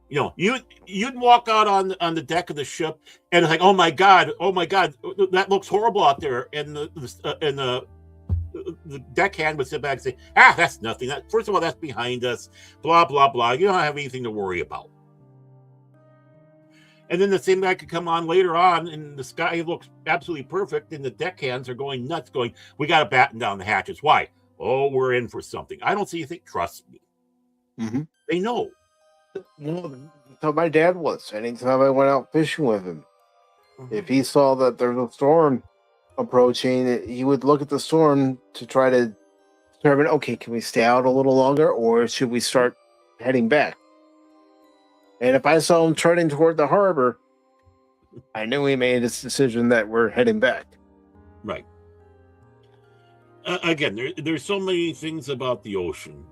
You'd walk out on the deck of the ship and it's like, oh my god, that looks horrible out there, and the deckhand would sit back and say, that's nothing. First of all, that's behind us. Blah blah blah. You don't have anything to worry about. And then the same guy could come on later on, and the sky looks absolutely perfect, and the deckhands are going nuts, going, we got to batten down the hatches. Why? Oh, we're in for something. I don't see anything. Trust me. Mm-hmm. They know. So my dad was. Anytime I went out fishing with him, if he saw that there's a storm approaching, he would look at the storm to try to determine, okay, can we stay out a little longer, or should we start heading back? And if I saw him turning toward the harbor, I knew he made his decision that we're heading back. Right. Again, there's so many things about the ocean.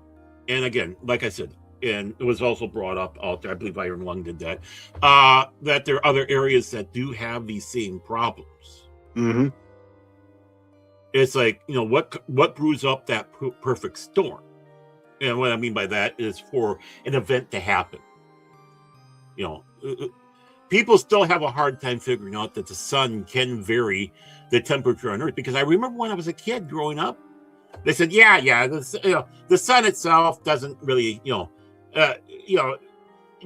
And again, like I said, and it was also brought up out there, I believe Iron Lung did that, that there are other areas that do have these same problems. Mm-hmm. It's like, what brews up that perfect storm? And what I mean by that is for an event to happen. People still have a hard time figuring out that the sun can vary the temperature on Earth. Because I remember when I was a kid growing up, they said, the sun itself doesn't really, it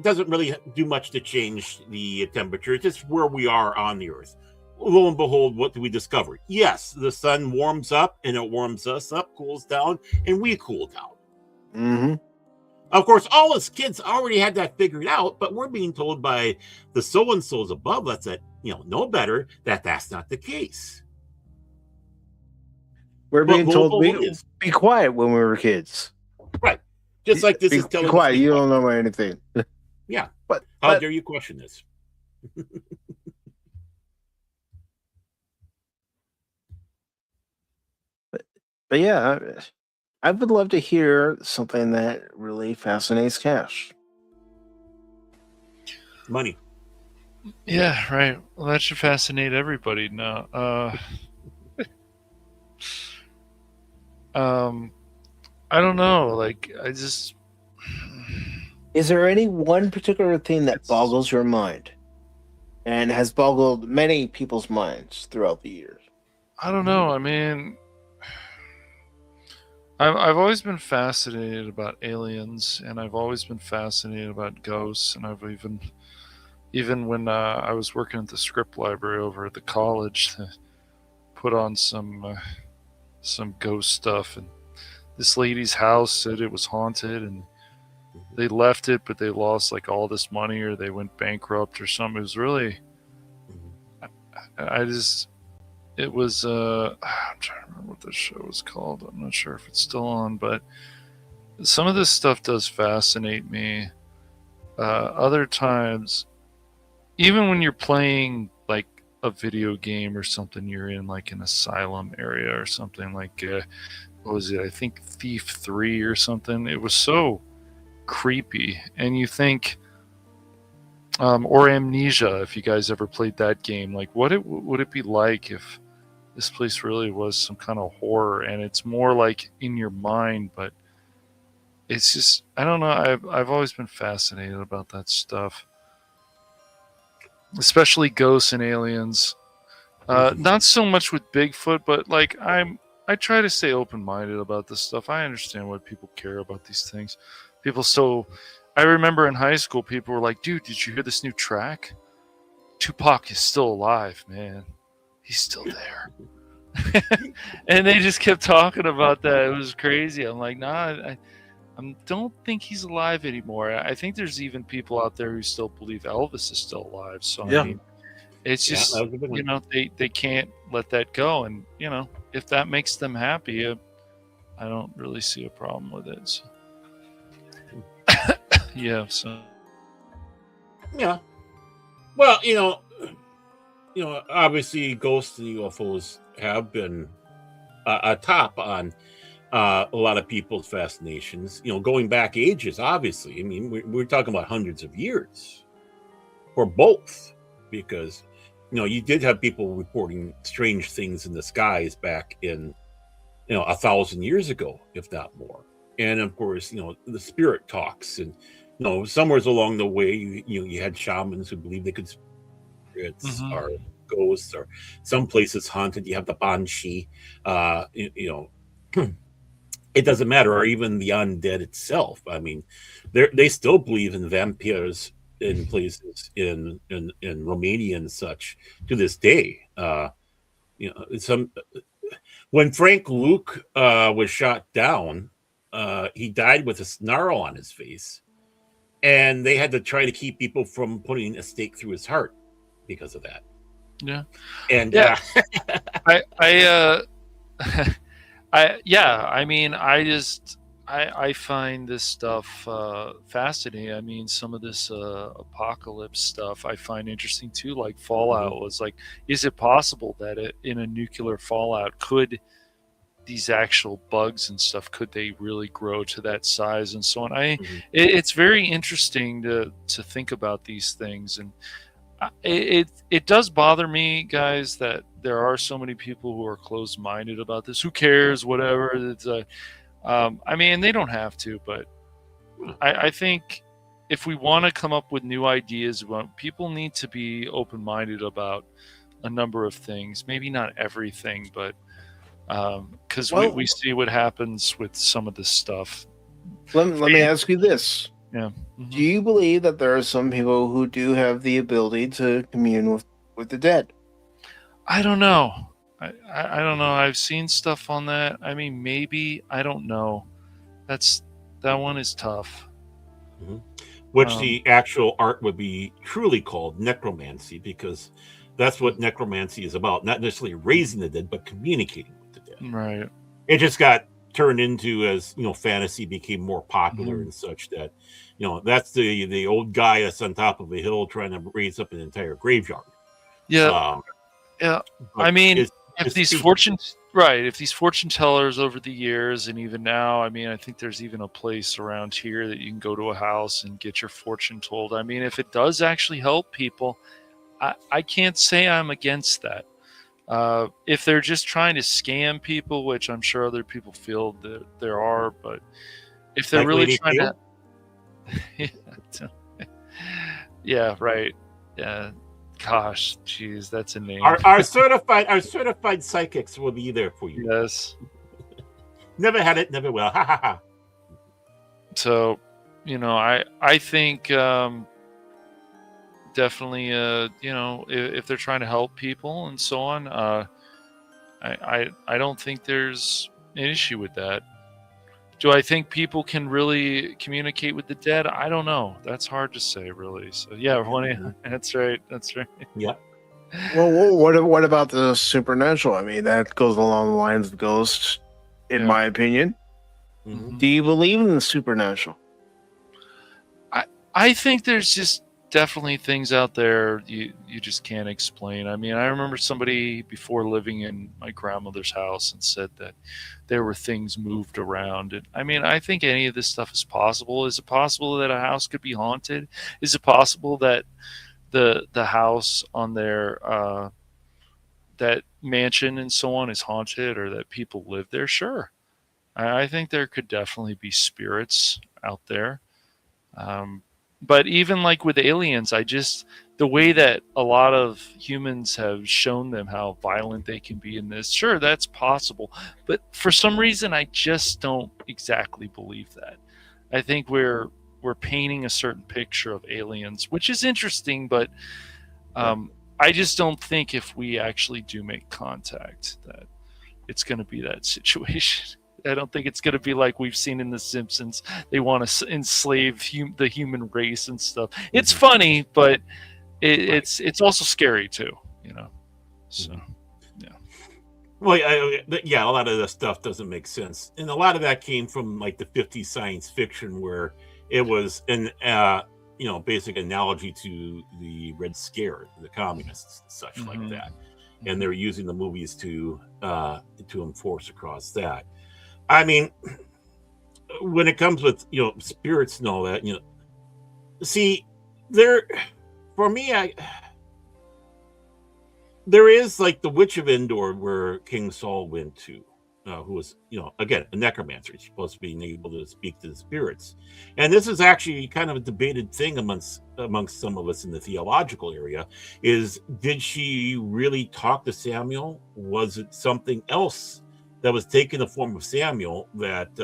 doesn't really do much to change the temperature. It's just where we are on the Earth. Lo and behold, what do we discover? Yes, the sun warms up, and it warms us up, cools down, and we cool down. Mm-hmm. Of course, all us kids already had that figured out, but we're being told by the so-and-sos above us that, know better, that that's not the case. We're being told be quiet when we were kids. Right. Just like this is telling us. Be quiet, you don't know anything. Yeah. But how dare you question this? But yeah, I would love to hear something that really fascinates Cash. Money. Yeah, right. Well, that should fascinate everybody now. I don't know. Like, Is there any one particular thing that boggles your mind and has boggled many people's minds throughout the years? I don't know. I mean, I've always been fascinated about aliens, and I've always been fascinated about ghosts, and I've even when I was working at the script library over at the college, put on some ghost stuff, and this lady's house said it was haunted, and they left it, but they lost like all this money, or they went bankrupt or something. It was really, it was, I'm trying to remember what the show was called. I'm not sure if it's still on, but some of this stuff does fascinate me. Other times, even when you're playing like a video game or something, you're in like an asylum area or something, like, what was it? I think Thief 3 or something. It was so creepy. And you think, or Amnesia, if you guys ever played that game, like would it be like if this place really was some kind of horror, and it's more like in your mind, but it's just I don't know. I've always been fascinated about that stuff, especially ghosts and aliens. Not so much with Bigfoot, but like I try to stay open minded about this stuff. I understand why people care about these things. People so I remember in high school people were like, dude, did you hear this new track? Tupac is still alive, man. He's still there. And they just kept talking about that. It was crazy. I'm like, nah, I don't think he's alive anymore. I think there's even people out there who still believe Elvis is still alive. So Yeah. I mean, it's Yeah, just that was a good one. you know they can't let that go, and you know if that makes them happy, I don't really see a problem with it. So. Yeah. So Yeah. Well, obviously, ghosts and UFOs have been a top on a lot of people's fascinations. Going back ages, obviously. I mean, we're talking about hundreds of years for both, because you did have people reporting strange things in the skies back in 1,000 years ago, if not more. And of course, the spirit talks, and somewhere along the way, you had shamans who believed they could spirits Mhm. or ghosts, or some places haunted. You have the banshee. It doesn't matter, or even the undead itself. I mean, they still believe in vampires in places in Romania and such to this day. Some When Frank Luke was shot down, he died with a snarl on his face, and they had to try to keep people from putting a stake through his heart because of that. Yeah. And Yeah. I yeah. I mean, I find this stuff fascinating. I mean, some of this apocalypse stuff I find interesting too. Like Fallout was like, is it possible that in a nuclear fallout could these actual bugs and stuff could they really grow to that size and so on? It's very interesting to think about these things, and it does bother me, guys, that there are so many people who are closed minded about this. Who cares? Whatever. I mean, they don't have to, but I think if we want to come up with new ideas, people need to be open minded about a number of things. Maybe not everything, but because we see what happens with some of this stuff. Let me ask you this. Yeah. Do you believe that there are some people who do have the ability to commune with the dead? I don't know. I don't know. I've seen stuff on that. I mean, maybe. I don't know. That one is tough. Which the actual art would be truly called necromancy, because that's what necromancy is about. Not necessarily raising the dead, but communicating with the dead. Right. It just got turned into, as fantasy became more popular and such, that that's the old guy that's on top of a hill trying to raise up an entire graveyard. Yeah. Yeah. I mean, if these fortune tellers over the years and even now, I mean, I think there's even a place around here that you can go to a house and get your fortune told. I mean, if it does actually help people, I can't say I'm against that. If they're just trying to scam people, which I'm sure other people feel that there are, but if they're Like really Lady trying Tail? to, yeah, right, yeah. Gosh, geez, that's a name. Our certified psychics will be there for you. Yes. Never had it, never will. Ha ha ha. So, I think definitely, if they're trying to help people and so on, I don't think there's an issue with that. Do I think people can really communicate with the dead? I don't know. That's hard to say, really. So yeah, that's right. That's right. Yeah. Well, what about the supernatural? I mean, that goes along the lines of ghosts, in my opinion. Mhm. Do you believe in the supernatural? I think there's just definitely things out there you just can't explain. I mean, I remember somebody before living in my grandmother's house and said that there were things moved around. And I mean, I think any of this stuff is possible. Is it possible that a house could be haunted? Is it possible that the house on their that mansion and so on is haunted, or that people live there? Sure. I think there could definitely be spirits out there. But even like with aliens, the way that a lot of humans have shown them how violent they can be in this, sure, that's possible. But for some reason, I just don't exactly believe that. I think we're painting a certain picture of aliens, which is interesting, but I just don't think if we actually do make contact that it's going to be that situation. I don't think it's going to be like we've seen in The Simpsons. They want to enslave the human race and stuff. It's funny, but it's also scary too, you know. So, yeah. Well, yeah, a lot of this stuff doesn't make sense, and a lot of that came from like the '50s science fiction, where it was an basic analogy to the Red Scare, the communists, and such like that, and they're using the movies to enforce across that. I mean, when it comes with spirits and all that, see, for me, there is like the Witch of Endor, where King Saul went to, who was again a necromancer. He's supposed to be able to speak to the spirits, and this is actually kind of a debated thing amongst some of us in the theological area. Is, did she really talk to Samuel? Was it something else that was taking the form of Samuel that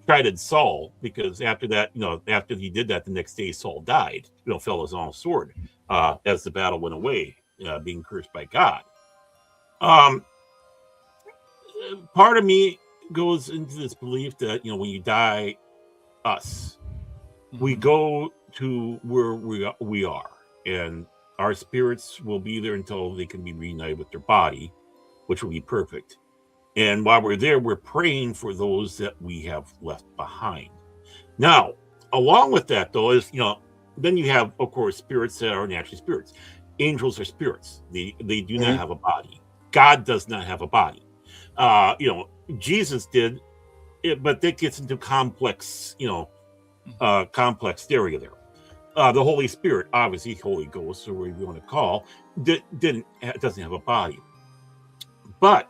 tried Saul? Because after that, after he did that, the next day Saul died, fell his own sword as the battle went away, being cursed by God. Part of me goes into this belief that, when you die, we go to where we are, and our spirits will be there until they can be reunited with their body, which will be perfect. And while we're there, we're praying for those that we have left behind. Now, along with that, though, is, then you have, of course, spirits that are naturally spirits. Angels are spirits. They do not have a body. God does not have a body. Jesus did, but that gets into complex, complex theory there. The Holy Spirit, obviously, Holy Ghost, or whatever you want to call, doesn't have a body. But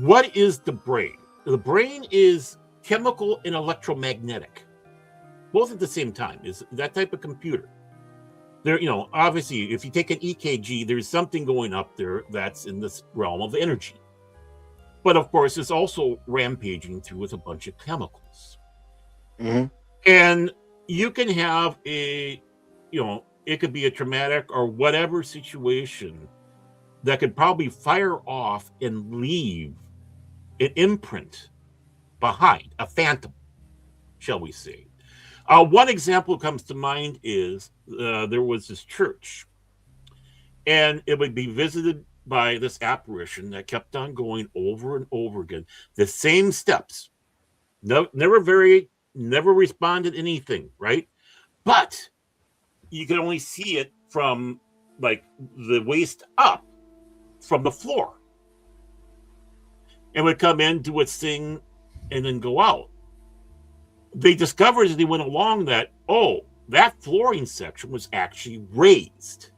what is the brain? The brain is chemical and electromagnetic, both at the same time. Is that type of computer. There, obviously, if you take an EKG, there's something going up there that's in this realm of energy. But of course, it's also rampaging through with a bunch of chemicals. And you can have it could be a traumatic or whatever situation that could probably fire off and leave an imprint behind, a phantom, shall we say. One example comes to mind is there was this church, and it would be visited by this apparition that kept on going over and over again. The same steps. No, never varied, never responded anything, right? But you can only see it from like the waist up from the floor. It would come in, do its thing, and then go out. They discovered as they went along that, that flooring section was actually raised.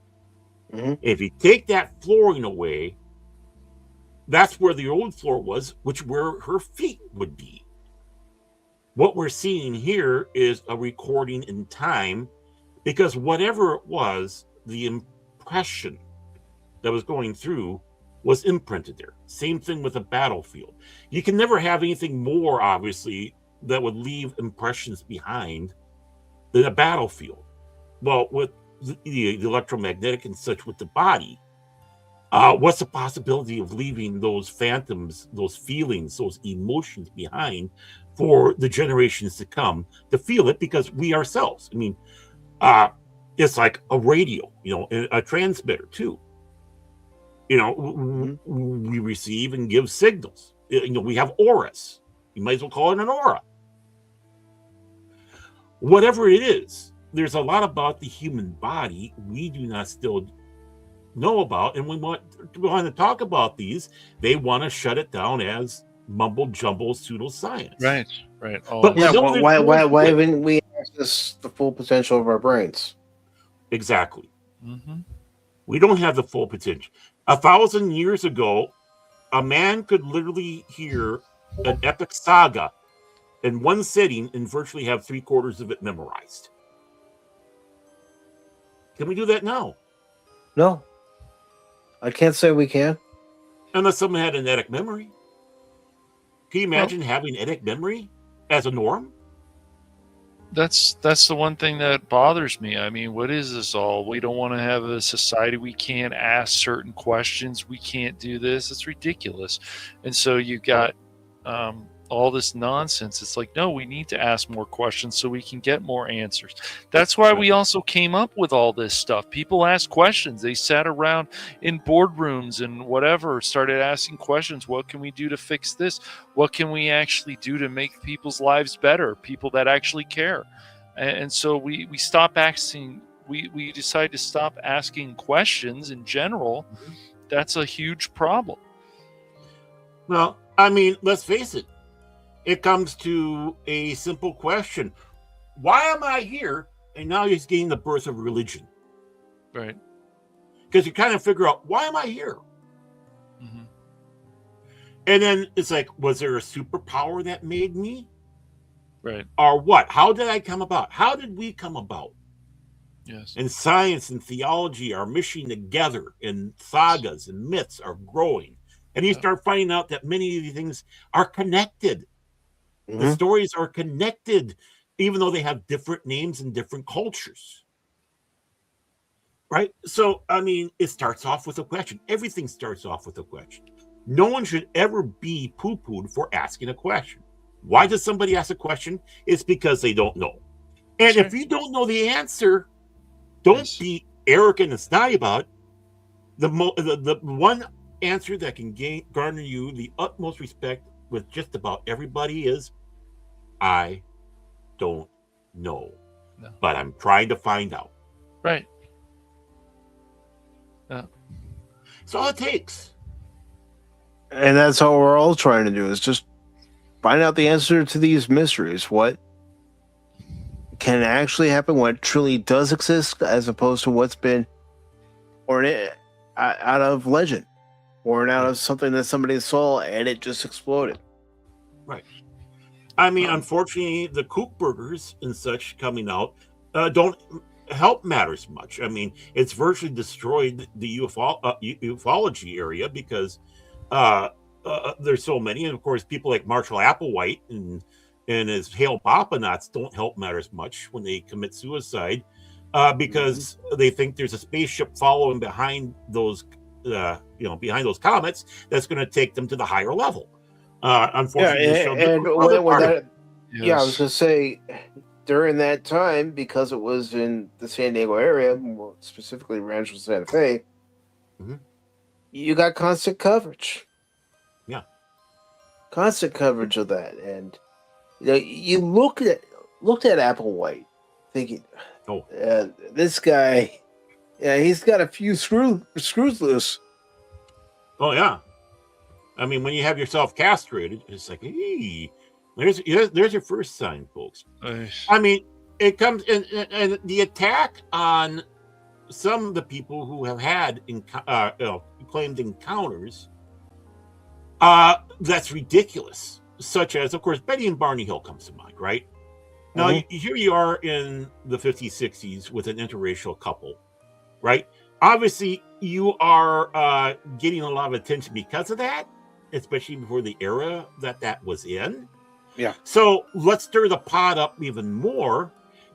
If you take that flooring away, that's where the old floor was, where her feet would be. What we're seeing here is a recording in time, because whatever it was, the impression that was going through was imprinted there. Same thing with a battlefield. You can never have anything more, obviously, that would leave impressions behind than a battlefield. Well, with the electromagnetic and such with the body, what's the possibility of leaving those phantoms, those feelings, those emotions behind for the generations to come to feel it? Because we ourselves, it's like a radio, a transmitter too. We receive and give signals. We have auras. You might as well call it an aura. Whatever it is, there's a lot about the human body we do not still know about, and we want to talk about these. They want to shut it down as mumble jumble pseudoscience. Right. But why haven't we access the full potential of our brains? Exactly. We don't have the full potential. 1,000 years ago, a man could literally hear an epic saga in one sitting and virtually have 3/4 of it memorized. Can we do that now? No, I can't say we can. Unless someone had an eidetic memory. Can you imagine having eidetic memory as a norm? That's the one thing that bothers me. I mean, what is this all? We don't want to have a society. We can't ask certain questions. We can't do this. It's ridiculous. And so you got all this nonsense. It's like, no, we need to ask more questions so we can get more answers. That's why we also came up with all this stuff. People asked questions. They sat around in boardrooms and whatever, started asking questions. What can we do to fix this? What can we actually do to make people's lives better? People that actually care. And so we stop asking. We decide to stop asking questions in general. That's a huge problem. Well, I mean, let's face it. It comes to a simple question. Why am I here? And now he's getting the birth of religion. Right. Because you kind of figure out, why am I here? Mm-hmm. And then it's like, was there a superpower that made me? Right. Or what? How did I come about? How did we come about? Yes. And science and theology are meshing together, and sagas and myths are growing. And you start finding out that many of these things are connected. Mm-hmm. The stories are connected, even though they have different names and different cultures. Right? So, I mean, it starts off with a question. Everything starts off with a question. No one should ever be poo-pooed for asking a question. Why does somebody ask a question? It's because they don't know. And if you don't know the answer, don't be arrogant and snotty about it. The one answer that can garner you the utmost respect with just about everybody is, I don't know, but I'm trying to find out. Right. Yeah. That's all it takes. And that's all we're all trying to do, is just find out the answer to these mysteries. What can actually happen, what truly does exist, as opposed to what's been born out of legend, born out of something that somebody saw and it just exploded. Right. I mean, unfortunately, the kook burgers and such coming out don't help matters much. I mean, it's virtually destroyed the ufology area because there's so many. And of course, people like Marshall Applewhite and his Hale Papanauts don't help matters much when they commit suicide because they think there's a spaceship following behind those, behind those comets that's going to take them to the higher level. Unfortunately, I was going to say, during that time, because it was in the San Diego area, more specifically Rancho Santa Fe, you got constant coverage. Yeah, constant coverage of that, and you looked at Applewhite, thinking, this guy, he's got a few screws loose. Oh yeah. I mean, when you have yourself castrated, it's like, hey, there's your first sign, folks. I mean, it comes and the attack on some of the people who have had claimed encounters. That's ridiculous. Such as, of course, Betty and Barney Hill comes to mind, right? Now, here you are in the 50s, 60s with an interracial couple, right? Obviously, you are getting a lot of attention because of that, especially before the era that was in. Yeah. So let's stir the pot up even more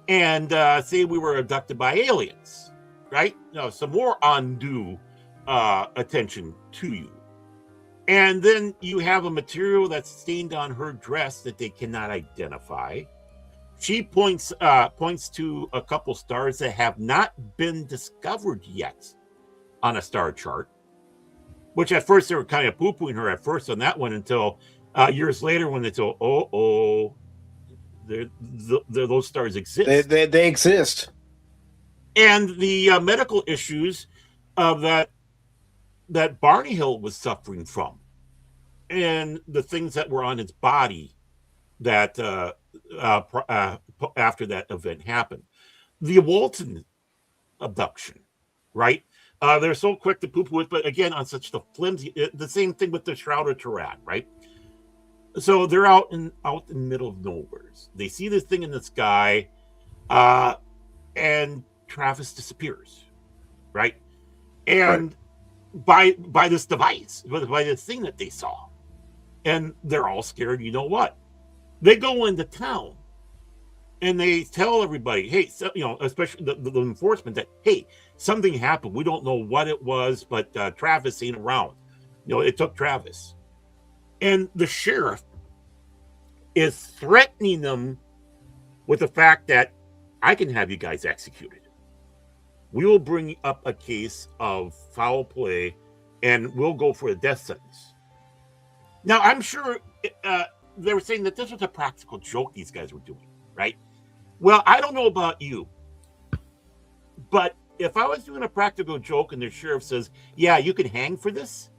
and say we were abducted by aliens, right? Some more undue attention to you. And then you have a material that's stained on her dress that they cannot identify. She points to a couple stars that have not been discovered yet on a star chart, which at first they were kind of poo-pooing her at first on that one until years later when they told, those stars exist. They exist. And the medical issues that Barney Hill was suffering from, and the things that were on his body that after that event happened. The Walton abduction, right? They're so quick to poo-poo it, but again, on such the flimsy, the same thing with the Shroud of Turak, right? So they're out in the middle of nowhere. They see this thing in the sky, and Travis disappears, right? Right. And by this device, by this thing that they saw, and they're all scared. You know what? They go into town and they tell everybody, hey, so, especially the enforcement, that hey, something happened. We don't know what it was, but Travis ain't around. It took Travis, and the sheriff is threatening them with the fact that I can have you guys executed. We will bring up a case of foul play, and we'll go for a death sentence. Now, I'm sure they were saying that this was a practical joke these guys were doing, right? Well, I don't know about you, but if I was doing a practical joke and the sheriff says, yeah, you can hang for this,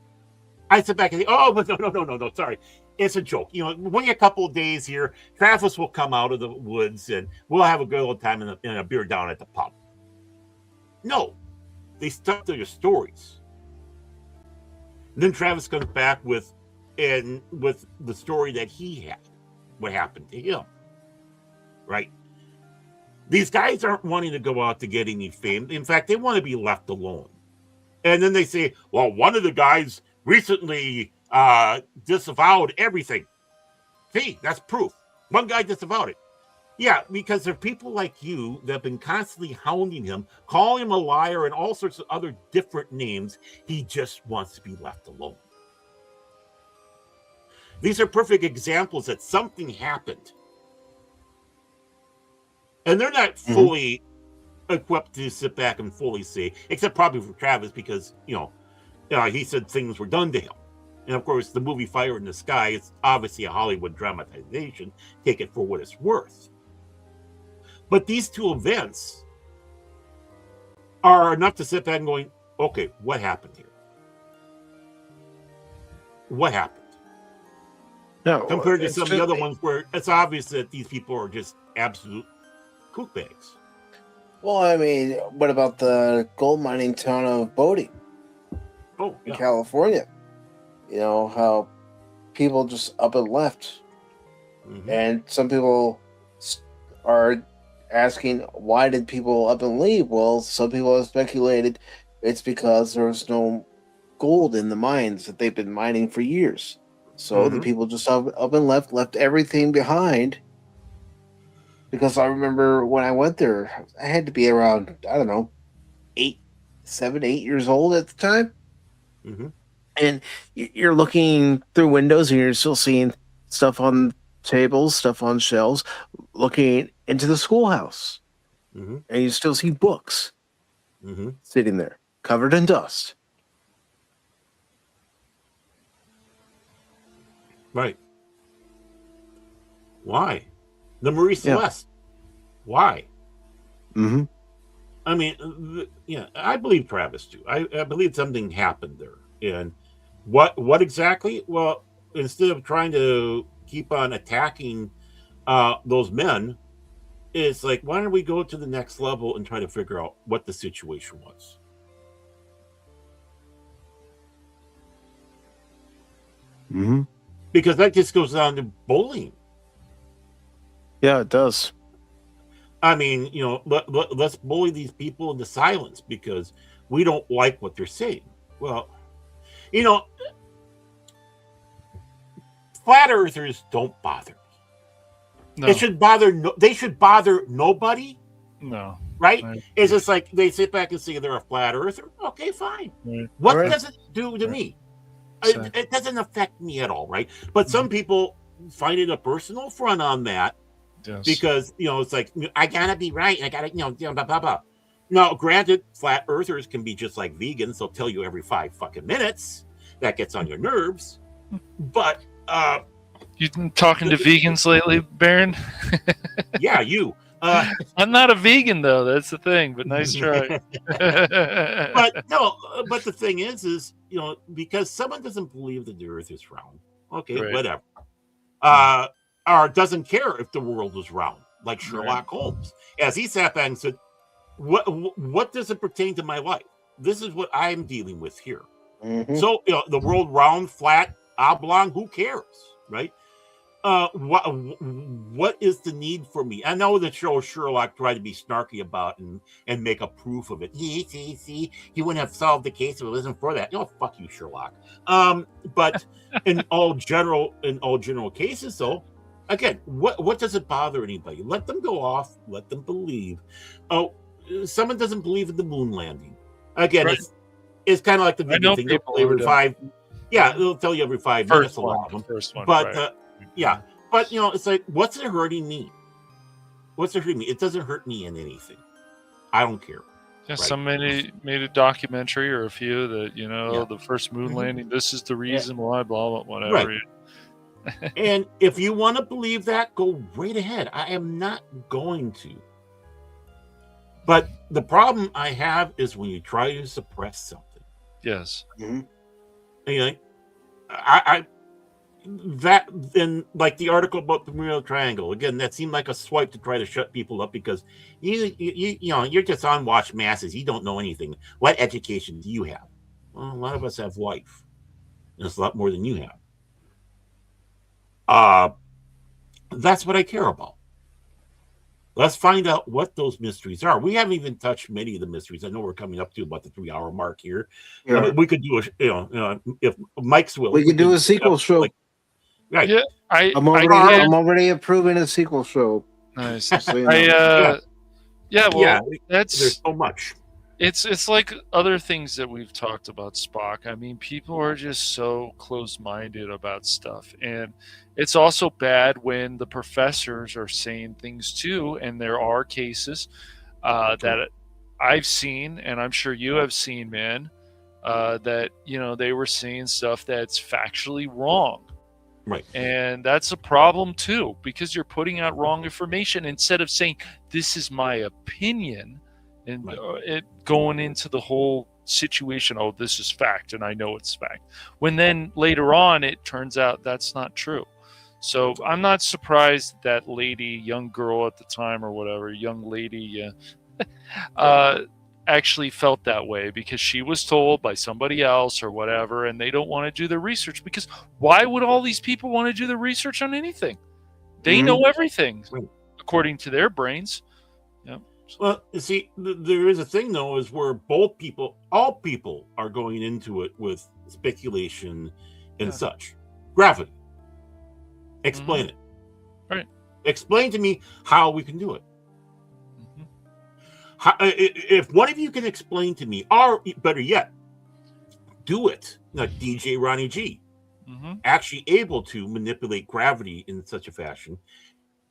I sit back and say, oh, but no, sorry. It's a joke. Wait a couple of days here, Travis will come out of the woods and we'll have a good old time in a beer down at the pub. No, they stuck to their stories. And then Travis comes back with the story that he had, what happened to him, right? These guys aren't wanting to go out to get any fame. In fact, they want to be left alone. And then they say, well, one of the guys recently disavowed everything. See, that's proof. One guy disavowed it. Yeah, because there are people like you that have been constantly hounding him, calling him a liar and all sorts of other different names. He just wants to be left alone. These are perfect examples that something happened. And they're not fully equipped to sit back and fully say, except probably for Travis, because, he said things were done to him. And of course, the movie Fire in the Sky is obviously a Hollywood dramatization. Take it for what it's worth. But these two events are enough to sit back and going, okay, what happened here? What happened? No, Compared to some of the other ones where it's obvious that these people are just absolute kook bags. Well, I mean, what about the gold mining town of Bodie in California? How people just up and left. Mm-hmm. And some people are asking, why did people up and leave? Well, some people have speculated it's because there was no gold in the mines that they've been mining for years. So the people just up and left everything behind. Because I remember when I went there, I had to be around, I don't know, 7, 8 years old at the time. Mm-hmm. And you're looking through windows and you're still seeing stuff on tables, stuff on shelves, looking into the schoolhouse. Mm-hmm. And you still see books sitting there, covered in dust. Right. Why? The Marie Celeste. Why? Mm-hmm. I mean, I believe Travis too. I believe something happened there. And what exactly? Well, instead of trying to keep on attacking those men, it's like, why don't we go to the next level and try to figure out what the situation was? Mm-hmm. Because that just goes down to bullying. Yeah, it does. I mean, let's bully these people into silence because we don't like what they're saying. Well, flat earthers don't bother me. No. They should bother nobody. No. Right? It's just like they sit back and say they're a flat earther. Okay, fine. Right. What does it do to me? It doesn't affect me at all, right? But some people find it a personal affront on that. Yes. Because, it's like, I gotta be right. I gotta, blah, blah, blah. Now, granted, flat earthers can be just like vegans. They'll tell you every 5 fucking minutes. That gets on your nerves. But, you been talking to vegans lately, Baron? Yeah, you. I'm not a vegan, though. That's the thing, but nice try. But the thing is, because someone doesn't believe that the earth is round. Okay, Right. whatever. Or doesn't care if the world is round, like Sherlock Holmes. As he sat back and said, what does it pertain to my life? This is what I'm dealing with here. Mm-hmm. So, the world round, flat, oblong, who cares, right? what is the need for me? I know that show Sherlock tried to be snarky about and make a proof of it. See, he wouldn't have solved the case if it wasn't for that. No, fuck you, Sherlock. But in all general cases, though, again, what does it bother anybody? Let them go off. Let them believe. Oh, someone doesn't believe in the moon landing. Again, Right. it's kind of like the I know video thing. people Every who five. Yeah, they'll tell you every 5 minutes. A lot of them. First one, But right. yeah, but it's like, what's it hurting me? What's it hurting me? It doesn't hurt me in anything. I don't care. Yeah, Right. somebody made a documentary or a few that Yeah. the first moon Mhm. landing. This is the reason why. Blah blah whatever. Right. And if you want to believe that, go right ahead. I am not going to. But the problem I have is when you try to suppress something. Yes. And you're like, I that then, like the article about the Bermuda Triangle, again, that seemed like a swipe to try to shut people up because you're just on watch masses. You don't know anything. What education do you have? Well, a lot of us have life, and it's a lot more than you have. That's what I care about. Let's find out what those mysteries are. We haven't even touched many of the mysteries. I know we're coming up to about the 3-hour mark here. Yeah. I mean, we could do if Mike's willing, We could do a sequel show. Right. Yeah. I'm already approving a sequel show. Nice. So you know. Well, there's that's so much. it's like other things that we've talked about, Spock. I mean, people are just so close-minded about stuff, and it's also bad when the professors are saying things too. And there are cases that I've seen, and I'm sure you have seen, man, that they were saying stuff that's factually wrong. Right. And that's a problem too, because you're putting out wrong information instead of saying, this is my opinion, and it going into the whole situation. Oh, this is fact, and I know it's fact. When then later on, it turns out that's not true. So I'm not surprised that lady, young girl at the time or whatever, young lady, actually felt that way because she was told by somebody else or whatever, and they don't want to do the research, because why would all these people want to do the research on anything? They know everything according to their brains. Yeah. Well, you see, there is a thing though, is where all people are going into it with speculation and such. Gravity. Explain it. Right. Explain to me how we can do it. If one of you can explain to me, or better yet, do it, like DJ Ronnie G, actually able to manipulate gravity in such a fashion,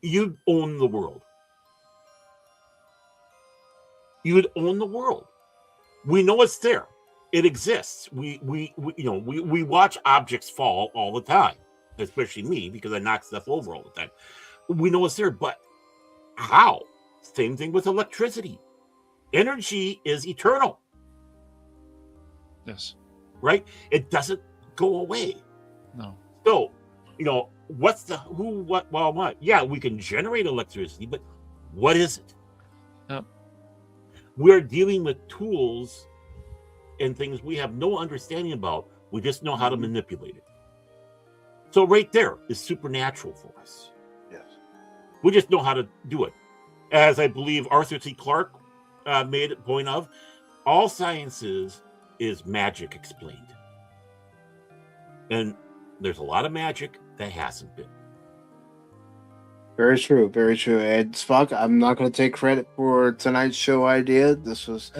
you'd own the world. You would own the world. We know it's there. It exists. We watch objects fall all the time, especially me, because I knock stuff over all the time. We know it's there, but how? Same thing with electricity. Energy is eternal. Yes. Right? It doesn't go away. No. So, what's the who, what, well, what? Yeah, we can generate electricity, but what is it? Yep. We're dealing with tools and things we have no understanding about. We just know how to manipulate it. So right there is supernatural for us. Yes. We just know how to do it. As I believe Arthur C. Clarke made a point of, all sciences is magic explained. And there's a lot of magic that hasn't been. Very true, very true. And Spock, I'm not going to take credit for tonight's show idea. This was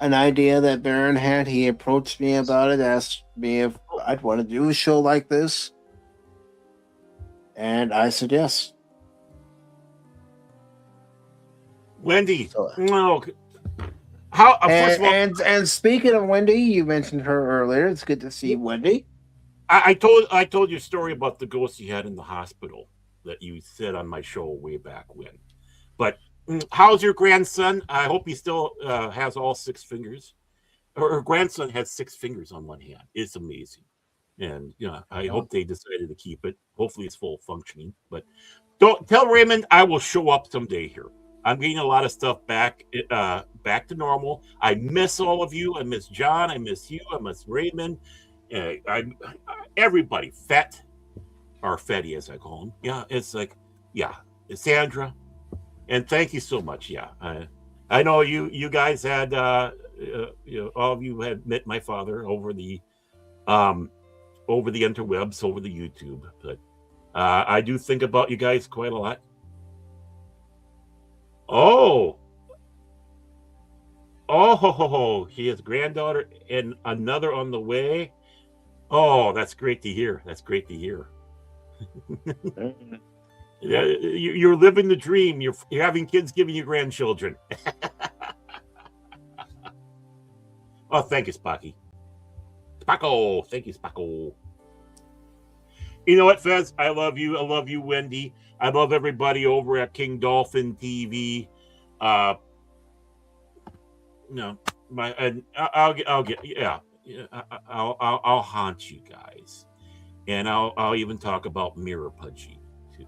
an idea that Baron had. He approached me about it, asked me if I'd want to do a show like this. And I said yes. Wendy, So- no. How? First of all, And speaking of Wendy, you mentioned her earlier. It's good to see Wendy. I told you a story about the ghost you had in the hospital that you said on my show way back when. But how's your grandson? I hope he still has all 6 fingers. Her grandson has 6 fingers on one hand. It's amazing. And I hope they decided to keep it. Hopefully it's full functioning. But don't tell Raymond I will show up someday here. I'm getting a lot of stuff back to normal. I miss all of you. I miss John. I miss you. I miss Raymond. Everybody. Fett. or Fetty as I call him. Yeah, it's like, yeah, Sandra, and thank you so much. Yeah, I know you guys had all of you had met my father over the interwebs, over the YouTube, but I do think about you guys quite a lot. Oh, he has granddaughter and another on the way. Oh, that's great to hear. That's great to hear. Yeah, you're living the dream. You're having kids giving you grandchildren. Oh, thank you, Spocky. Spocko. Thank you, Spocko. You know what, Fez? I love you. I love you, Wendy. I love everybody over at King Dolphin TV. No, I'll get yeah. I'll haunt you guys, and I'll even talk about mirror punching too.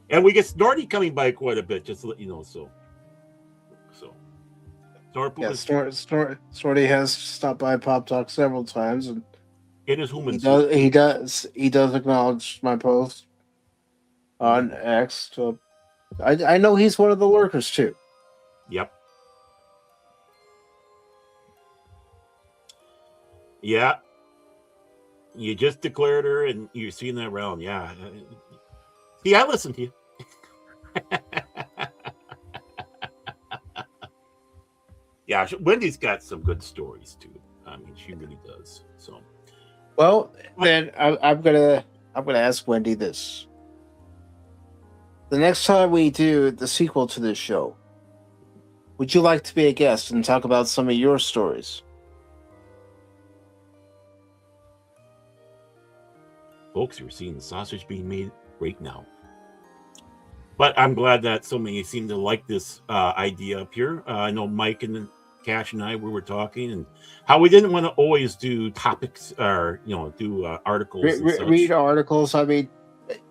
And we get Snorty coming by quite a bit, just to let you know. So. Yeah, Snorty has stopped by Pop Talk several times, and in his human he does acknowledge my post on X. So I know he's one of the lurkers too. Yep. Yeah. You just declared her, and you're seeing that around. Yeah. See, I listen to you. Yeah, Wendy's got some good stories too. I mean, she really does. So, well, then I'm gonna ask Wendy this. The next time we do the sequel to this show, would you like to be a guest and talk about some of your stories? Folks, you're seeing the sausage being made right now. But I'm glad that so many seem to like this idea up here. I know Mike and Cash and I were talking, and how we didn't want to always do topics or do articles. Read articles. I mean,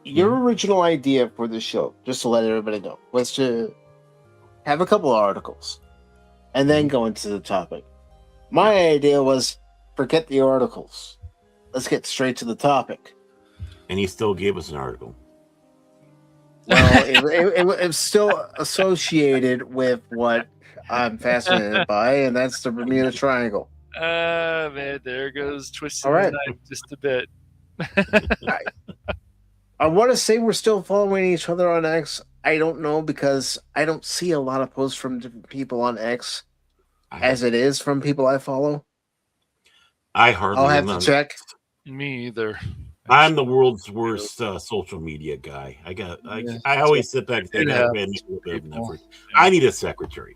your original idea for the show, just to let everybody know, was to have a couple of articles and then go into the topic. My idea was forget the articles. Let's get straight to the topic. And he still gave us an article. Well, it was still associated with what I'm fascinated by, and that's the Bermuda Triangle. Man, there goes twisting the knife just a bit. I want to say we're still following each other on X. I don't know, because I don't see a lot of posts from different people on X as it is from people I follow. I'll have to check. Me either. I'm the world's worst social media guy. I always sit back and think I need a little bit of an effort. I need a secretary.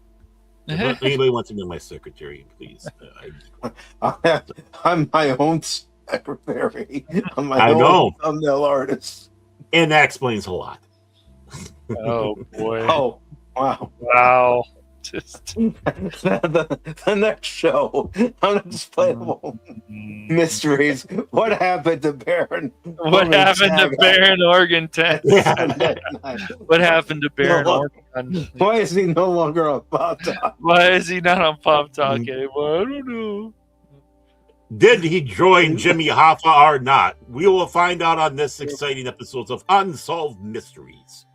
If anybody wants to be my secretary, please. I'm my own secretary. I'm my own thumbnail artist. And that explains a lot. Oh boy. Oh, wow. Wow. Just the next show, Unexplainable Mysteries. What happened to Baron? What happened to Baron Organ 10? What happened to Baron Organ? Why is he no longer on Pop Talk? Why is he not on Pop Talk anymore? I don't know. Did he join Jimmy Hoffa or not? We will find out on this exciting episode of Unsolved Mysteries.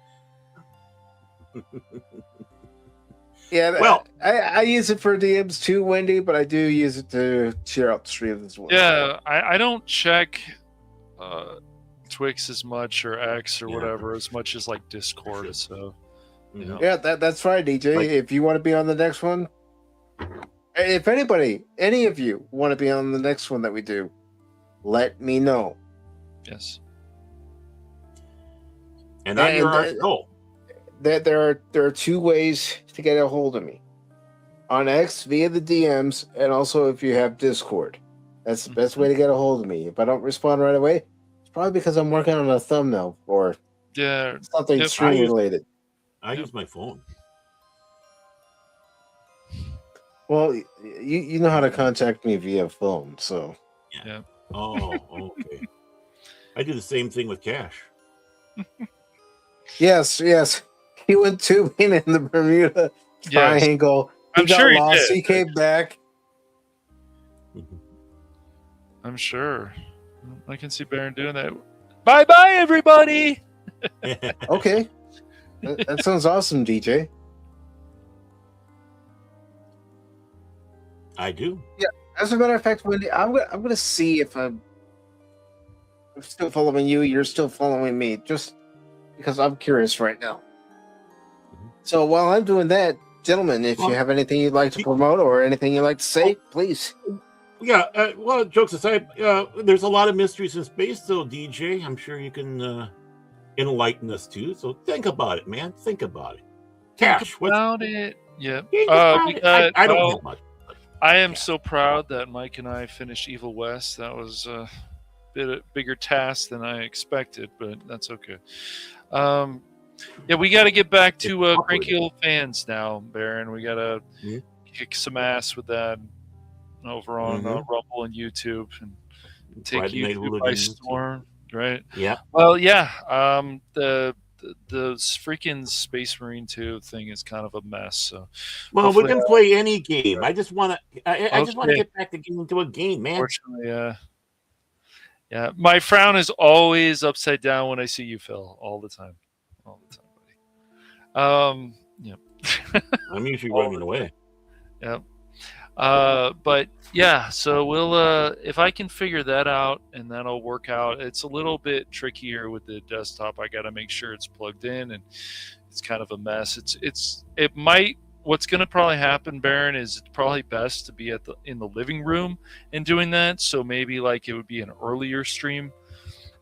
Yeah, well, I use it for DMs too, Wendy, but I do use it to cheer up the stream as well. Yeah, I don't check Twix as much, or X or whatever, as much as like Discord. So yeah, that's right, DJ. If you want to be on the next one, if any of you want to be on the next one that we do, let me know. Yes. And I'm your article. There are two ways to get a hold of me. On X via the DMs, and also if you have Discord. That's the best way to get a hold of me. If I don't respond right away, it's probably because I'm working on a thumbnail or something stream related. I use my phone. Well, you know how to contact me via phone, so. Yeah. Oh, okay. I do the same thing with Cash. Yes. He went tubing in the Bermuda Triangle. I'm sure he did. He came back. I'm sure. I can see Baron doing that. Bye bye, everybody. Okay. That sounds awesome, DJ. I do. As a matter of fact, Wendy, I'm gonna see if I'm still following you. You're still following me, just because I'm curious right now. So while I'm doing that, gentlemen, if you have anything you'd like to promote or anything you'd like to say, please. Yeah, well, jokes aside, there's a lot of mysteries in space, though, DJ. I'm sure you can enlighten us too. So think about it, man. Think about it. Cash, Think about it. Yeah. I don't have much. I am so proud that Mike and I finished Evil West. That was a bigger task than I expected, but that's okay. Yeah, we got to get back to Cranky Old Fans now, Baron. We got to kick some ass with that over on Rumble and YouTube and take YouTube by storm, right? Yeah. Well, yeah. The freaking Space Marine 2 thing is kind of a mess. So, well, we can play any game. I just want to. I just want to get back to getting into a game, man. Unfortunately, yeah. My frown is always upside down when I see you, Phil. All the time, buddy. Yeah. I'm usually running away. Yeah. But yeah, so we'll if I can figure that out and that'll work out. It's a little bit trickier with the desktop. I got to make sure it's plugged in, and it's kind of a mess. It might. What's going to probably happen, Baron, is it's probably best to be in the living room and doing that. So maybe like it would be an earlier stream.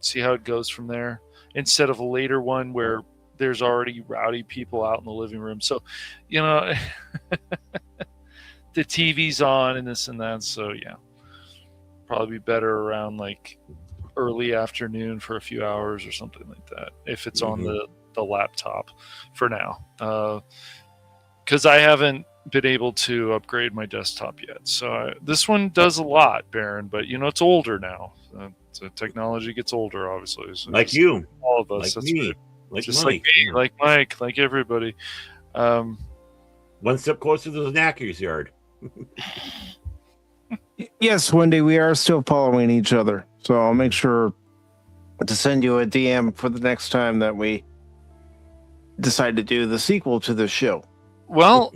See how it goes from there instead of a later one where there's already rowdy people out in the living room. So, you know. The TV's on and this and that, so yeah, probably be better around like early afternoon for a few hours or something like that if it's on the laptop for now, because I haven't been able to upgrade my desktop yet. So this one does a lot, Baron, but you know it's older now. So technology gets older, obviously. So like you, all of us, like me, like just Mike. like Mike, like everybody. One step closer to the knacker's yard. Yes, Wendy, we are still following each other. So I'll make sure to send you a DM for the next time that we decide to do the sequel to the show. Well,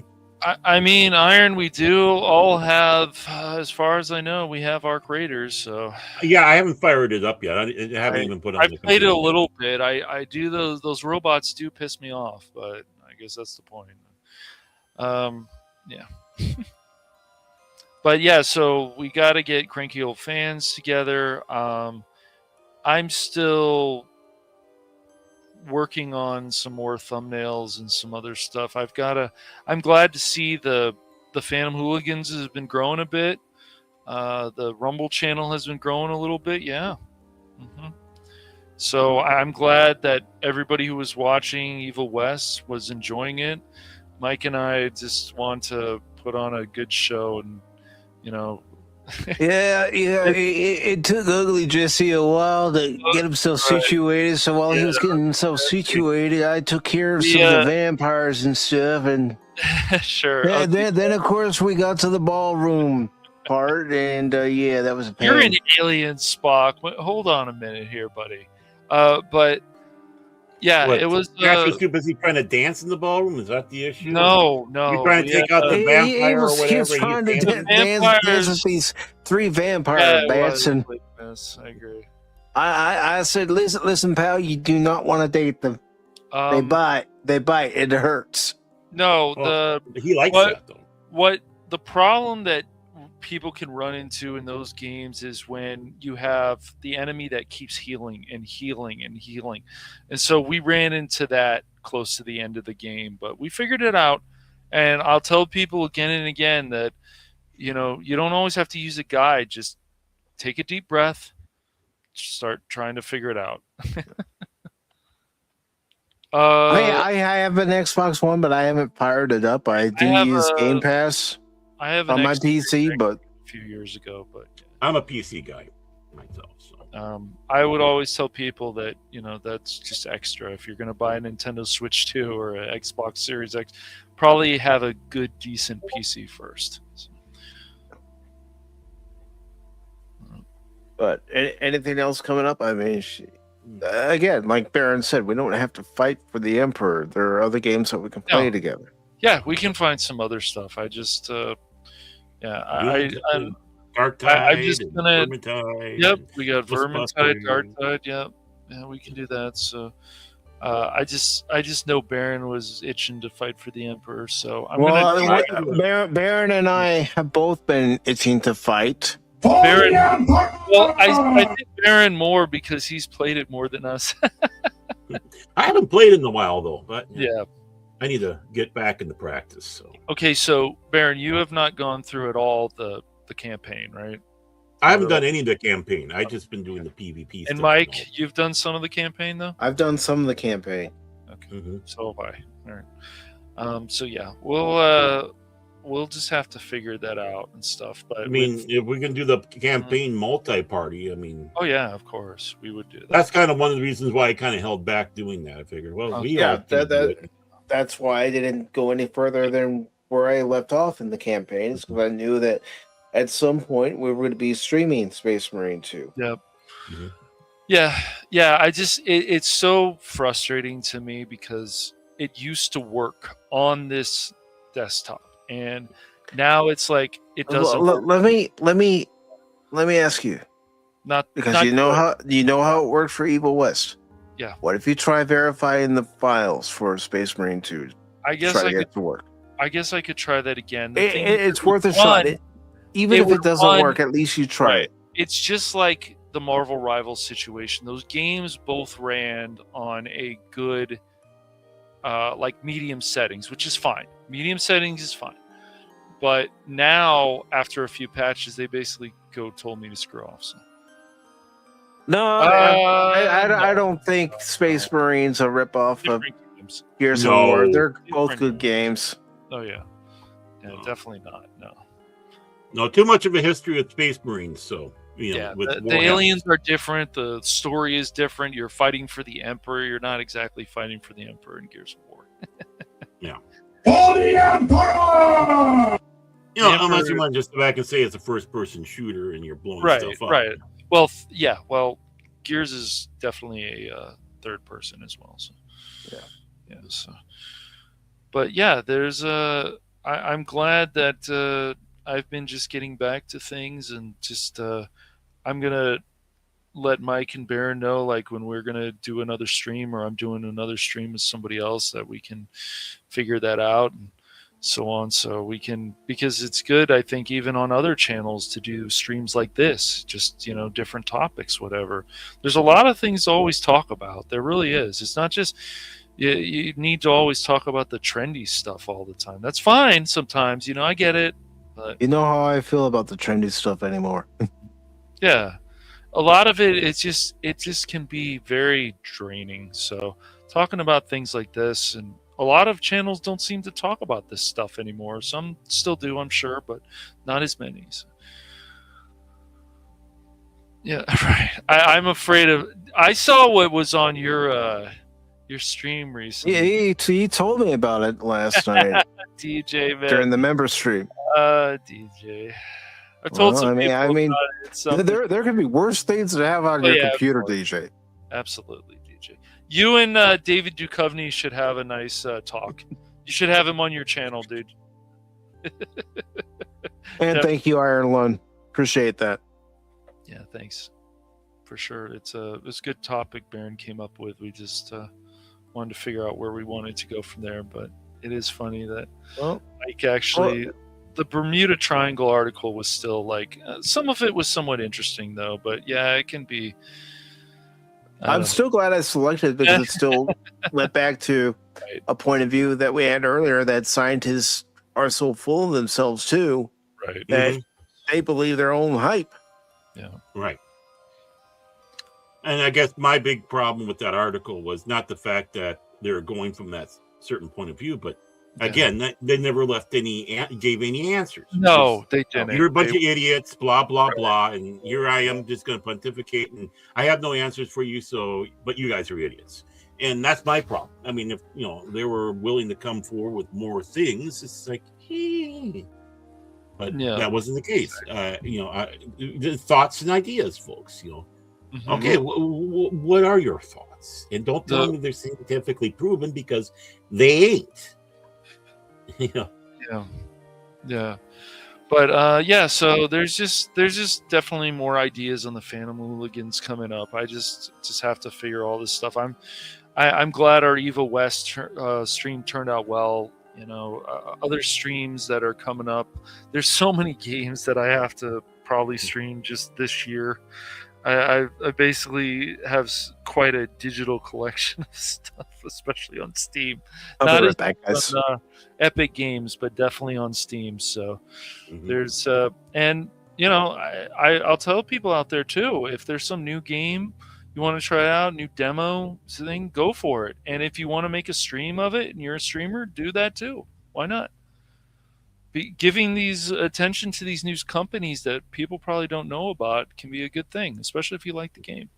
I mean, Iron, we do all have, as far as I know, we have Arc Raiders. So yeah, I haven't fired it up yet. I haven't even put on. I played it a little bit. I do those robots do piss me off, but I guess that's the point. Yeah. But yeah, so we got to get Cranky Old Fans together. I'm still working on some more thumbnails and some other stuff. I'm glad to see the Phantom Hooligans has been growing a bit. The Rumble channel has been growing a little bit. Yeah. So I'm glad that everybody who was watching Evil West was enjoying it. Mike and I just want to put on a good show, and you know. Yeah. It took Ugly Jesse a while to get himself situated. So while he was getting himself situated, I took care of some of the vampires and stuff. And sure. Yeah, then of course we got to the ballroom part, and yeah, that was a pain. You're an alien, Spock. Hold on a minute here, buddy. But yeah, it was. Josh was too busy trying to dance in the ballroom. Is that the issue? No. You're trying to take out the vampire or whatever. He was trying to dance with these 3 vampire bats, and I agree. I said, listen, pal, you do not want to date them. They bite. It hurts. No, he likes that though. What the problem that people can run into in those games is when you have the enemy that keeps healing and healing and healing. And so we ran into that close to the end of the game, but we figured it out. And I'll tell people again and again that, you know, you don't always have to use a guide. Just take a deep breath, start trying to figure it out. I have an Xbox One, but I haven't fired it up. I do use Game Pass. I have on my PC, but a few years ago. But I'm a PC guy myself. So I would always tell people that, you know, that's just extra. If you're going to buy a Nintendo Switch 2 or an Xbox Series X, probably have a good, decent PC first. So. But anything else coming up? I mean, again, like Baron said, we don't have to fight for the Emperor. There are other games that we can play together. Yeah, we can find some other stuff. I just, I'm Dark Tide. I'm just gonna. Vermintide, Yep, we got Ghostbusters. Vermintide, Dark Tide. Yep, yeah, we can do that. So, I just know Baron was itching to fight for the Emperor. So I'm gonna. Baron and I have both been itching to fight. Baron, well, I think Baron more because he's played it more than us. I haven't played in a while though, but Yeah. I need to get back into practice. So Okay, so Baron, you have not gone through at all the campaign, right? I haven't done any of the campaign. I've just been doing the PvP stuff. And Mike, you've done some of the campaign though? I've done some of the campaign. Okay. So have I. All right. So yeah, we'll just have to figure that out and stuff. But I mean, if we can do the campaign multi-party, I mean, oh yeah, of course we would do that. That's kind of one of the reasons why I kind of held back doing that. I figured, well, that's why I didn't go any further than where I left off in the campaigns, because I knew that at some point we were going to be streaming Space Marine 2. Yep. Mm-hmm. Yeah. I just it's so frustrating to me because it used to work on this desktop, and now it's like it doesn't. Let me ask you. You know how it worked for Evil West. Yeah. What if you try verifying the files for Space Marine 2? I guess I could to work. I guess I could try that again. It's worth a shot. Even if it doesn't work, at least you try it. It's just like the Marvel Rivals situation. Those games both ran on a good, like medium settings, which is fine. Medium settings is fine. But now, after a few patches, they basically told me to screw off. So. No, I don't think Space Marine's a ripoff of Gears of War. They're both good games. Oh yeah, definitely not. No, too much of a history with Space Marines. So the aliens are different. The story is different. You're fighting for the Emperor. You're not exactly fighting for the Emperor in Gears of War. Yeah. For the Emperor! Unless you want to just go back and say it's a first-person shooter and you're blowing stuff up. Right. Well, yeah. Well, Gears is definitely a third person as well. So, yeah. So, but yeah, there's I'm glad that I've been just getting back to things, and just I'm gonna let Mike and Baron know, like, when we're gonna do another stream, or I'm doing another stream with somebody else, that we can figure that out and so on. So we can, because it's good, I think, even on other channels to do streams like this, just different topics, whatever. There's a lot of things to always talk about. There really is. It's not just you need to always talk about the trendy stuff all the time. That's fine sometimes, I get it. But you know how I feel about the trendy stuff anymore. Yeah, a lot of it just can be very draining. So talking about things like this, and a lot of channels don't seem to talk about this stuff anymore. Some still do, I'm sure, but not as many. So. Yeah, right. I'm afraid of. I saw what was on your stream recently. Yeah, he told me about it last night. DJ, man, during the member stream. DJ. I told some people. I mean, there could be worse things to have on your computer, DJ. Absolutely, DJ. You and David Duchovny should have a nice talk. You should have him on your channel, dude. And thank you, Iron Lund. Appreciate that. Yeah, thanks. For sure. It's a good topic Baron came up with. We just wanted to figure out where we wanted to go from there. But it is funny that Mike actually... the Bermuda Triangle article was still like... some of it was somewhat interesting, though. But yeah, it can be... I'm still glad I selected it, because it still went back to a point of view that we had earlier, that scientists are so full of themselves, too, that they believe their own hype. Yeah. Right. And I guess my big problem with that article was not the fact that they're going from that certain point of view, but again, they never gave any answers. No, they didn't. You're a bunch of idiots, blah, blah, blah. And here I am just going to pontificate, and I have no answers for you. But you guys are idiots. And that's my problem. I mean, if, they were willing to come forward with more things, it's like, hey, but Yeah. that wasn't the case. The thoughts and ideas, folks. Mhm. Okay, what are your thoughts? And don't tell me they're scientifically proven, because they ain't. Yeah. Yeah. But yeah, so there's just definitely more ideas on the Phantom Hooligans coming up. I just have to figure all this stuff. I'm glad our Eva West stream turned out well. Other streams that are coming up. There's so many games that I have to probably stream just this year. I basically have quite a digital collection of stuff, especially on Steam. I'll Not be as right back, guys. on Epic Games, but definitely on Steam. So there's and I'll tell people out there too, if there's some new game you want to try out, new demo thing, go for it. And if you want to make a stream of it and you're a streamer, do that too. Why not? Giving these attention to these news companies that people probably don't know about can be a good thing, especially if you like the game.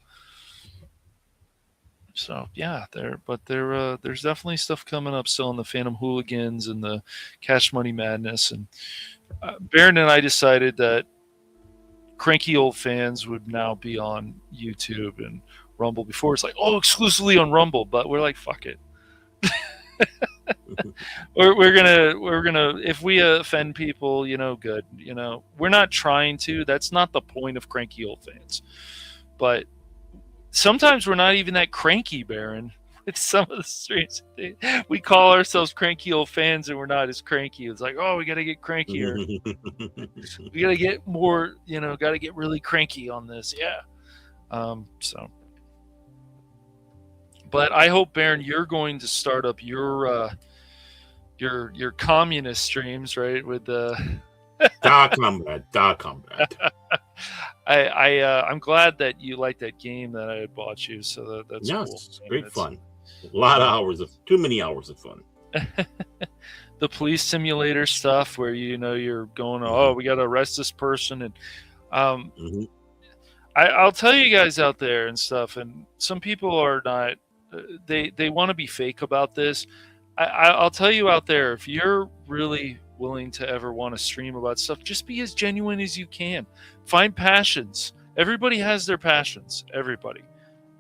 So yeah, there's definitely stuff coming up still in the Phantom Hooligans and the Cash Money Madness. And Baron and I decided that cranky old fans would now be on YouTube and Rumble. Before it's like, exclusively on Rumble, but we're like, fuck it. we're gonna if we offend people, good. We're not trying to. That's not the point of cranky old fans. But sometimes we're not even that cranky, Baron. With some of the streams, we call ourselves cranky old fans, and we're not as cranky. It's like, we got to get crankier. We got to get more. Got to get really cranky on this. Yeah. But I hope, Baron, you're going to start up your communist streams, right? With the Da combat. I'm glad that you like that game that I had bought you. So that's cool. It's great fun. A lot of too many hours of fun. The police simulator stuff where you're going, we got to arrest this person, and I'll tell you guys out there and stuff. And some people are not. They want to be fake about this. I'll tell you out there, if you're really willing to ever want to stream about stuff, just be as genuine as you can. Find passions. Everybody has their passions. Everybody.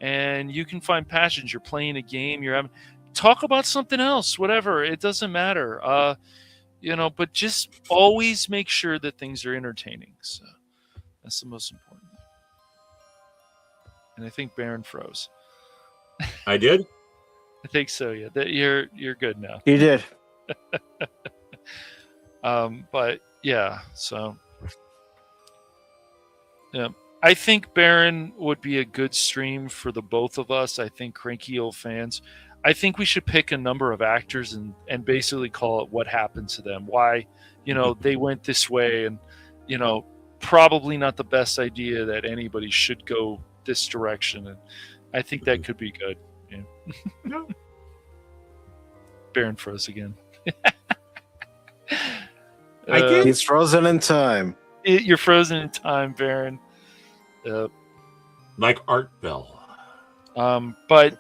And you can find passions. You're playing a game. Talk about something else. Whatever. It doesn't matter. But just always make sure that things are entertaining. So that's the most important thing. And I think Baron froze. I did? I think so, yeah. You're good now. You did. But yeah, so yeah. I think Baron would be a good stream for the both of us. I think cranky old fans. I think we should pick a number of actors and basically call it what happened to them. Why, they went this way, and probably not the best idea that anybody should go this direction. And I think that could be good. Yeah. Baron froze again. I did. He's frozen in time. You're frozen in time, Baron. Like Art Bell. But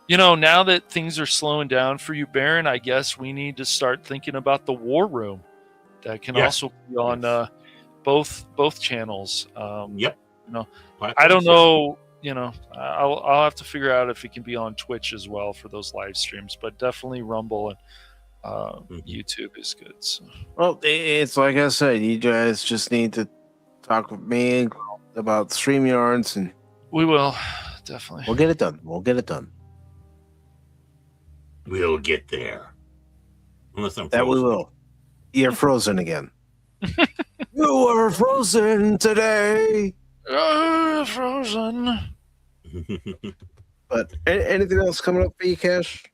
now that things are slowing down for you, Baron, I guess we need to start thinking about the War Room. That can also be on both channels. Yep. I don't know. I'll have to figure out if it can be on Twitch as well for those live streams, but definitely Rumble and YouTube is good. So. Well, it's like I said, you guys just need to talk with me about StreamYards, and we will definitely. We'll get it done. We'll get there. Unless I'm frozen. That we will. You're frozen again. You are frozen today. Frozen. But anything else coming up for you, Cash?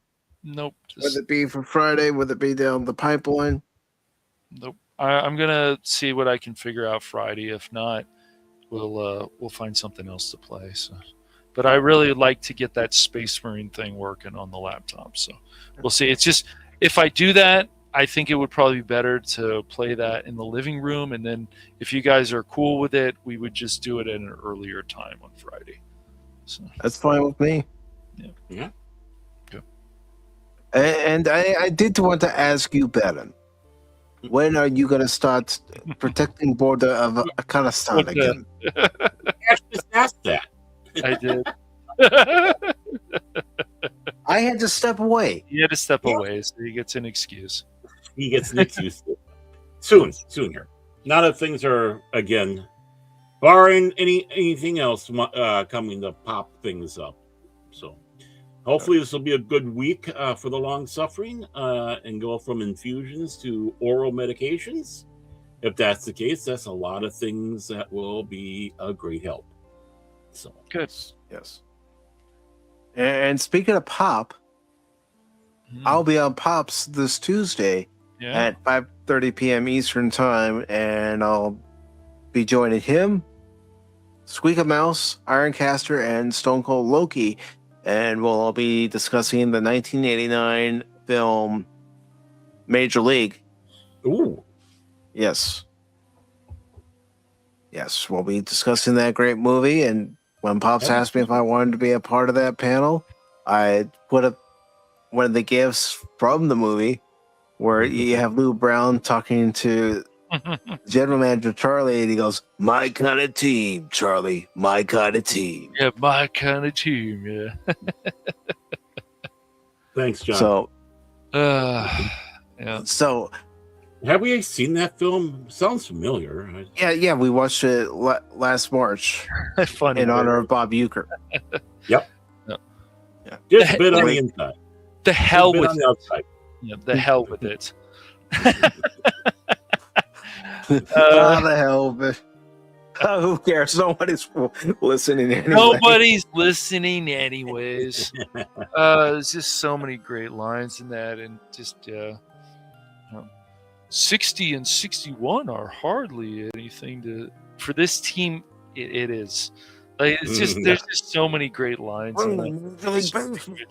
Nope. Would it be for Friday? Would it be down the pipeline? Nope. I'm gonna see what I can figure out Friday. If not, we'll find something else to play. So, but I really like to get that Space Marine thing working on the laptop. So we'll see. It's just if I do that, I think it would probably be better to play that in the living room, and then if you guys are cool with it, we would just do it at an earlier time on Friday. So that's fine with me. Yeah. And I did want to ask you, Baron. When are you going to start protecting border of Afghanistan What the- again? Ash just asked that. I did. I had to step away. He had to step away, so he gets an excuse. He gets Nick's used to it. Soon here. Now that things are, again, barring anything else coming to pop things up. So hopefully this will be a good week for the long suffering and go from infusions to oral medications. If that's the case, that's a lot of things that will be a great help. So Good. Yes. And speaking of Pop, Mm. I'll be on Pops this Tuesday Yeah. at 5:30 p.m. Eastern Time, and I'll be joining him, Squeak a Mouse, Ironcaster, and Stone Cold Loki, and we'll all be discussing the 1989 film Major League. ooh. Yes. Yes, we'll be discussing that great movie, and when Pops asked me if I wanted to be a part of that panel, I put up one of the gifts from the movie where you have Lou Brown talking to General Manager Charlie, and he goes, "My kind of team, Charlie. My kind of team." Yeah, my kind of team. Yeah. Thanks, John. So, Yeah. so have we seen that film? Sounds familiar. yeah, we watched it last March Funny. in honor of Bob Uecker. Just a bit on the inside. The hell Just a bit with on the outside. yeah, the hell with it. How the hell? But, who cares? Nobody's listening anyway. Nobody's listening anyways. There's just so many great lines in that, and just 60 and 61 are hardly anything for this team. It is like it's just there's just so many great lines.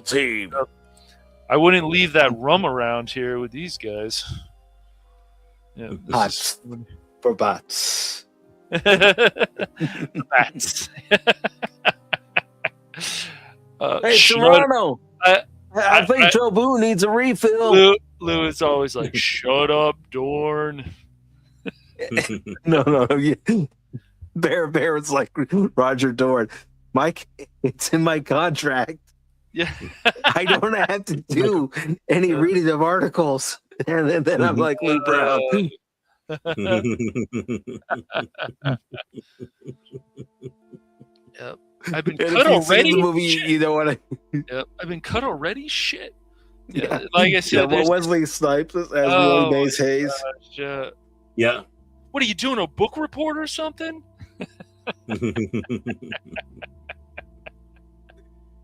Team. I wouldn't leave that rum around here with these guys. Yeah, Bots for bots. Bats. Hey, Toronto. I think Joe Boo needs a refill. Lou is always like, "Shut up, Dorn." No. Bear is like Roger Dorn. Mike, it's in my contract. Yeah. I don't have to do any reading of articles. And then I'm like Lou Brown. Yep. I've been And cut if you've seen already. the movie, you know what? Yep. I've been cut already. Shit. Yeah. Like I said, Well, Wesley Snipes as Willie Mays Hayes. gosh, Yeah. what are you doing? A book report or something?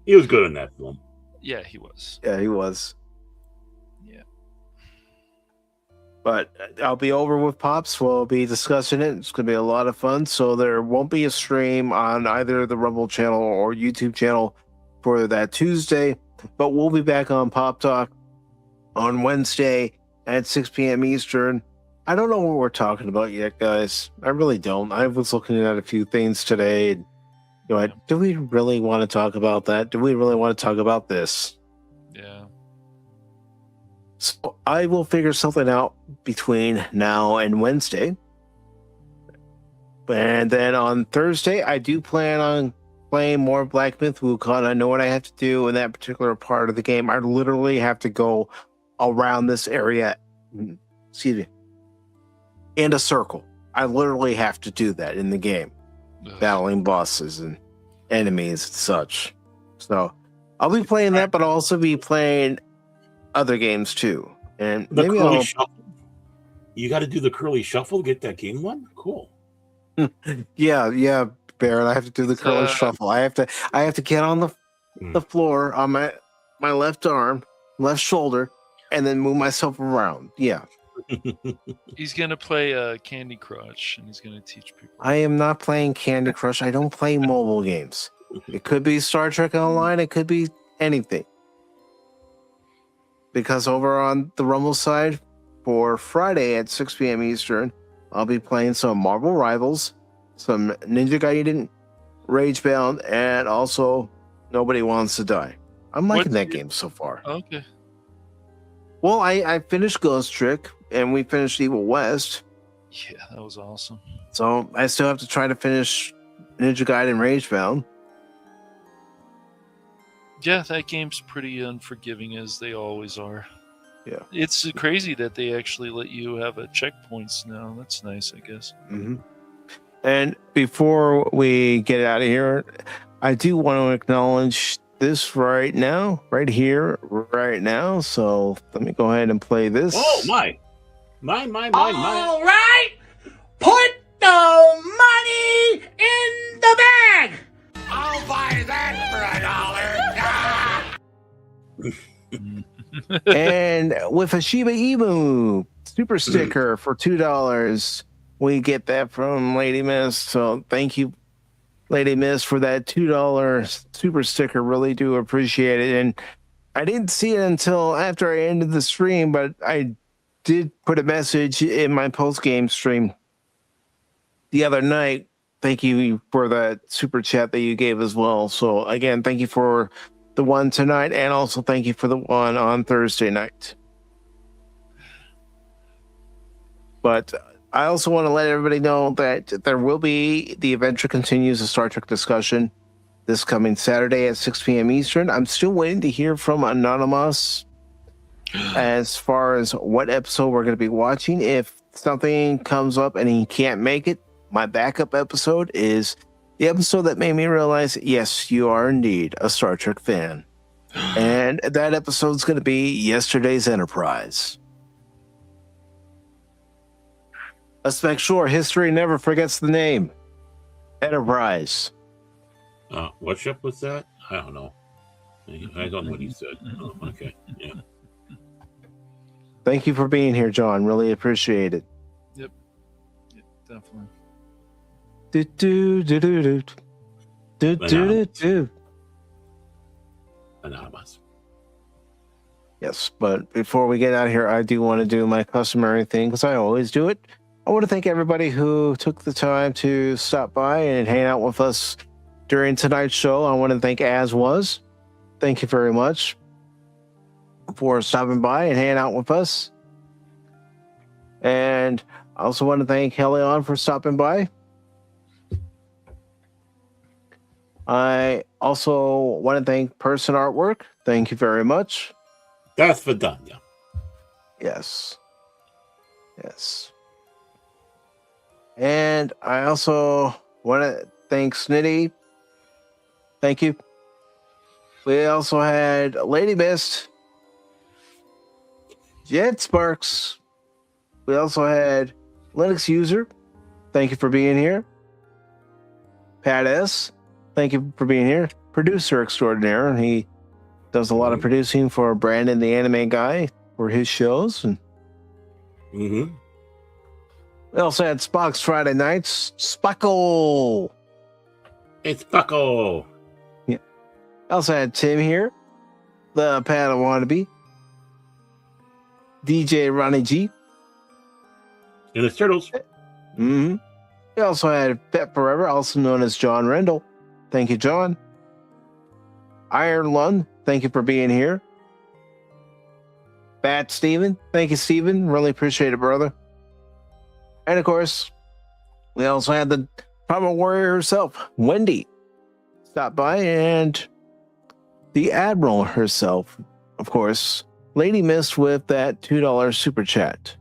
He was good in that film. Yeah, he was. Yeah, he was. Yeah. But I'll be over with Pops. We'll be discussing it. It's going to be a lot of fun. So there won't be a stream on either the Rumble channel or YouTube channel for that Tuesday. But we'll be back on Pop Talk on Wednesday at 6 p.m. Eastern. I don't know what we're talking about yet, guys. I really don't. I was looking at a few things today. And, do we really want to talk about that? Do we really want to talk about this? Yeah. So I will figure something out between now and Wednesday. And then on Thursday, I do plan on playing more Black Myth Wukong. I know what I have to do in that particular part of the game. I literally have to go around this area, in a circle. I literally have to do that in the game, battling bosses and enemies and such. So I'll be playing that, but I'll also be playing other games too. And The maybe curly I'll shuffle. You got to do the curly shuffle. Get that game one. Cool. Yeah, Barrett. I have to do the curly shuffle. I have to get on the floor on my left arm, left shoulder, and then move myself around. Yeah. He's gonna play Candy Crush, and he's gonna teach people. I am not playing Candy Crush. I don't play mobile games. It could be Star Trek Online. It could be anything. Because over on the Rumble side, for Friday at 6 p.m. Eastern, I'll be playing some Marvel Rivals, some Ninja Gaiden, Ragebound, and also Nobody Wants to Die. I'm liking that game so far. Okay. Well, I finished Ghost Trick. and we finished Evil West. Yeah, that was awesome. So I still have to try to finish Ninja Gaiden Ragebound. Yeah, that game's pretty unforgiving, as they always are. Yeah. It's crazy that they actually let you have a checkpoints now. That's nice, I guess. Mm-hmm. And before we get out of here, I do want to acknowledge this right now, right here, right now. So let me go ahead and play this. Oh, my. My. All right, put the money in the bag. I'll buy that for $1. And with a Shiba Inu super sticker for $2, we get that from Lady Miss. So thank you, Lady Miss, for that $2 super sticker. Really do appreciate it. And I didn't see it until after I ended the stream, but I did put a message in my post-game stream the other night. Thank you for that super chat that you gave as well. So again, thank you for the one tonight, and also thank you for the one on Thursday night. But I also want to let everybody know that there will be the Adventure Continues, a Star Trek discussion this coming Saturday at 6 p.m. Eastern. I'm still waiting to hear from Anonymous as far as what episode we're going to be watching. If something comes up and he can't make it, my backup episode is the episode that made me realize, yes, you are indeed a Star Trek fan. And that episode is going to be Yesterday's Enterprise. Let's make sure history never forgets the name. Enterprise. What ship was that? I don't know. I don't know what he said. Oh, okay. Yeah. Thank you for being here, John. Really appreciate it. Yep, definitely. Do do do do do do do do. Anonymous. Yes, but before we get out of here, I do want to do my customary thing, because I always do it. I want to thank everybody who took the time to stop by and hang out with us during tonight's show. I want to thank As Was. Thank you very much for stopping by and hanging out with us. And I also want to thank Helion for stopping by. I also want to thank Person Artwork. Thank you very much. That's for done, yeah. Yes. Yes. And I also want to thank Snitty. Thank you. We also had Lady Mist, Jet Sparks. We also had Linux User. Thank you for being here. Pat S. Thank you for being here. Producer extraordinaire. He does a lot of producing for Brandon, the anime guy, for his shows. And we also had Spock's Friday Nights. Spockle. It's Buckle. Yeah. I also had Tim here, the Pat Wannabe, DJ Ronnie G. And the Turtles. We also had Pet Forever, also known as John Rendell. Thank you, John. Iron Lund, thank you for being here. Bat Steven, thank you, Steven. Really appreciate it, brother. And of course, we also had the Primal Warrior herself, Wendy, stop by, and the Admiral herself, of course, Lady Mist, with that $2 super chat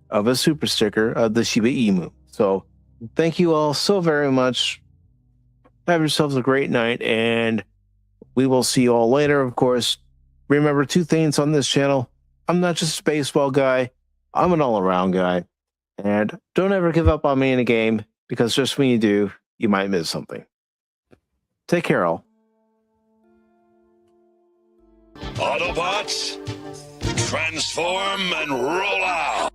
of a super sticker of the Shiba Inu. So thank you all so very much. Have yourselves a great night, and we will see you all later. Of course, remember two things on this channel. I'm not just a baseball guy. I'm an all-around guy. And don't ever give up on me in a game, because just when you do, you might miss something. Take care, all. Autobots, transform and roll out!